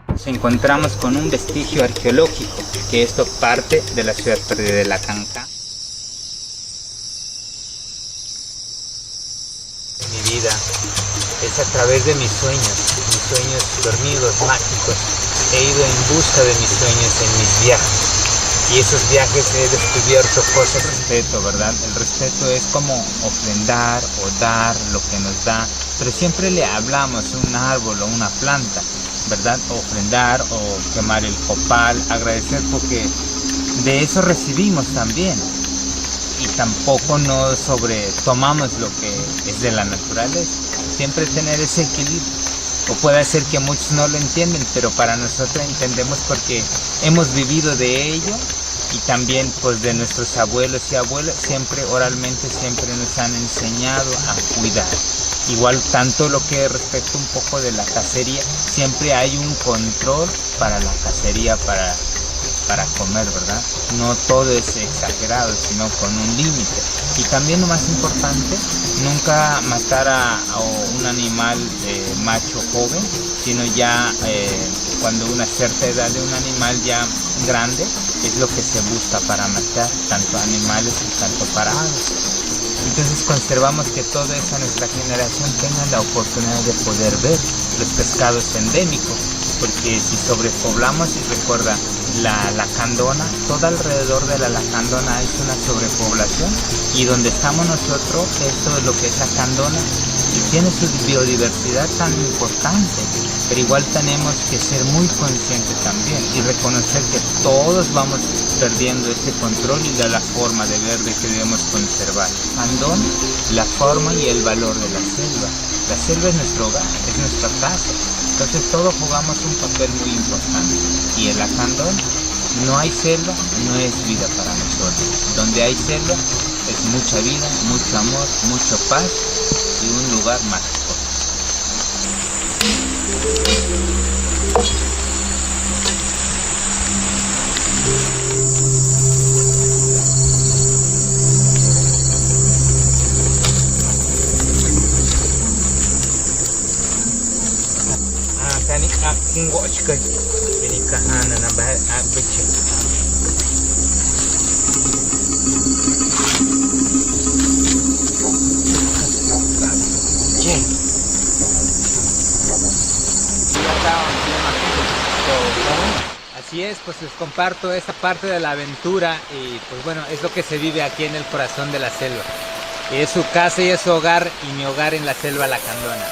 Nos encontramos con un vestigio arqueológico, que esto parte de la ciudad perdida de la Canca. Mi vida es a través de mis sueños dormidos, mágicos. He ido en busca de mis sueños en mis viajes. Y esos viajes he descubierto cosas. Respeto, ¿verdad? El respeto es como ofrendar o dar lo que nos da, pero siempre le hablamos a un árbol o una planta, ¿verdad? Ofrendar o quemar el copal, agradecer porque de eso recibimos también. Y tampoco nos sobretomamos lo que es de la naturaleza. Siempre tener ese equilibrio. O puede ser que muchos no lo entienden, pero para nosotros entendemos porque hemos vivido de ello y también pues de nuestros abuelos y abuelas siempre oralmente siempre nos han enseñado a cuidar. Igual tanto lo que respecta un poco de la cacería, siempre hay un control para la cacería, para comer, ¿verdad? No todo es exagerado, sino con un límite. Y también lo más importante, nunca matar a un animal macho joven, sino ya cuando una cierta edad de un animal ya grande es lo que se busca para matar, tanto animales y tanto para aves. Entonces conservamos que toda esa nuestra generación tenga la oportunidad de poder ver los pescados endémicos, porque si sobrepoblamos, y recuerda, la lacandona, todo alrededor de la lacandona es una sobrepoblación, y donde estamos nosotros, eso es lo que es lacandona, y tiene su biodiversidad tan importante, pero igual tenemos que ser muy conscientes también y reconocer que todos vamos perdiendo ese control y la forma de ver de que debemos conservar. Andón, la forma y el valor de la selva. La selva es nuestro hogar, es nuestra casa. Entonces todos jugamos un papel muy importante. Y el Lacandón, no hay selva, no es vida para nosotros. Donde hay selva es mucha vida, mucho amor, mucho paz y un lugar mágico. Así es, pues les comparto esa parte de la aventura y pues bueno, es lo que se vive aquí en el corazón de la selva. Es su casa y es su hogar y mi hogar en la selva lacandona.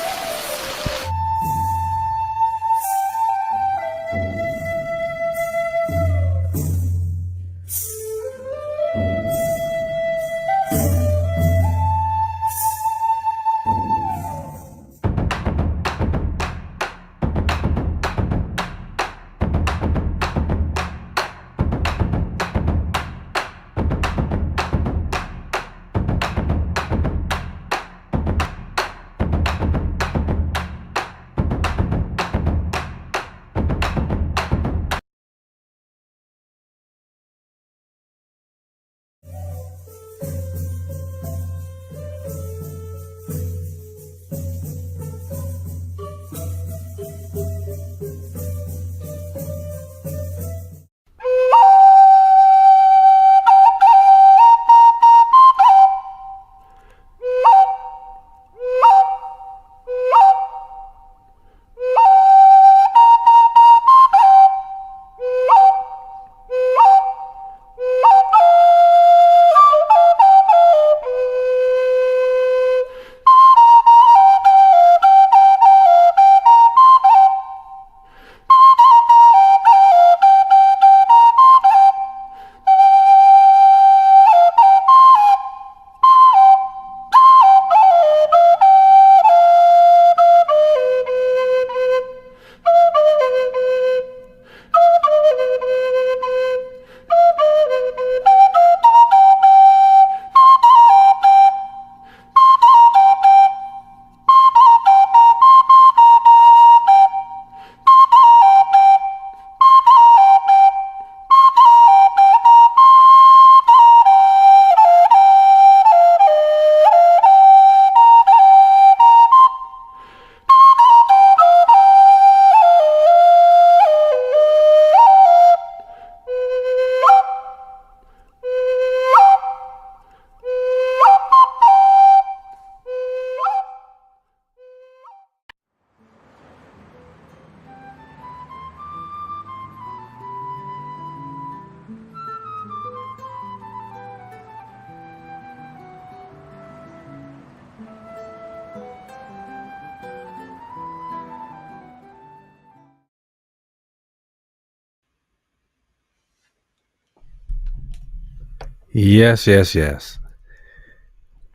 Yes, yes, yes.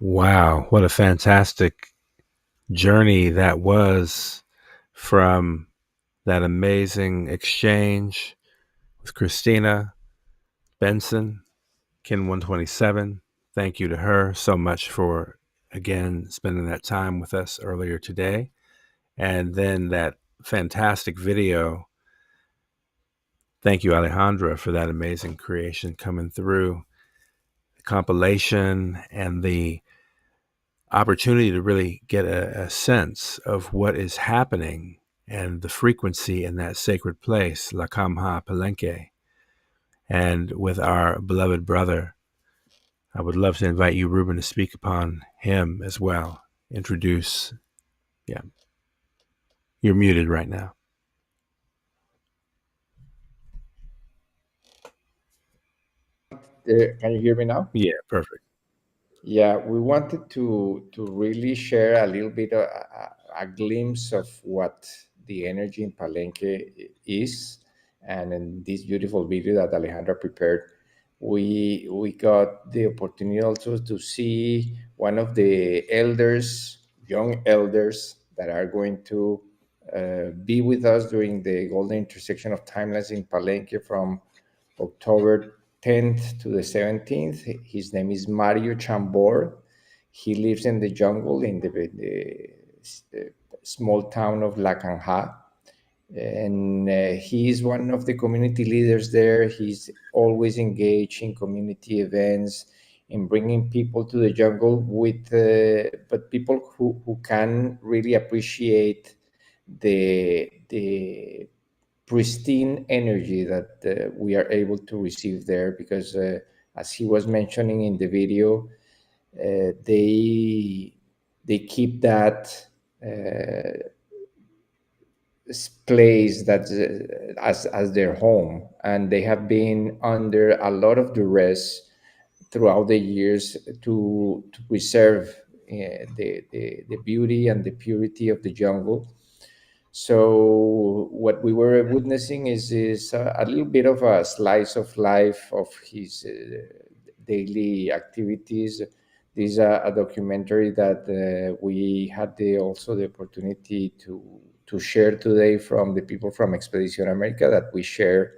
Wow, what a fantastic journey that was from that amazing exchange with Krystina Benson, Kin 127. Thank you to her so much for again spending that time with us earlier today. And then that fantastic video. Thank you, Alejandra, for that amazing creation coming through. The compilation and the opportunity to really get a sense of what is happening and the frequency in that sacred place, La Kamha Palenque. And with our beloved brother, I would love to invite you, Rubén, to speak upon him as well. Introduce. Yeah. You're muted right now. Can you hear me now? Yeah, perfect. Yeah, we wanted to really share a little bit a glimpse of what the energy in Palenque is, and in this beautiful video that Alejandra prepared, we got the opportunity also to see one of the elders, young elders that are going to be with us during the golden intersection of timelines in Palenque from October 10th to the 17th. His name is Mario Chambor. He lives in the jungle in the small town of La Canja. And he is one of the community leaders there. He's always engaged in community events, in bringing people to the jungle but people who can really appreciate the pristine energy that we are able to receive there, because as he was mentioning in the video, they keep that place that's as their home, and they have been under a lot of duress throughout the years to preserve the beauty and the purity of the jungle. So what we were witnessing is a little bit of a slice of life of his daily activities. This is a documentary that we had also the opportunity to share today from the people from Expedición America that we share.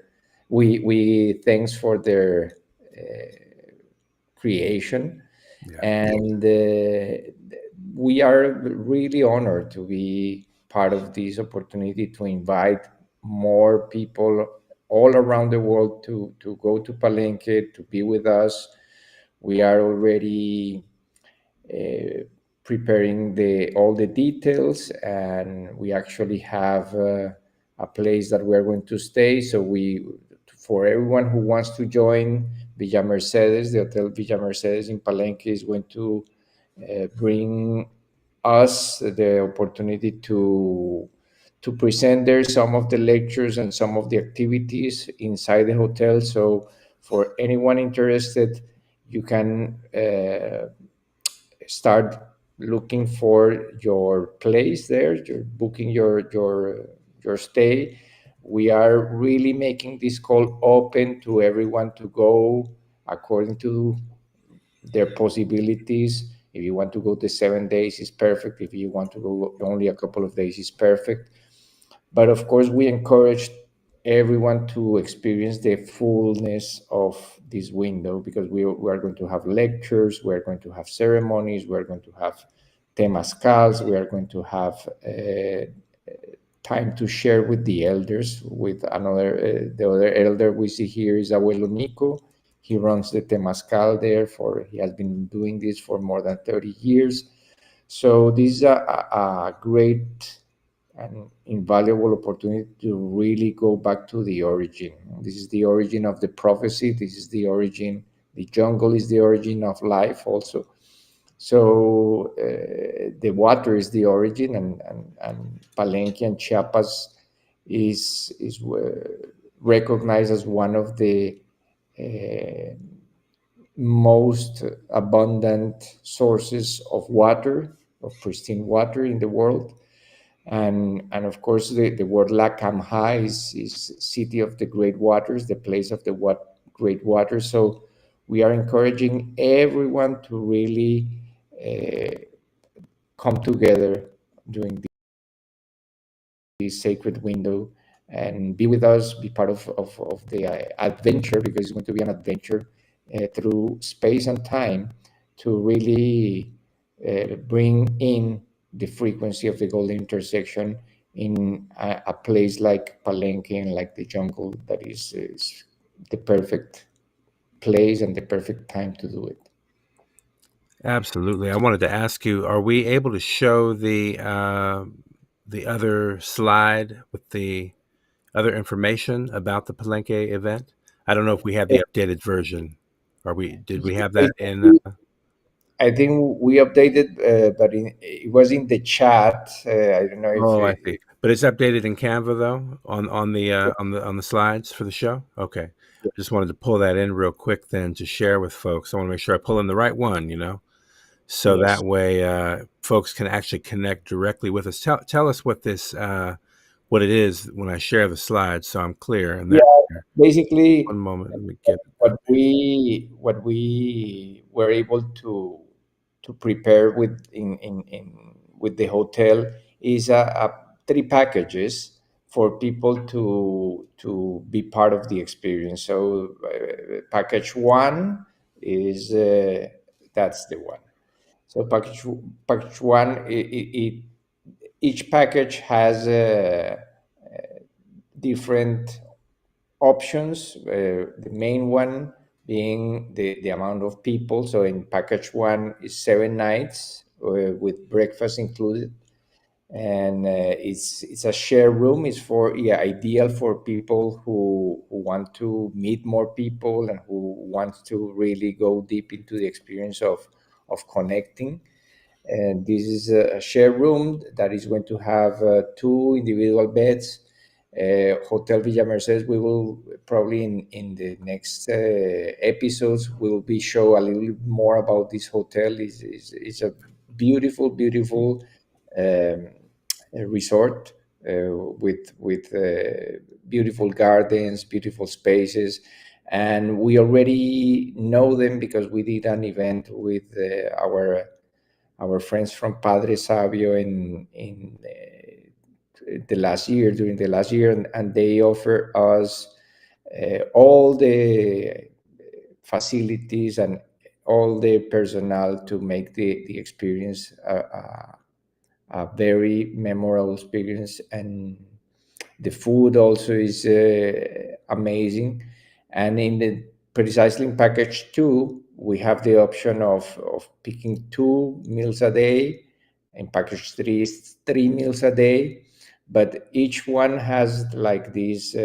We thanks for their creation. Yeah. And we are really honored to be part of this opportunity to invite more people all around the world to go to Palenque, to be with us. We are already preparing all the details, and we actually have a place that we're going to stay. So for everyone who wants to join Villa Mercedes, the Hotel Villa Mercedes in Palenque is going to bring us the opportunity to present there some of the lectures and some of the activities inside the hotel. So for anyone interested, you can start looking for your place there, you're booking your stay. We are really making this call open to everyone to go according to their possibilities. If you want to go the 7 days, is perfect. If you want to go only a couple of days, is perfect. But of course, we encourage everyone to experience the fullness of this window, because we are going to have lectures, we are going to have ceremonies, we are going to have temazcals, we are going to have time to share with the elders. With the other elder we see here is Abuelo Nico. He runs the temazcal there. He has been doing this for more than 30 years. So this is a great and invaluable opportunity to really go back to the origin. This is the origin of the prophecy. This is the origin. The jungle is the origin of life also. So the water is the origin, and Palenque and Chiapas is recognized as one of the most abundant sources of water, of pristine water in the world. And of course, the word La Camha is city of the great waters, the place of the great waters. So we are encouraging everyone to really come together during this sacred window and be with us, be part of the adventure, because it's going to be an adventure through space and time to really bring in the frequency of the golden intersection in a place like Palenque and like the jungle. That is the perfect place and the perfect time to do it. Absolutely. I wanted to ask you, are we able to show the other slide with the other information about the Palenque event? I don't know if we have the updated version. Did we have that in? I think we updated, but it was in the chat. I don't know if. Oh, I see. But it's updated in Canva though on the slides for the show. Okay, just wanted to pull that in real quick then to share with folks. I want to make sure I pull in the right one, so Yes. that way folks can actually connect directly with us. Tell us what this what it is when I share the slides, so I'm clear. And Basically, one moment, let me get what we were able to prepare with with the hotel is a 3 packages for people to be part of the experience. So package 1 is that's the one. So package 1, each package has different options. The main one being the amount of people. So in package 1 is 7 nights with breakfast included, and it's a shared room. It's ideal for people who want to meet more people and who want to really go deep into the experience of connecting. And this is a shared room that is going to have 2 individual beds. Hotel Villa Mercedes, we will probably in the next episodes, we will be show a little more about this hotel. It's a beautiful resort with beautiful gardens, beautiful spaces, and we already know them because we did an event with our friends from Padre Sabio in the last year, during the last year, and they offer us all the facilities and all the personnel to make the experience a very memorable experience. And the food also is amazing. And in the precisely in package 2, we have the option of picking 2 meals a day. In package 3 is 3 meals a day, but each one has like this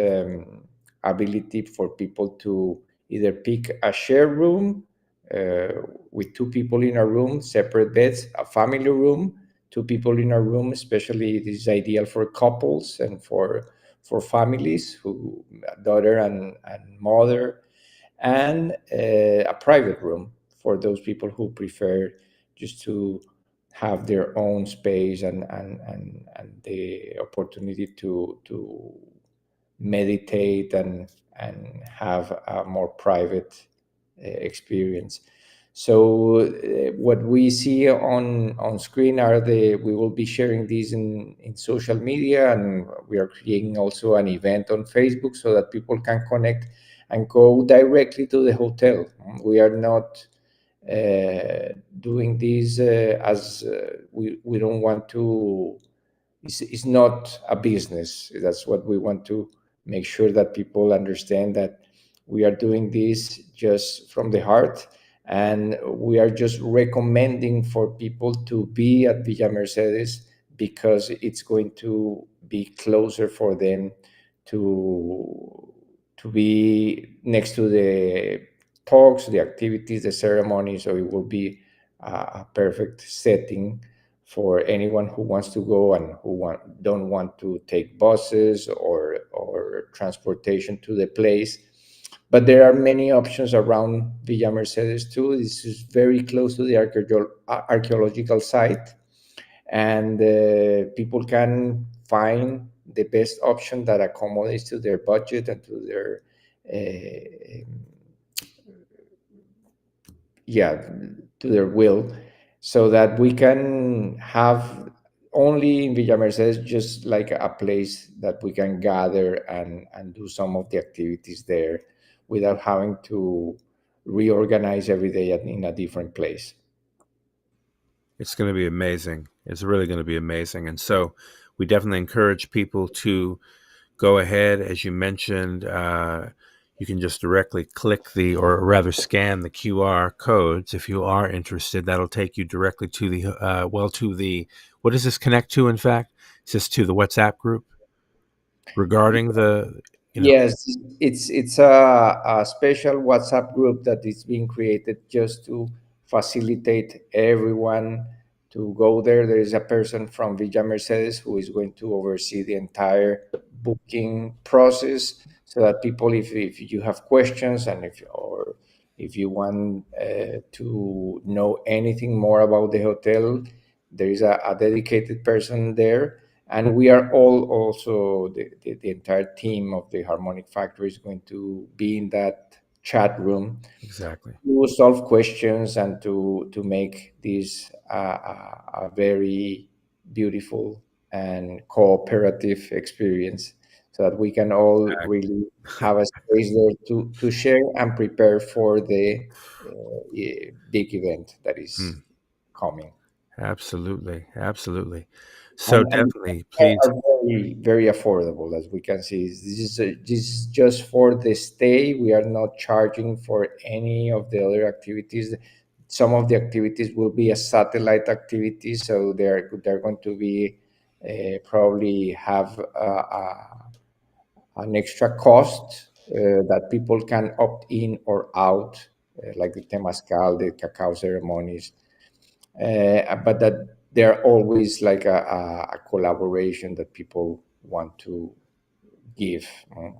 ability for people to either pick a shared room with 2 people in a room, separate beds, a family room, 2 people in a room. Especially this is ideal for couples and for families, who daughter and mother, and a private room for those people who prefer just to have their own space and the opportunity to meditate and have a more private experience. So what we see on screen are we will be sharing these in social media, and we are creating also an event on Facebook so that people can connect and go directly to the hotel. We are not doing this as we don't want to. It's not a business. That's what we want to make sure that people understand, that we are doing this just from the heart, and we are just recommending for people to be at Villa Mercedes because it's going to be closer for them to be next to the talks, the activities, the ceremony. So it will be a perfect setting for anyone who wants to go and who don't want to take buses or transportation to the place. But there are many options around Villa Mercedes too. This is very close to the archaeological site, and people can find the best option that accommodates to their budget and to their to their will, so that we can have only in Villa Mercedes just like a place that we can gather and do some of the activities there without having to reorganize every day in a different place. It's going to be amazing. It's really going to be amazing. And so we definitely encourage people to go ahead. As you mentioned, you can just directly click or rather scan the QR codes if you are interested. That'll take you directly to what does this connect to, in fact? It's just to the WhatsApp group regarding the, Yes, it's a special WhatsApp group that is being created just to facilitate everyone to go there. There is a person from Villa Mercedes who is going to oversee the entire booking process, so that people, if you have questions and if you want to know anything more about the hotel, there is a dedicated person there. And we are all also, the entire team of the Harmonic Factory is going to be in that chat room. Exactly. To solve questions and to make this a very beautiful and cooperative experience, so that we can all really have a space there to share and prepare for the big event that is coming. Absolutely. So And definitely, please. are very, very affordable, as we can see. This is just for the stay. We are not charging for any of the other activities. Some of the activities will be a satellite activity, so they're going to be probably have an extra cost that people can opt in or out, like the temazcal, the cacao ceremonies, but that they're always like a collaboration that people want to give.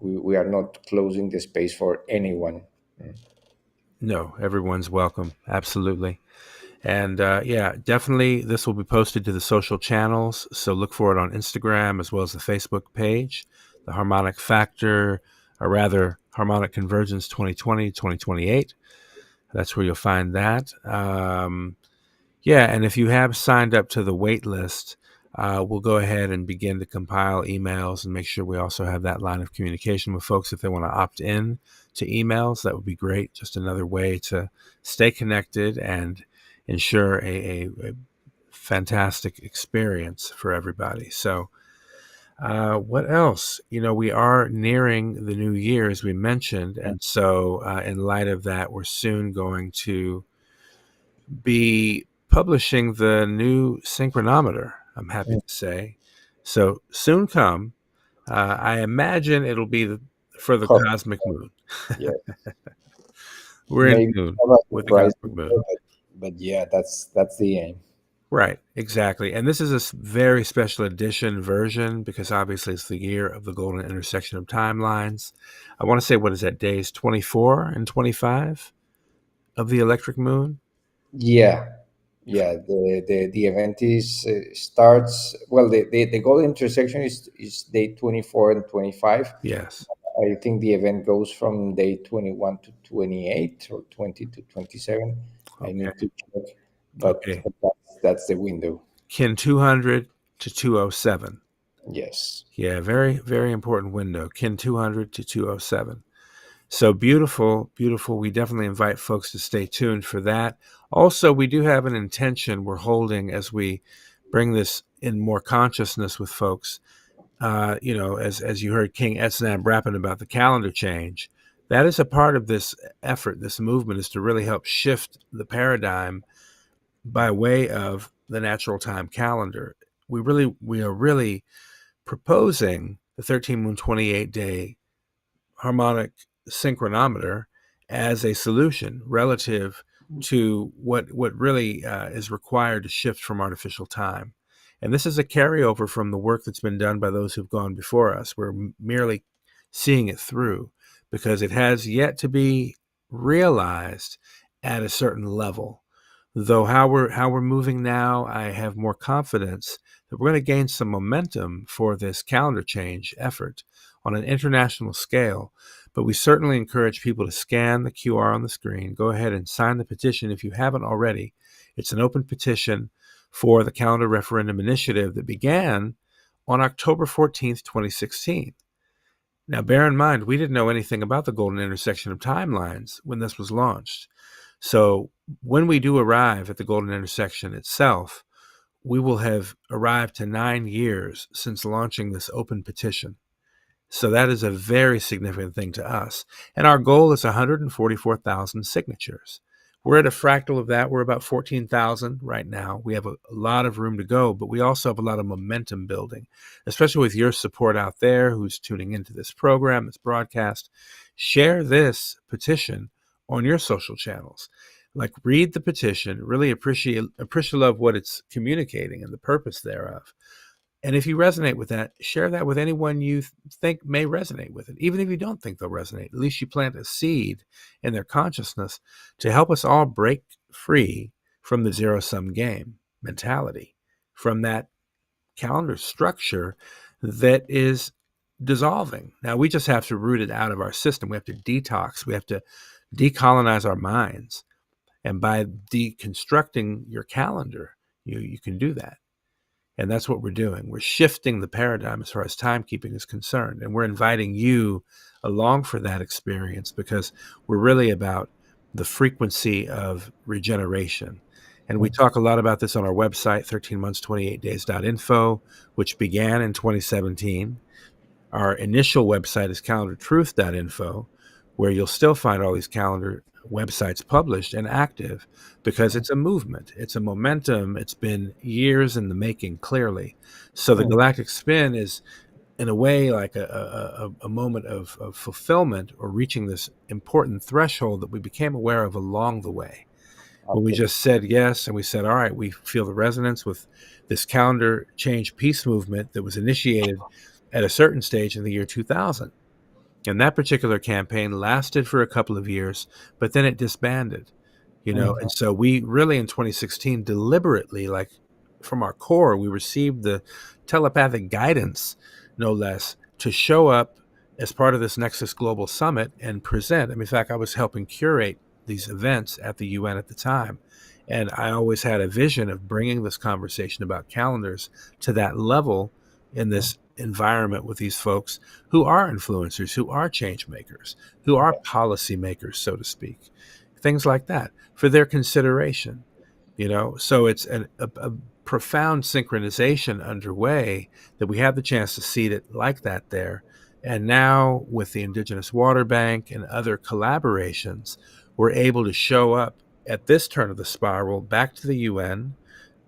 We are not closing the space for anyone. No, everyone's welcome. Absolutely. And definitely this will be posted to the social channels. So look for it on Instagram as well as the Facebook page, the Harmonic Factor, or rather Harmonic Convergence 2020-2028. That's where you'll find that. And if you have signed up to the wait list, we'll go ahead and begin to compile emails and make sure we also have that line of communication with folks if they want to opt in to emails. That would be great. Just another way to stay connected and ensure a fantastic experience for everybody. So what else? We are nearing the new year, as we mentioned. And so in light of that, we're soon going to be publishing the new synchronometer, I'm happy to say. So soon come. I imagine it'll be for the cosmic moon. Yeah. We're Maybe in tune with the price, cosmic moon. but yeah, that's the aim. Right, exactly. And this is a very special edition version because obviously it's the year of the golden intersection of timelines. I want to say, what is that, days 24 and 25 of the electric moon? Yeah. The event is starts, well, the golden intersection is day 24 and 25. Yes. I think the event goes from day 21 to 28 or 20 to 27. Okay. I need to check, but that's the window. Kin 200 to 207. Yes. Yeah, very, very important window. Kin 200 to 207. So beautiful. We definitely invite folks to stay tuned for that. Also, we do have an intention we're holding as we bring this in more consciousness with folks. As you heard King Etznab rapping about the calendar change, that is a part of this effort. This movement is to really help shift the paradigm by way of the natural time calendar. We are really proposing the 13 moon 28 day harmonic synchronometer as a solution relative to what really is required to shift from artificial time. And this is a carryover from the work that's been done by those who've gone before us. We're merely seeing it through because it has yet to be realized at a certain level. Though how we're moving now, I have more confidence that we're going to gain some momentum for this calendar change effort on an international scale. But we certainly encourage people to scan the QR on the screen. Go ahead and sign the petition if you haven't already. It's an open petition for the calendar referendum initiative that began on October 14th, 2016. Now, bear in mind, we didn't know anything about the golden intersection of timelines when this was launched. So when we do arrive at the golden intersection itself, we will have arrived to 9 years since launching this open petition. So that is a very significant thing to us. And our goal is 144,000 signatures. We're at a fractal of that. We're about 14,000 right now. We have a lot of room to go, but we also have a lot of momentum building, especially with your support out there who's tuning into this program, this broadcast. Share this petition on your social channels. Like, read the petition, really appreciate what it's communicating and the purpose thereof. And if you resonate with that, share that with anyone you think may resonate with it. Even if you don't think they'll resonate, at least you plant a seed in their consciousness to help us all break free from the zero-sum game mentality, from that calendar structure that is dissolving. Now, we just have to root it out of our system. We have to detox. We have to decolonize our minds. And by deconstructing your calendar, you can do that. And that's what we're doing. We're shifting the paradigm as far as timekeeping is concerned. And we're inviting you along for that experience because we're really about the frequency of regeneration. And we talk a lot about this on our website, 13months28days.info, which began in 2017. Our initial website is calendartruth.info, where you'll still find all these calendar websites published and active because it's a movement, it's a momentum. It's been years in the making, clearly. So the Galactic Spin is, in a way, like a moment of fulfillment, or reaching this important threshold that we became aware of along the way. When we just said yes, and we said, all right, we feel the resonance with this calendar change peace movement that was initiated at a certain stage in the year 2000. And that particular campaign lasted for a couple of years, but then it disbanded, And so we really, in 2016, deliberately, like from our core, we received the telepathic guidance, no less, to show up as part of this Nexus Global Summit and present. In fact, I was helping curate these events at the UN at the time. And I always had a vision of bringing this conversation about calendars to that level in this environment with these folks who are influencers, who are change makers, who are policy makers, so to speak, things like that, for their consideration. So it's a profound synchronization underway that we have the chance to see it like that there. And now with the Indigenous Water Bank and other collaborations, we're able to show up at this turn of the spiral back to the UN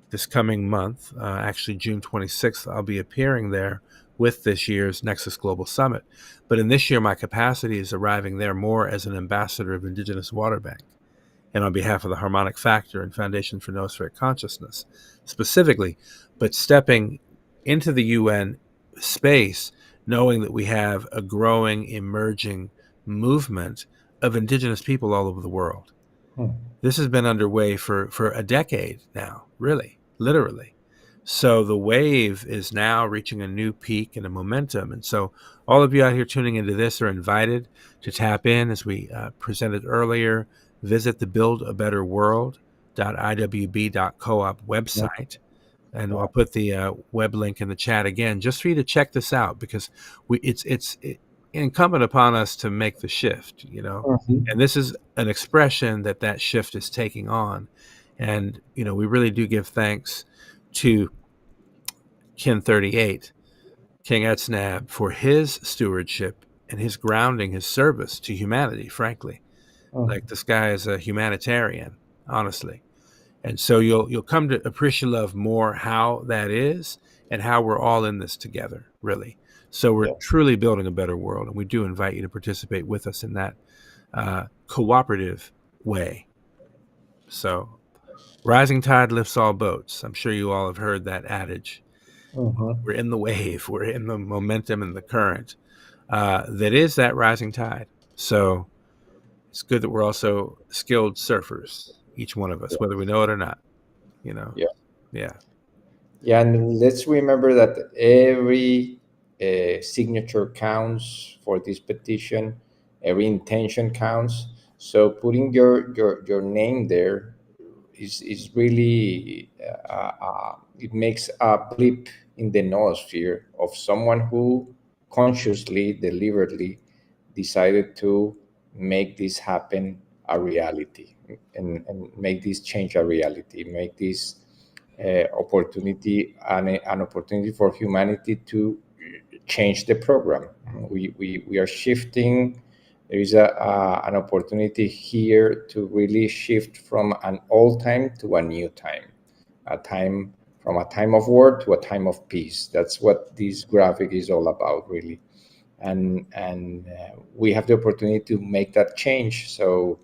this coming month. Actually, June 26th, I'll be appearing there with this year's Nexus Global Summit. But in this year, my capacity is arriving there more as an ambassador of Indigenous Water Bank, and on behalf of the Harmonic Factor and Foundation for Noospheric Consciousness specifically, but stepping into the UN space, knowing that we have a growing, emerging movement of Indigenous people all over the world. This has been underway for a decade now, really, literally. So the wave is now reaching a new peak and a momentum. And so all of you out here tuning into this are invited to tap in, as we presented earlier. Visit the buildabetterworld.iwb.coop website. And I'll put the web link in the chat again, just for you to check this out, because it's incumbent upon us to make the shift, and this is an expression that shift is taking on. And, we really do give thanks to Kin 38, King Etznab, for his stewardship and his grounding, his service to humanity, frankly. Like, this guy is a humanitarian, honestly. And so you'll come to appreciate more how that is and how we're all in this together, really. So we're truly building a better world, and we do invite you to participate with us in that cooperative way. So rising tide lifts all boats. I'm sure you all have heard that adage. We're in the wave. We're in the momentum and the current that is that rising tide. So it's good that we're also skilled surfers, each one of us, whether we know it or not. Yeah, and let's remember that every signature counts for this petition. Every intention counts. So putting your name there is really it makes a blip in the noosphere of someone who consciously, deliberately decided to make this happen a reality, and make this change a reality, make this opportunity an opportunity for humanity to change the program. We are shifting. There is an opportunity here to really shift from an old time to a new time, from a time of war to a time of peace. That's what this graphic is all about, really. And we have the opportunity to make that change. So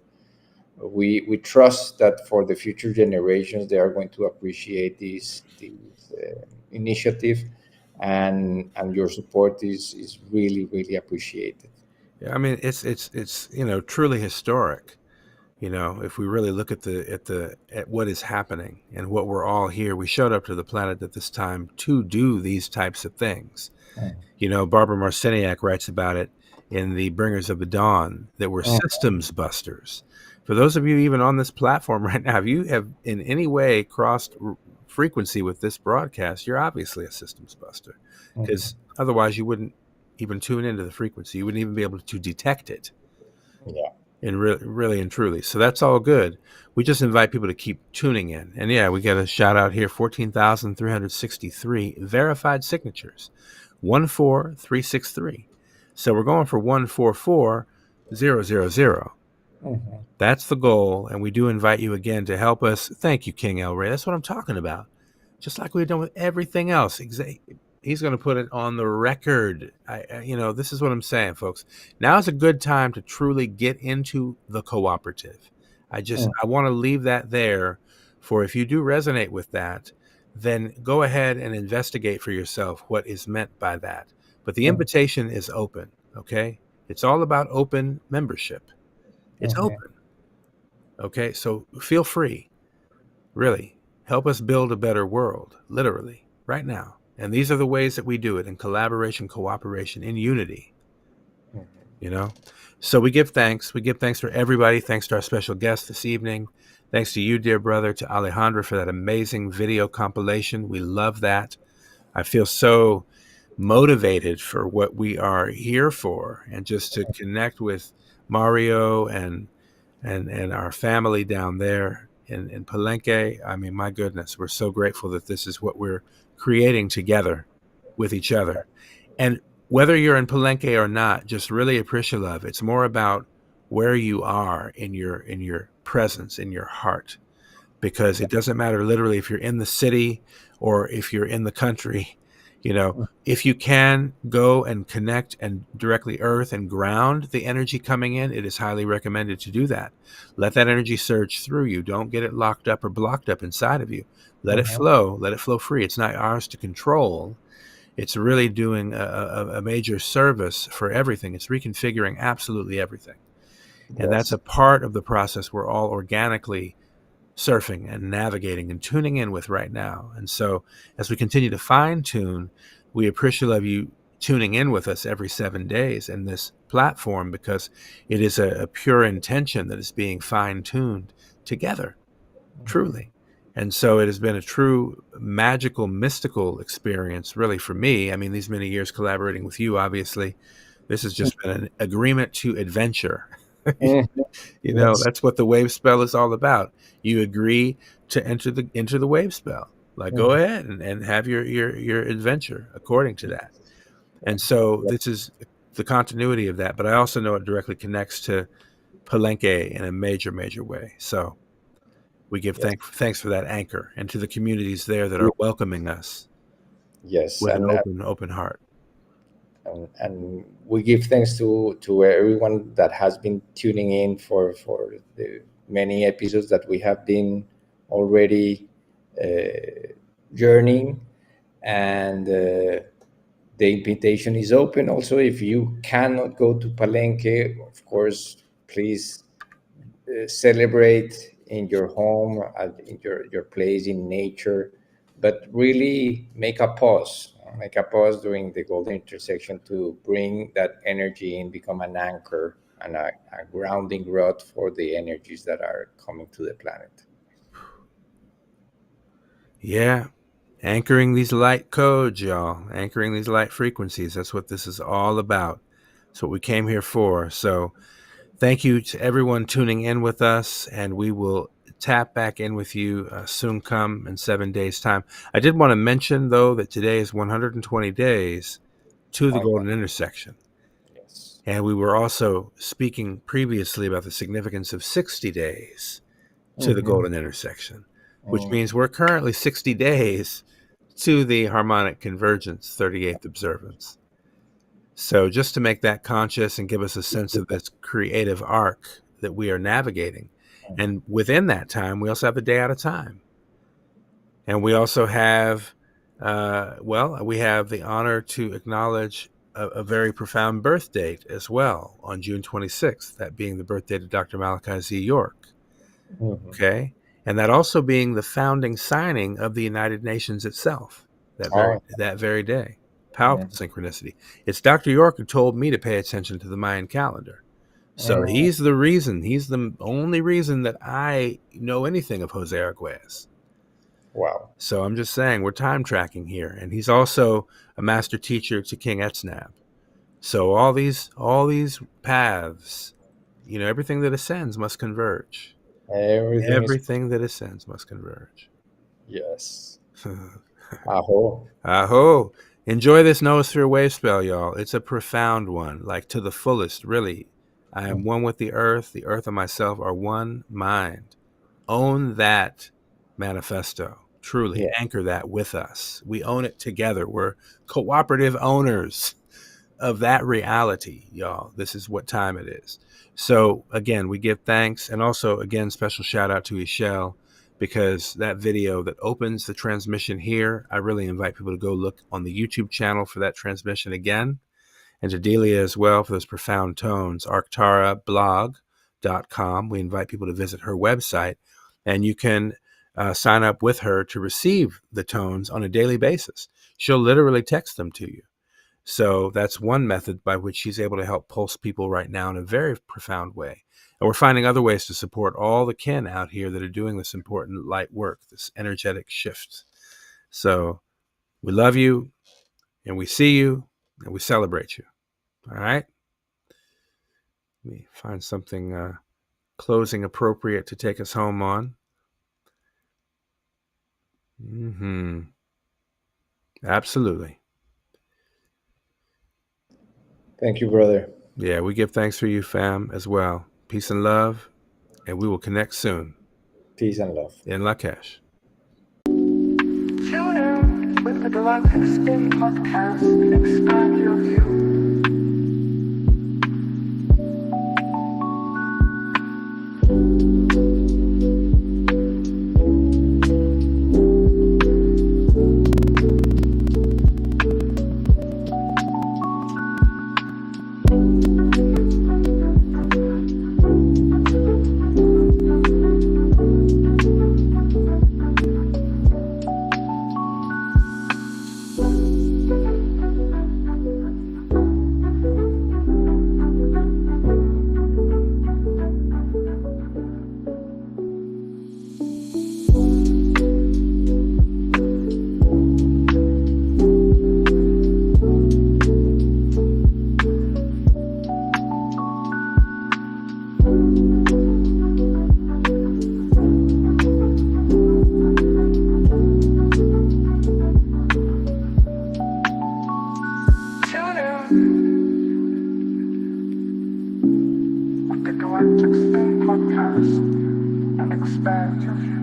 we trust that for the future generations, they are going to appreciate this initiative, and your support is really, really appreciated. Yeah, I mean, it's truly historic. If we really look at what is happening and what we're all here, we showed up to the planet at this time to do these types of things. Barbara Marciniak writes about it in the Bringers of the Dawn, that we're systems busters. For those of you even on this platform right now, if you have in any way crossed frequency with this broadcast, you're obviously a systems buster, because otherwise you wouldn't even tune into the frequency. You wouldn't even be able to detect it. Yeah. And really and truly. So that's all good. We just invite people to keep tuning in. And yeah, we get a shout out here, 14,363 verified signatures, 14363. So we're going for 144000. That's the goal. And we do invite you again to help us. Thank you, King El Rey. That's what I'm talking about. Just like we've done with everything else. He's going to put it on the record. This is what I'm saying, folks. Now is a good time to truly get into the cooperative. I want to leave that there for, if you do resonate with that, then go ahead and investigate for yourself what is meant by that. But the invitation is open, okay? It's all about open membership. It's open, okay? So feel free, really. Help us build a better world, literally, right now. And these are the ways that we do it, in collaboration, cooperation, in unity. So we give thanks. We give thanks for everybody. Thanks to our special guest this evening. Thanks to you, dear brother, to Alejandra, for that amazing video compilation. We love that. I feel so motivated for what we are here for, and just to connect with Mario and our family down there in Palenque. I mean, my goodness, we're so grateful that this is what we're creating together with each other. And whether you're in Palenque or not, just really appreciate love. It's more about where you are in your presence, in your heart, because it doesn't matter literally if you're in the city or if you're in the country. If you can go and connect and directly earth and ground the energy coming in, it is highly recommended to do that. Let that energy surge through you. Don't get it locked up or blocked up inside of you. Let it flow. Let it flow free. It's not ours to control. It's really doing a major service for everything. It's reconfiguring absolutely everything. And that's a part of the process we're all organically surfing and navigating and tuning in with right now. And so as we continue to fine tune, we appreciate you tuning in with us every 7 days in this platform, because it is a pure intention that is being fine tuned together, truly. And so it has been a true magical, mystical experience, really, for me. I mean, these many years collaborating with you, obviously, this has just been an agreement to adventure. That's what the wave spell is all about. You agree to enter the wave spell. Go ahead and have your adventure according to that. And so this is the continuity of that. But I also know it directly connects to Palenque in a major, major way. So we give thanks for that anchor, and to the communities there that are welcoming us. Yes, with an open heart. And we give thanks to everyone that has been tuning in for the many episodes that we have been already journeying. And the invitation is open. Also, if you cannot go to Palenque, of course, please celebrate in your home, in your place, in nature, but really make a pause during the golden intersection to bring that energy in, become an anchor and a grounding rod for the energies that are coming to the planet. Yeah. Anchoring these light codes, y'all. Anchoring these light frequencies. That's what this is all about. That's what we came here for. So Thank you to everyone tuning in with us, and we will tap back in with you soon come in 7 days' time. I did want to mention, though, that today is 120 days to the golden intersection. Yes. And we were also speaking previously about the significance of 60 days to the golden intersection, which means we're currently 60 days to the harmonic convergence 38th observance. So just to make that conscious and give us a sense of this creative arc that we are navigating. And within that time, we also have the day out of time. And we also have, we have the honor to acknowledge a very profound birth date as well on June 26th, that being the birth date of Dr. Malachi Z. York. Okay. And that also being the founding signing of the United Nations itself that very day. Powerful synchronicity. It's Dr. York who told me to pay attention to the Mayan calendar. So he's the reason, he's the only reason that I know anything of Jose Arguelles. Wow. So I'm just saying, we're time tracking here. And he's also a master teacher to King Etznab. So all these paths, everything that ascends must converge. Everything that ascends must converge. Yes. Aho. Aho. Enjoy this Noosphere wave spell, y'all. It's a profound one, like to the fullest, really. I am one with the earth and myself are one mind. Own that manifesto. Truly anchor that with us. We own it together. We're cooperative owners of that reality, y'all. This is what time it is. So again, we give thanks, and also again, special shout out to Ishel, because that video that opens the transmission here, I really invite people to go look on the YouTube channel for that transmission again, and to Delia as well for those profound tones. arctarablog.com. We invite people to visit her website, and you can sign up with her to receive the tones on a daily basis. She'll literally text them to you. So that's one method by which she's able to help pulse people right now in a very profound way. And we're finding other ways to support all the kin out here that are doing this important light work, this energetic shift. So we love you, and we see you, and we celebrate you. All right? Let me find something closing appropriate to take us home on. Absolutely. Thank you, brother. Yeah, we give thanks for you, fam, as well. Peace and love, and we will connect soon. Peace and love. In Lakesh. Tune in with the Galactic Spin Podcast and expand your view. Galactic Spin Podcast and expand your view.